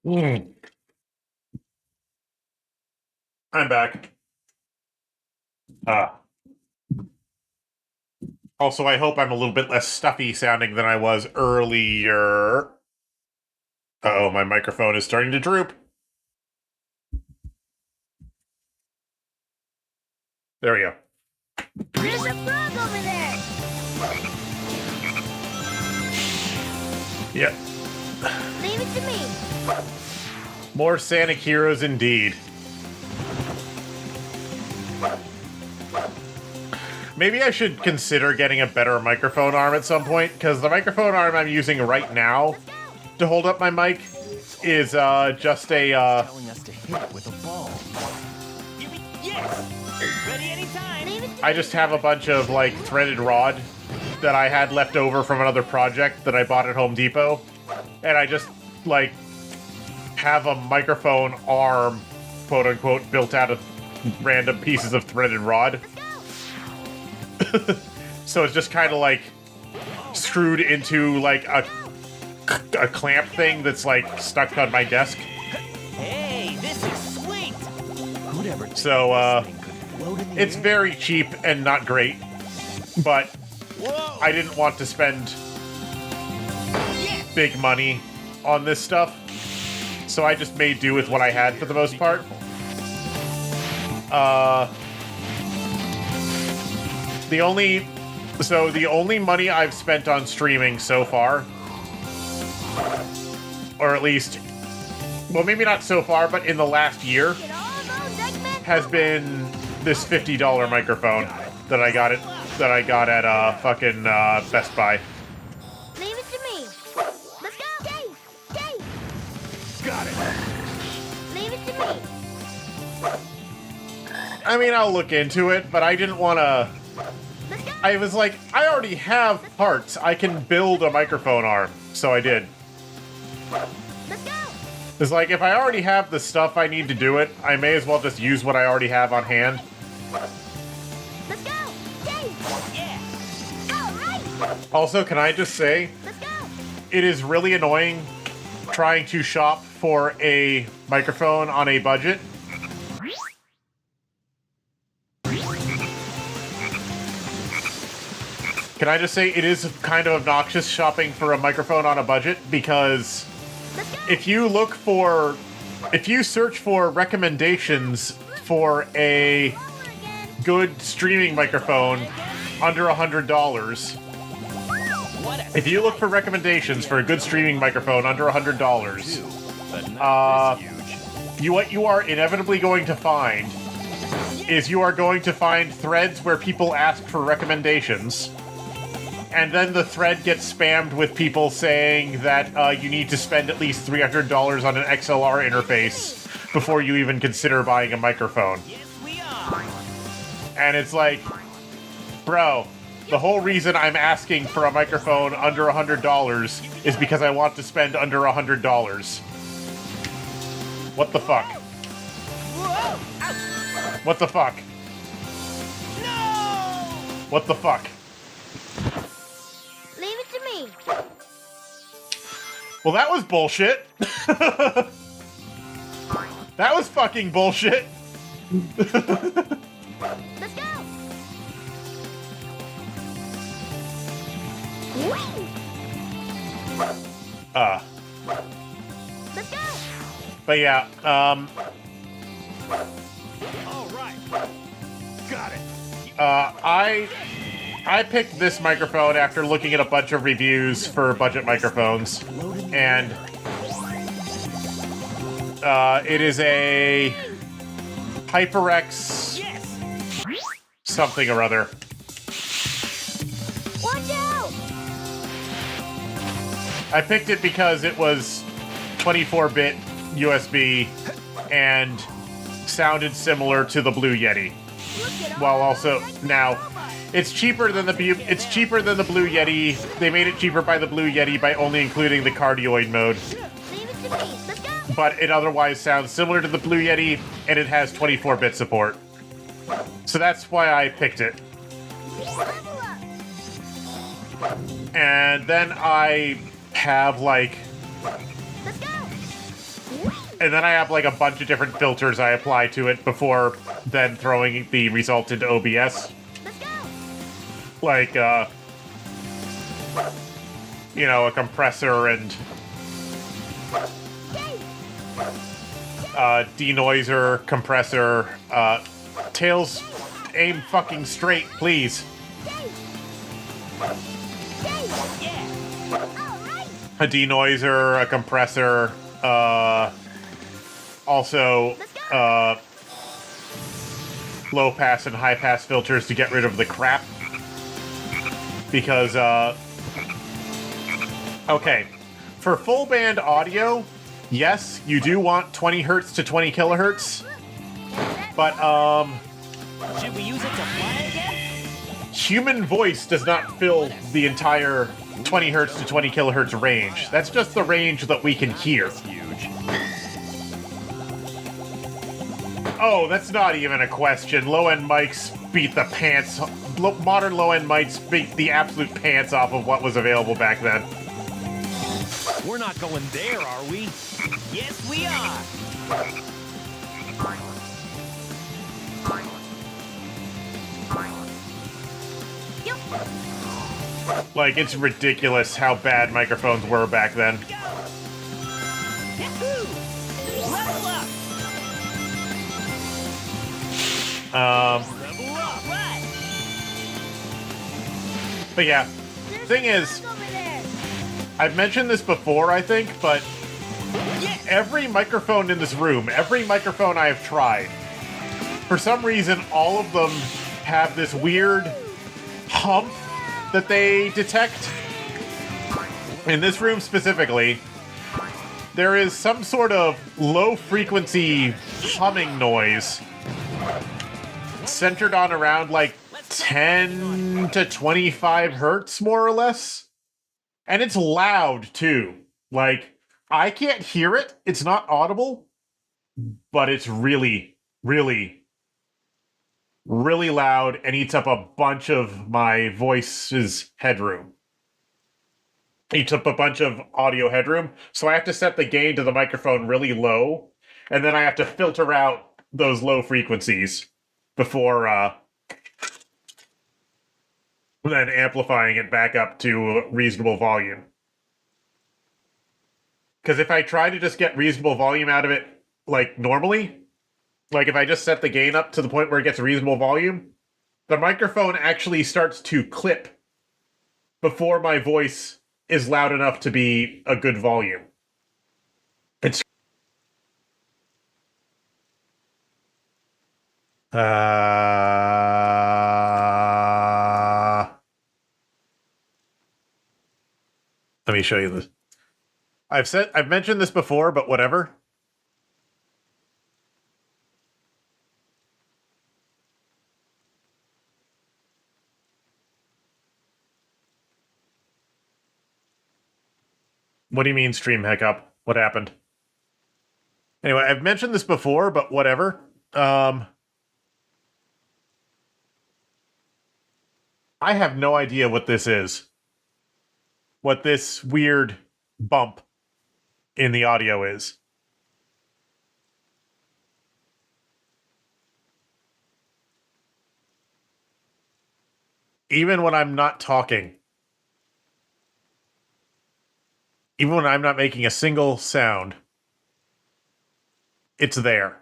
I'm back. Also, I hope I'm a little bit less stuffy sounding than I was earlier. Uh-oh, my microphone is starting to droop. There we go. There's a frog over there! Yep. Leave it to me. More Sonic heroes indeed. Maybe I should consider getting a better microphone arm at some point, because the microphone arm I'm using right now to hold up my mic is just a Telling us to hit it with a ball. Yes! Ready anytime! Leave it to I just have a bunch of like threaded rod that I had left over from another project that I bought at Home Depot, and I just like have a microphone arm, quote unquote, built out of random pieces of threaded rod. So it's just kind of like screwed into like a clamp thing that's like stuck on my desk. Hey, this is sweet! Who'd ever think So this thing could float in the it's air? very cheap and not great, but Whoa! I didn't want to spend Yes! big money on this stuff, so I just made do with what I had for the most part. The only money I've spent on streaming so far, or at least, well, maybe not so far, but in the last year, has been this $50 microphone that I got at fucking Best Buy. Leave it to me. Let's go. Dave. Got it. Leave it to me. I mean, I'll look into it, but I didn't want to... Let's go. I was like, I already have parts. I can build a microphone arm, so I did. Let's go. It's like, if I already have the stuff I need to do it, I may as well just use what I already have on hand. Let's go. Dave. Yeah. All right. Also, can I just say, Let's go. it is really annoying trying to shop for a microphone on a budget. Can I just say, it is kind of obnoxious shopping for a microphone on a budget, because Let's go. if you search for recommendations for a Over again. good streaming microphone under $100, What a if you look for recommendations for a good streaming microphone under $100, but not this huge. what you are inevitably going to find is you are going to find threads where people ask for recommendations, and then the thread gets spammed with people saying that you need to spend at least $300 on an XLR interface before you even consider buying a microphone. Yes, we are. And it's like, bro, the whole reason I'm asking for a microphone under $100 is because I want to spend under $100. What the fuck? Whoa! Ouch! What the fuck? No! What the fuck? Leave it to me. Well, that was bullshit. That was fucking bullshit. Let's go. Whee! Let's go. But yeah, All right. Got it. I picked this microphone after looking at a bunch of reviews for budget microphones, and it is a HyperX Yes! something or other. Watch out. I picked it because it was 24-bit USB and sounded similar to the Blue Yeti. Look at all While those also extra now, robots. it's cheaper than the Blue Yeti. They made it cheaper by the Blue Yeti by only including the cardioid mode, Leave it to me. Let's go. but it otherwise sounds similar to the Blue Yeti, and it has 24-bit support. So that's why I picked it. Level up. And then I have like Let's go. And then I have like a bunch of different filters I apply to it before then throwing the result into OBS. Let's go. Like, you know, a compressor and Dave. denoiser, compressor, tails, aim fucking straight, please. Dave. Dave. Yeah! All right. A denoiser, a compressor, also, low pass and high pass filters to get rid of the crap. Because, okay, for full band audio, yes, you do want 20 hertz to 20 kilohertz, but, Should we use it to fly again? human voice does not fill the entire 20 hertz to 20 kilohertz range. That's just the range that we can hear. Huge. Oh, that's not even a question. Low-end mics beat the pants. Modern low-end mics beat the absolute pants off of what was available back then. We're not going there, are we? Yes, we are! Like, it's ridiculous how bad microphones were back then. Yahoo! Level up! Level up! Right! But yeah, There's thing a is, dog over there. I've mentioned this before, I think, but every microphone in this room, every microphone I have tried, for some reason, all of them have this weird hump that they detect. In this room specifically, there is some sort of low-frequency humming noise centered on around like 10 to 25 hertz, more or less. And it's loud, too. Like, I can't hear it. It's not audible, but it's really, really, really loud and eats up a bunch of my voice's headroom. Eats up a bunch of audio headroom, so I have to set the gain to the microphone really low, and then I have to filter out those low frequencies before then amplifying it back up to reasonable volume. Because if I try to just get reasonable volume out of it, like normally, like if I just set the gain up to the point where it gets reasonable volume, the microphone actually starts to clip before my voice is loud enough to be a good volume. It's let me show you this. I've mentioned this before, but whatever. What do you mean stream hiccup? What happened? Anyway, I've mentioned this before, but whatever. I have no idea what this is. What this weird bump in the audio is. Even when I'm not talking. Even when I'm not making a single sound. It's there.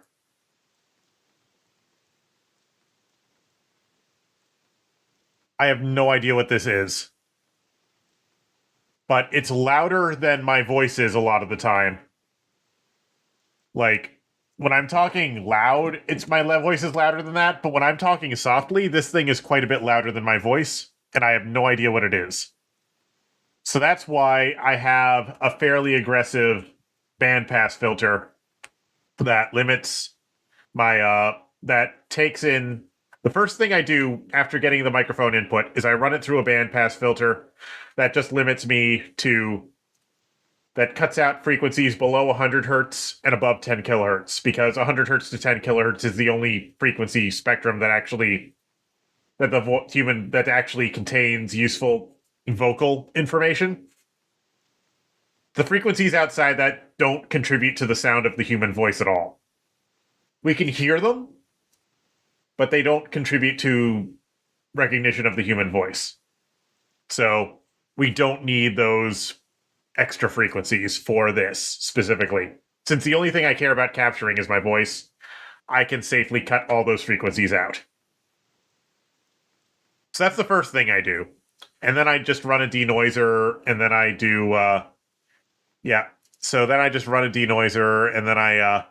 I have no idea what this is. But it's louder than my voice is a lot of the time. Like, when I'm talking loud, my voice is louder than that, but when I'm talking softly, this thing is quite a bit louder than my voice, and I have no idea what it is. So that's why I have a fairly aggressive bandpass filter that limits my, that takes in... The first thing I do after getting the microphone input is I run it through a bandpass filter that just limits me to... that cuts out frequencies below 100 hertz and above 10 kilohertz, because 100 hertz to 10 kilohertz is the only frequency spectrum that actually... that that actually contains useful vocal information. The frequencies outside that don't contribute to the sound of the human voice at all. We can hear them, but they don't contribute to recognition of the human voice. So we don't need those extra frequencies for this specifically. Since the only thing I care about capturing is my voice, I can safely cut all those frequencies out. So that's the first thing I do. And then I just run a denoiser, and then I do, So then I just run a denoiser, and then I,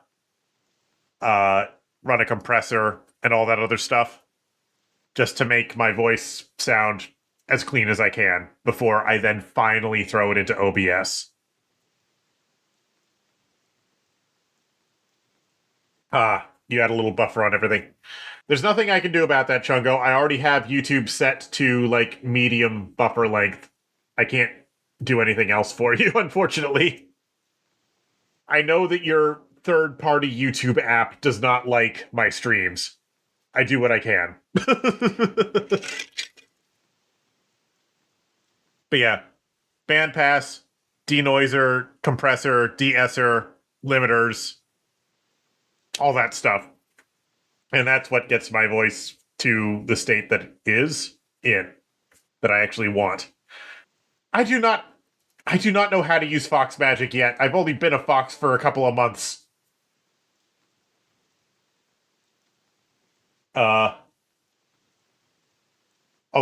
run a compressor and all that other stuff, just to make my voice sound as clean as I can before I then finally throw it into OBS. You had a little buffer on everything. There's nothing I can do about that, Chungo. I already have YouTube set to, like, medium buffer length. I can't do anything else for you, unfortunately. I know that your third-party YouTube app does not like my streams. I do what I can. But yeah, bandpass, denoiser, compressor, de-esser, limiters, all that stuff. And that's what gets my voice to the state that it is in, that I actually want. I do not I do not know how to use fox magic yet. I've only been a fox for a couple of months. Although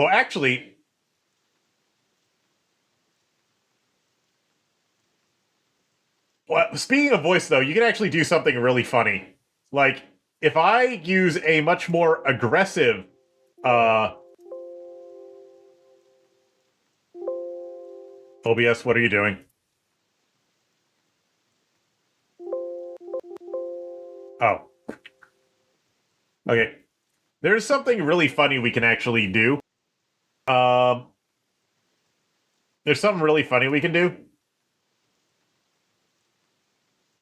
actually, well, speaking of voice though, you can actually do something really funny. Like, if I use a much more aggressive, OBS, what are you doing? Oh. Okay. There's something really funny we can actually do. There's something really funny we can do.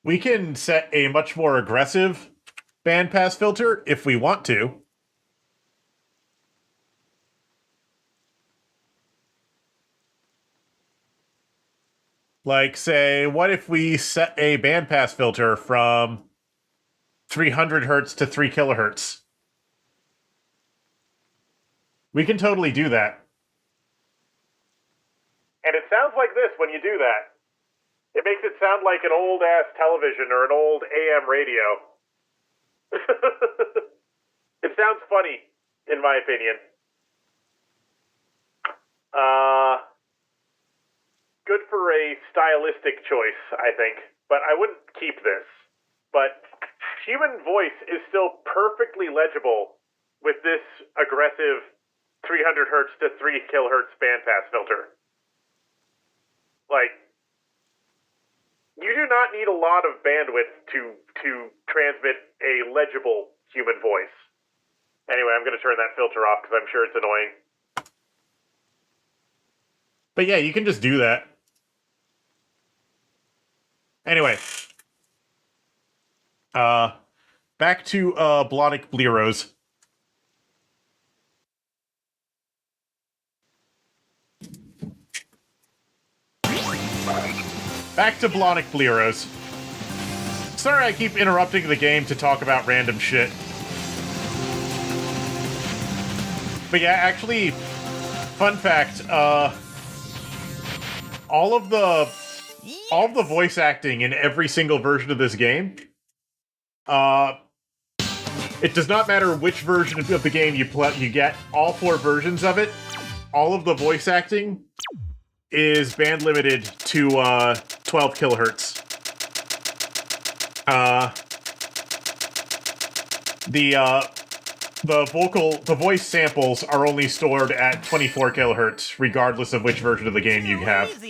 We can set a much more aggressive bandpass filter if we want to. Like, say, what if we set a bandpass filter from 300 hertz to 3 kilohertz? We can totally do that. And it sounds like this when you do that. It makes it sound like an old-ass television or an old AM radio. It sounds funny, in my opinion. Good for a stylistic choice, I think. But I wouldn't keep this. But human voice is still perfectly legible with this aggressive 300 hertz to 3 kilohertz bandpass filter. Like, you do not need a lot of bandwidth to transmit a legible human voice. Anyway, I'm going to turn that filter off because I'm sure it's annoying. But yeah, you can just do that. Anyway. Back to Blonic Bleros. Back to Blonic Bleros. Sorry I keep interrupting the game to talk about random shit. But yeah, actually, fun fact, all of the voice acting in every single version of this game, it does not matter which version of the game you get, all 4 versions of it, all of the voice acting is band limited to 12 kilohertz. The voice samples are only stored at 24 kilohertz, regardless of which version of the game you have.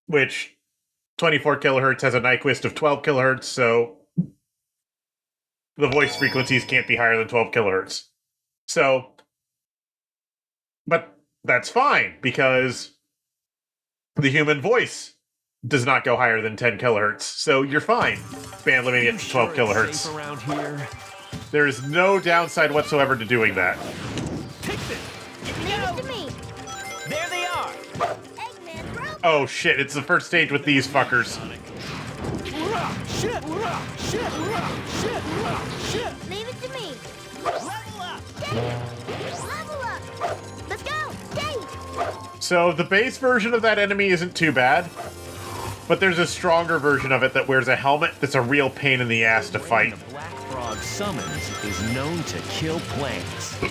Which 24 kilohertz has a Nyquist of 12 kilohertz, so the voice frequencies can't be higher than 12 kilohertz. So, but that's fine, because the human voice does not go higher than 10 kilohertz, so you're fine band limiting it to 12 kilohertz. Around here? There is no downside whatsoever to doing that. Take this! Leave it to me. There they are! Eggman broke. Oh shit, it's the first stage with these fuckers. Shit! Shit! Shit! Shit! Leave it to me. Level up! Level up. Let's go. Stay. So the base version of that enemy isn't too bad, but there's a stronger version of it that wears a helmet that's a real pain in the ass to fight. The black frog summons is known to kill plants.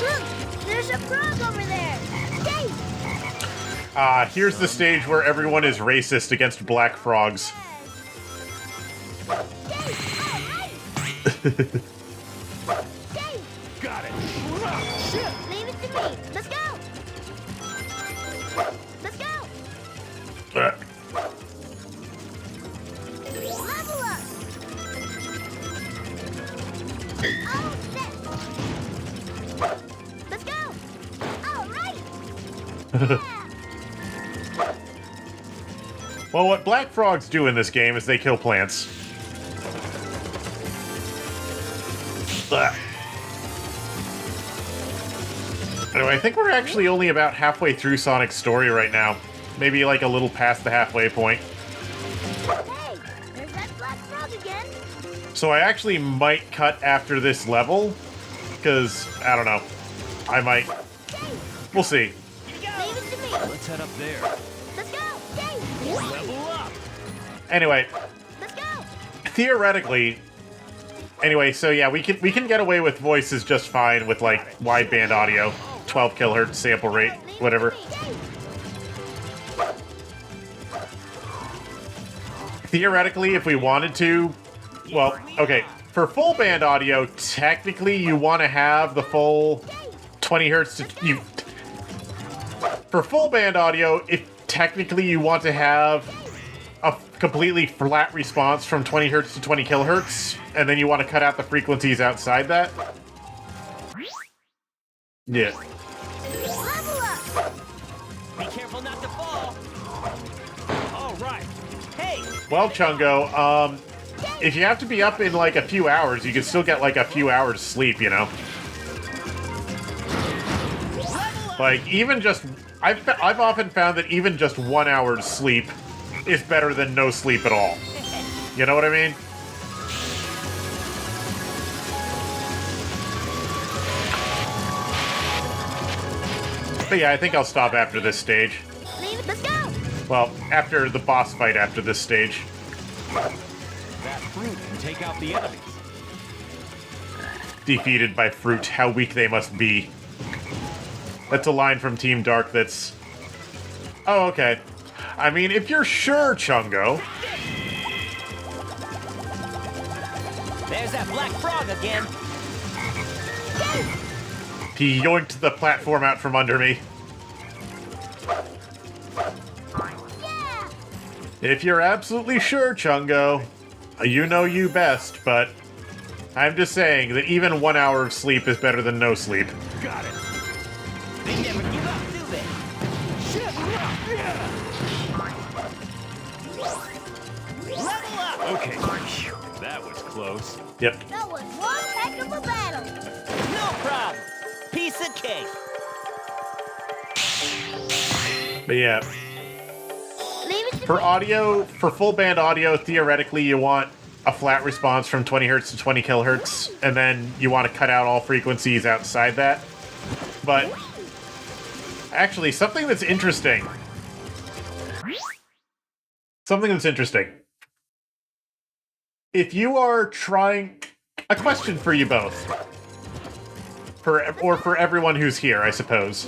Look, there's a frog over there. Stay. Here's the stage where everyone is racist against black frogs. Stay. All right. Stay. Got it! Shit. Leave it to me. Let's go. Let's go. Level up. Oh, shit. Let's go. All right. Yeah. Well, what black frogs do in this game is they kill plants. Anyway, I think we're actually only about halfway through Sonic's story right now. Maybe like a little past the halfway point. Hey, there's that black frog again. So I actually might cut after this level, because, I don't know. I might. We'll see. Leave it to me. Let's head up there. Let's go. Yay. Level up. Anyway, Let's go. theoretically. Anyway, so yeah, we can get away with voices just fine with like wideband audio, 12 kilohertz sample rate, Leave it to whatever. me. Yay. Theoretically, if we wanted to, well, okay, for full band audio, technically you want to have the full 20 hertz to you. For full band audio, if technically you want to have a completely flat response from 20 hertz to 20 kilohertz, and then you want to cut out the frequencies outside that. Yeah. Level up. Be careful not to fall. All right. Hey. Well, Chungo, if you have to be up in like a few hours, you can still get like a few hours sleep, you know? Like, even just... I've often found that even just 1 hour's sleep is better than no sleep at all. You know what I mean? But yeah, I think I'll stop after this stage. Leave it. Let's go. Well, after the boss fight after this stage. That fruit can take out the enemies. Defeated by fruit, how weak they must be. That's a line from Team Dark that's... Oh, okay. I mean, if you're sure, Chungo. There's that black frog again. He yoinked the platform out from under me. Yeah. If you're absolutely sure, Chungo, you know you best, but I'm just saying that even 1 hour of sleep is better than no sleep. Got it. They never give up, do they? Level up. Okay. That was close. Yep. That was one heck of a battle. No problem. Piece of cake. But yeah, Leave it to for me. audio, for full band audio, theoretically you want a flat response from 20 hertz to 20 kilohertz, and then you want to cut out all frequencies outside that. But actually, something that's interesting. If you are trying... A question for you both. For everyone who's here, I suppose.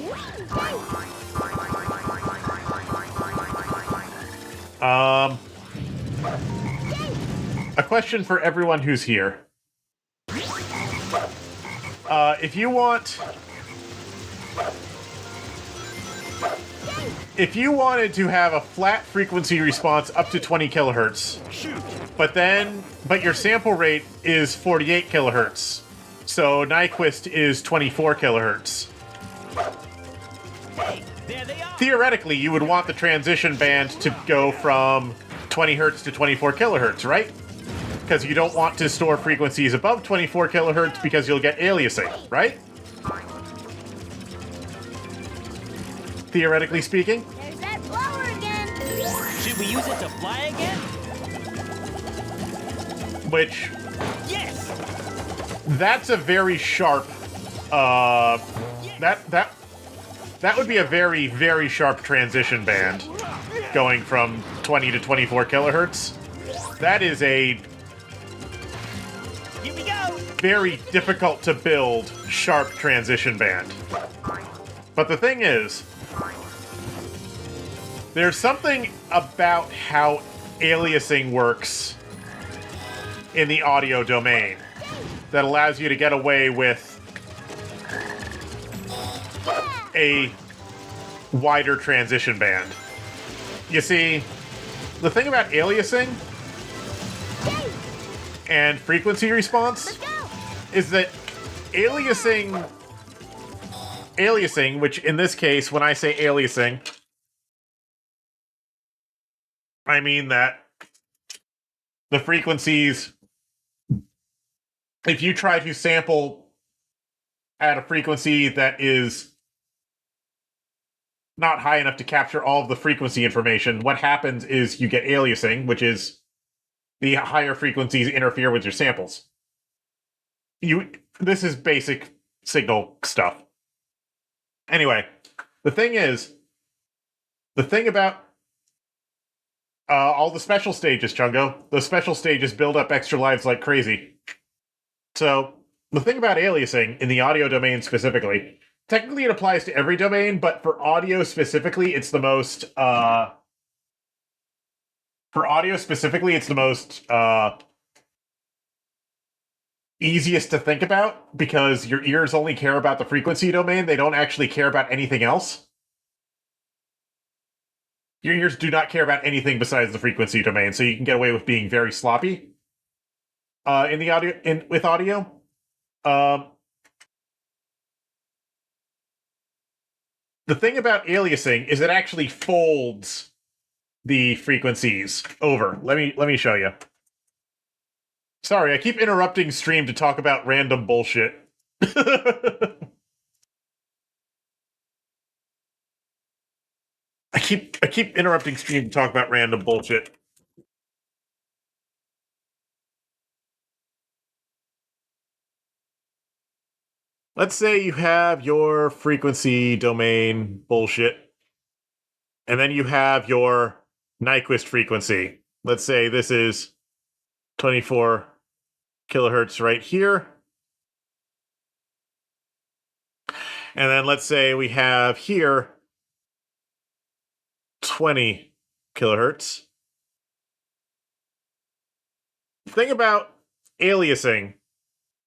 A question for everyone who's here. If you wanted to have a flat frequency response up to 20 kilohertz, but your sample rate is 48 kilohertz, so Nyquist is 24 kilohertz. Hey, there they are. Theoretically, you would want the transition band to go from 20 hertz to 24 kilohertz, right? Because you don't want to store frequencies above 24 kilohertz because you'll get aliasing, right? Theoretically speaking. There's that flower again. Should we use it to fly again? Which, Yes. that's a very sharp, that would be a very, very sharp transition band going from 20 to 24 kilohertz. That is a Here we go. very difficult to build sharp transition band. But the thing is, there's something about how aliasing works in the audio domain that allows you to get away with a wider transition band. You see, the thing about aliasing and frequency response Let's go. is that aliasing, which in this case, when I say aliasing, I mean that the frequencies, if you try to sample at a frequency that is not high enough to capture all of the frequency information, what happens is you get aliasing, which is the higher frequencies interfere with your samples. This is basic signal stuff. Anyway, the thing about all the special stages, Chungo, those special stages build up extra lives like crazy. So, the thing about aliasing, in the audio domain specifically, technically it applies to every domain, but for audio specifically, it's the most, easiest to think about, because your ears only care about the frequency domain, they don't actually care about anything else. Your ears do not care about anything besides the frequency domain, so you can get away with being very sloppy with audio. The thing about aliasing is it actually folds the frequencies over. Let me show you. Sorry, I keep interrupting stream to talk about random bullshit. I keep interrupting stream to talk about random bullshit. Let's say you have your frequency domain bullshit, and then you have your Nyquist frequency. Let's say this is 24 kilohertz right here. And then let's say we have here 20 kilohertz. The thing about aliasing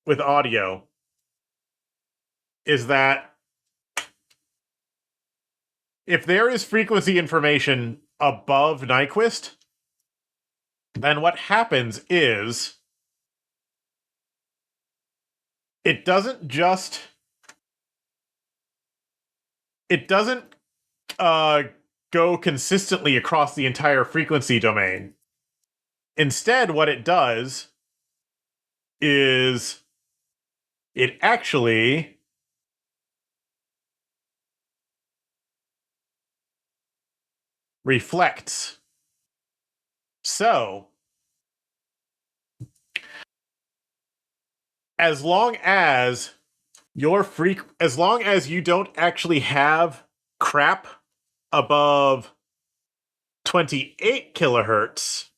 with audio is that if there is frequency information above Nyquist, then what happens is it doesn't go consistently across the entire frequency domain. Instead, what it does is it actually reflects. So, as long as you don't actually have crap above 28 kilohertz,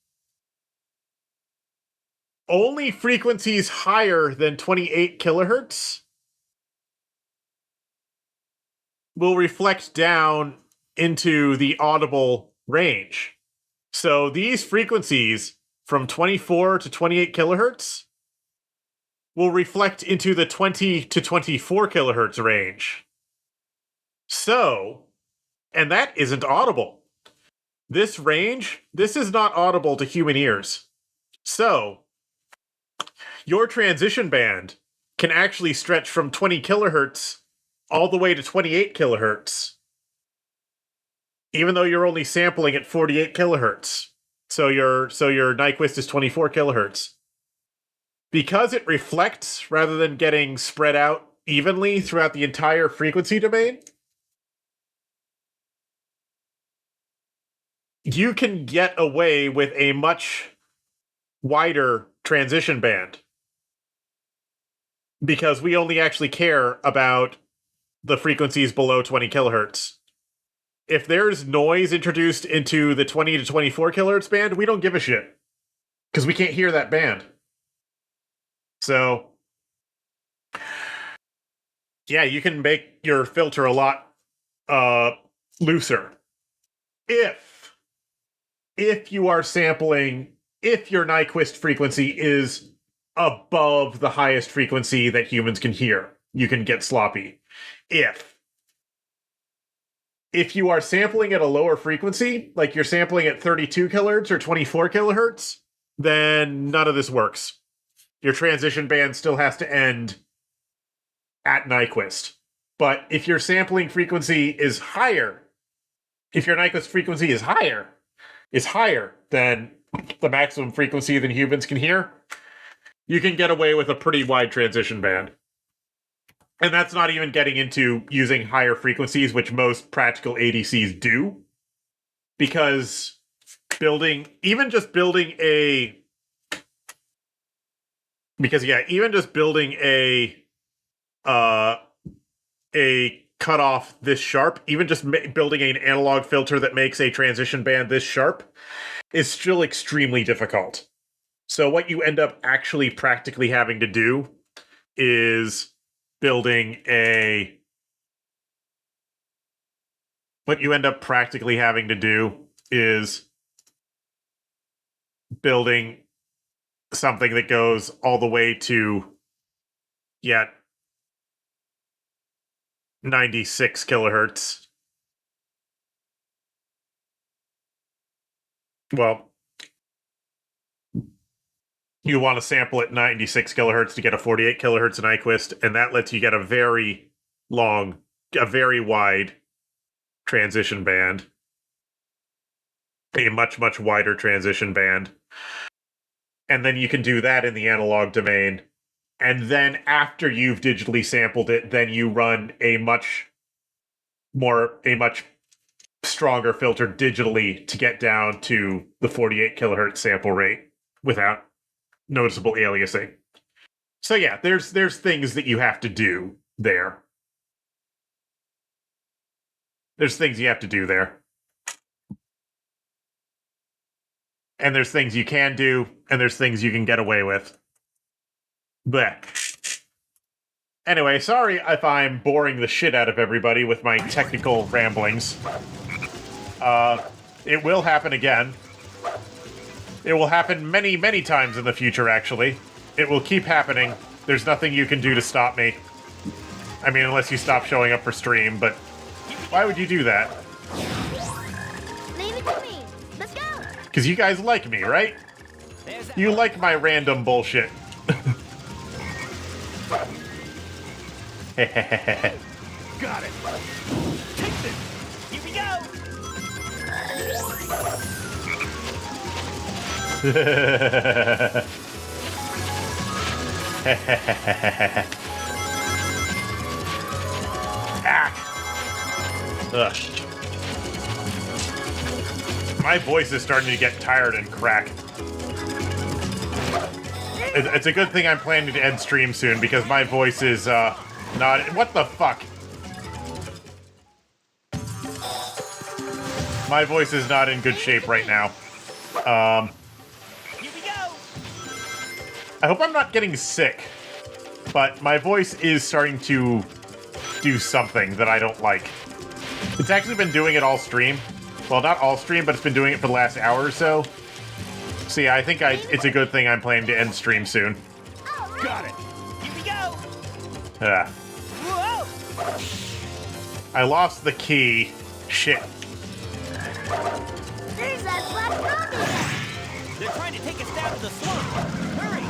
only frequencies higher than 28 kilohertz will reflect down into the audible range. So these frequencies from 24 to 28 kilohertz will reflect into the 20 to 24 kilohertz range. So, and that isn't audible. This range, this is not audible to human ears. So, your transition band can actually stretch from 20 kilohertz all the way to 28 kilohertz, even though you're only sampling at 48 kilohertz. So your Nyquist is 24 kilohertz. Because it reflects rather than getting spread out evenly throughout the entire frequency domain, you can get away with a much wider transition band. Because we only actually care about the frequencies below 20 kilohertz. If there's noise introduced into the 20 to 24 kilohertz band, we don't give a shit. Because we can't hear that band. So, yeah, you can make your filter a lot looser. If you are sampling, if your Nyquist frequency is above the highest frequency that humans can hear, you can get sloppy. If you are sampling at a lower frequency, like you're sampling at 32 kilohertz or 24 kilohertz, then none of this works. Your transition band still has to end at Nyquist. But if your sampling frequency is higher, if your Nyquist frequency is higher than the maximum frequency that humans can hear, you can get away with a pretty wide transition band. And that's not even getting into using higher frequencies, which most practical ADCs do. Because even just building a cut off this sharp, even just building an analog filter that makes a transition band this sharp, is still extremely difficult. So what you end up actually practically having to do is building a... What you end up practically having to do is building something that goes all the way to, 96 kilohertz. Well, you want to sample at 96 kilohertz to get a 48 kilohertz Nyquist, and that lets you get a very wide transition band. A much, much wider transition band. And then you can do that in the analog domain. And then after you've digitally sampled it, then you run a much stronger filter digitally to get down to the 48 kilohertz sample rate without noticeable aliasing. So yeah, there's things that you have to do there. There's things you have to do there. And there's things you can do, and there's things you can get away with. But anyway, sorry if I'm boring the shit out of everybody with my technical ramblings. It will happen again. It will happen many, many times in the future, actually. It will keep happening. There's nothing you can do to stop me. I mean, unless you stop showing up for stream, but why would you do that? Leave it to me. Let's go. Because you guys like me, right? You like my random bullshit. Got it. Take this. Here we go. Ugh. My voice is starting to get tired and crack. It's a good thing I'm planning to end stream soon because my voice is not... What the fuck? My voice is not in good shape right now. Here we go. I hope I'm not getting sick, but my voice is starting to do something that I don't like. It's actually been doing it all stream. Well, not all stream, but it's been doing it for the last hour or so. So yeah, I think it's a good thing I'm planning to end stream soon. Got it. Here we go. Whoa. I lost the key. Shit. There's that black dog again. They're trying to take us down to the swamp. Hurry.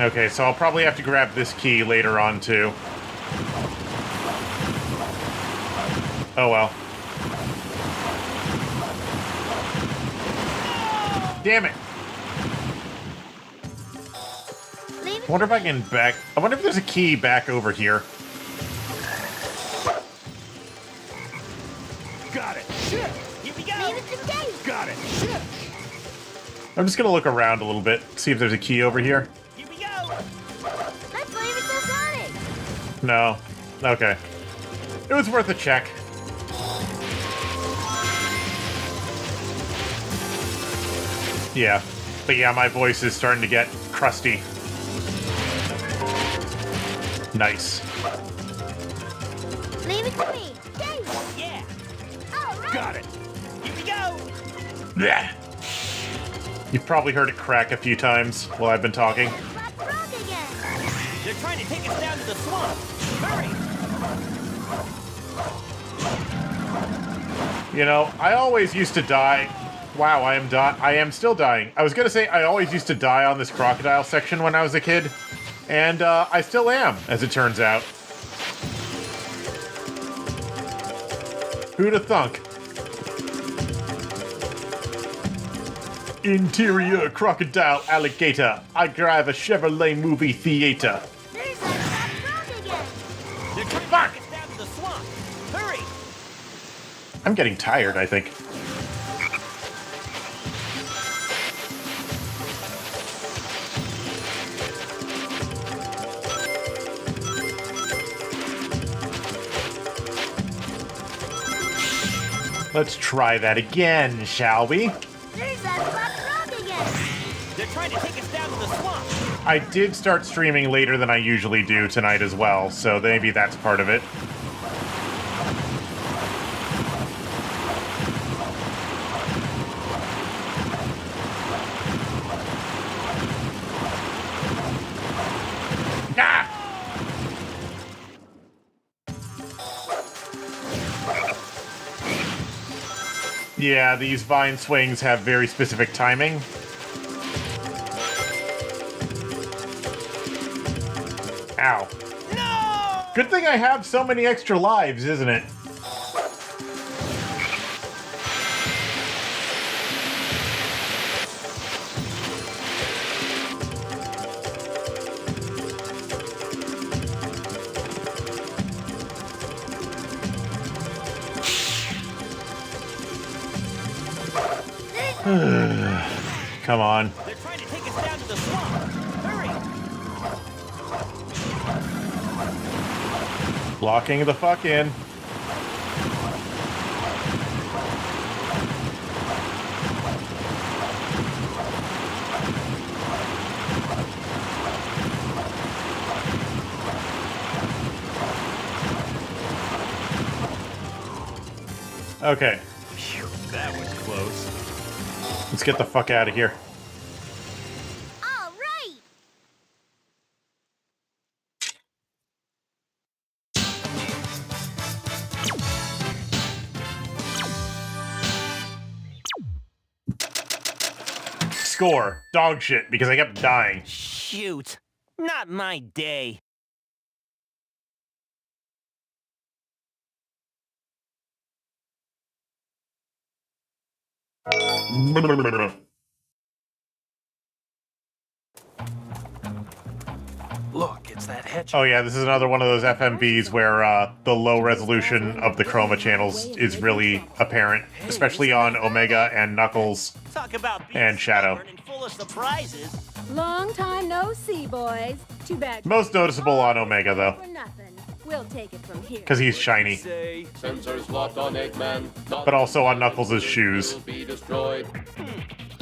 Okay, so I'll probably have to grab this key later on, too. Oh, well. Damn it! Leave it I wonder if I can back... I wonder if there's a key back over here. Got it. Shit. Here we go. Leave it to Dave. Got it. Shit. I'm just gonna look around a little bit, see if there's a key over here. Here we go. Let's leave it to Sonic. No. Okay. It was worth a check. Yeah. But yeah, my voice is starting to get crusty. Nice. Leave it to me. Dave. Yeah. All right. Got it. Here we go. Blech. You've probably heard it crack a few times while I've been talking. Black frog again. They're trying to take us down to the swamp. Hurry. You know, I always used to die. Wow, I am still dying. I was gonna say I always used to die on this crocodile section when I was a kid. And I still am, as it turns out. Who'da thunk? Interior crocodile alligator. I drive a Chevrolet movie theater. There's that black frog again. They're trying Fuck. to take us down to the swamp. Hurry. I'm getting tired, I think. Let's try that again, shall we? There's that black frog again. They're trying to take us down to the swamp. I did start streaming later than I usually do tonight as well, so maybe that's part of it. Ah! Yeah, these vine swings have very specific timing. Ow. No! Good thing I have so many extra lives, isn't it? Come on. They're trying to take us down to the swamp. Hurry! Locking the fuck in. Okay, Phew, that was close. let's get the fuck out of here. All right. Score. Dog shit, because I kept dying. Shoot. Not my day. Look, it's that hedgehog. Oh yeah, this is another one of those FMVs where the low resolution of the chroma channels is really apparent, especially on Omega and Knuckles. Talk about being And Shadow. stubborn and full of surprises. Long time no see, boys. Too bad. Most noticeable on Omega, though, For nothing. We'll take it from here. because he's shiny. Say, Sensors locked on Eggman. But also on Knuckles' shoes. Will be destroyed.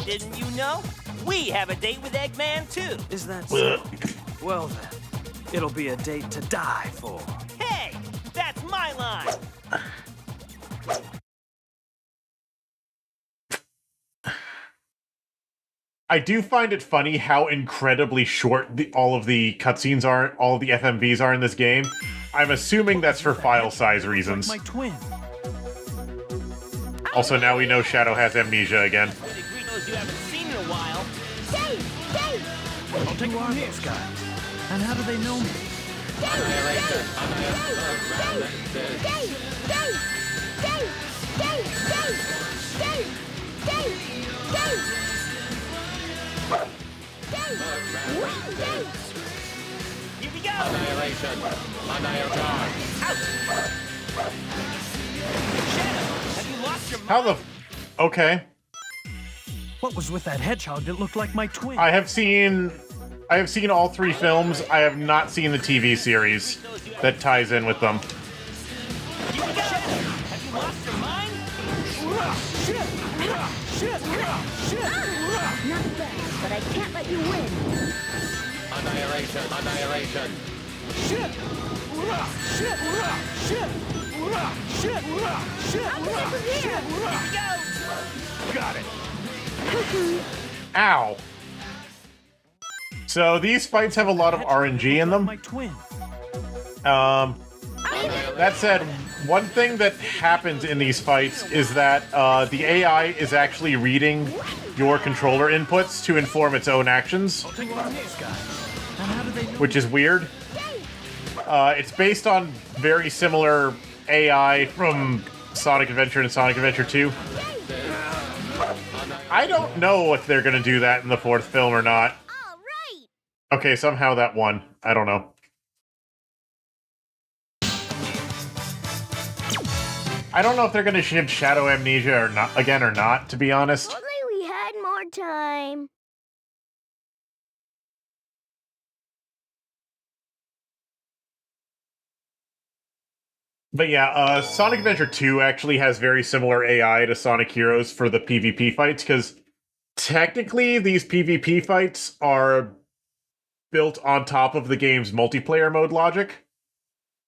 didn't you know? We have a date with Eggman, too. Is that so? Well then, it'll be a date to die for. Hey, that's my line. I do find it funny how incredibly short all of the cutscenes are, all of the FMVs are in this game. I'm assuming that's for file size reasons. My twin. Also, now we know Shadow has amnesia again. Negrinos you haven't seen in a while. Dave, Dave, I'll take one of these guys. And how do they know me? Annihilation. Dave, Dave, Dave, Dave, Dave, Dave, Dave, Dave, Dave, Dave. Here we go. Annihilation. Annihilation. Out. Shadow, have you lost your mind? How the... Okay. What was with that hedgehog that looked like my twin? I have seen all three films. I have not seen the TV series that ties in with them. Here we go. Have you lost your mind? Not bad, but I can't let you win. Annihilation. Annihilation. Got it. Ow. So these fights have a lot of RNG in them. My twin. That said, one thing that happens in these fights is that the AI is actually reading your controller inputs to inform its own actions, I'll take one of these guys. And how do they know? which is weird. It's based on very similar AI from Sonic Adventure and Sonic Adventure 2. I don't know if they're gonna do that in the fourth film or not. All right. Okay, somehow that won. I don't know. I don't know if they're gonna ship Shadow Amnesia or not again or not, to be honest. Only we had more time. But yeah, Sonic Adventure 2 actually has very similar AI to Sonic Heroes for the PvP fights, because technically these PvP fights are built on top of the game's multiplayer mode logic.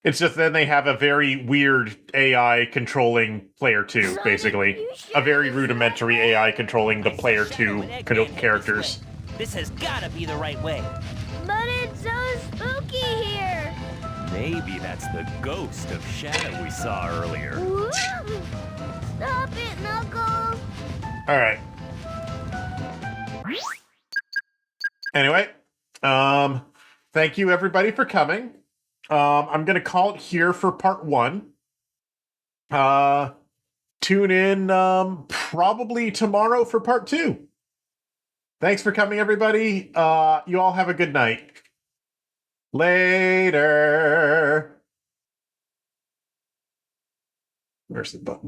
It's just then they have a very weird AI controlling player 2, basically. A very rudimentary AI controlling the player 2 characters. This has gotta be the right way. But it's so spooky here. Maybe that's the ghost of Shadow we saw earlier. Woo! Stop it, Knuckles. Alright. Anyway, thank you everybody for coming. I'm gonna call it here for part 1. Tune in probably tomorrow for part 2. Thanks for coming, everybody. You all have a good night. Later. Where's the button?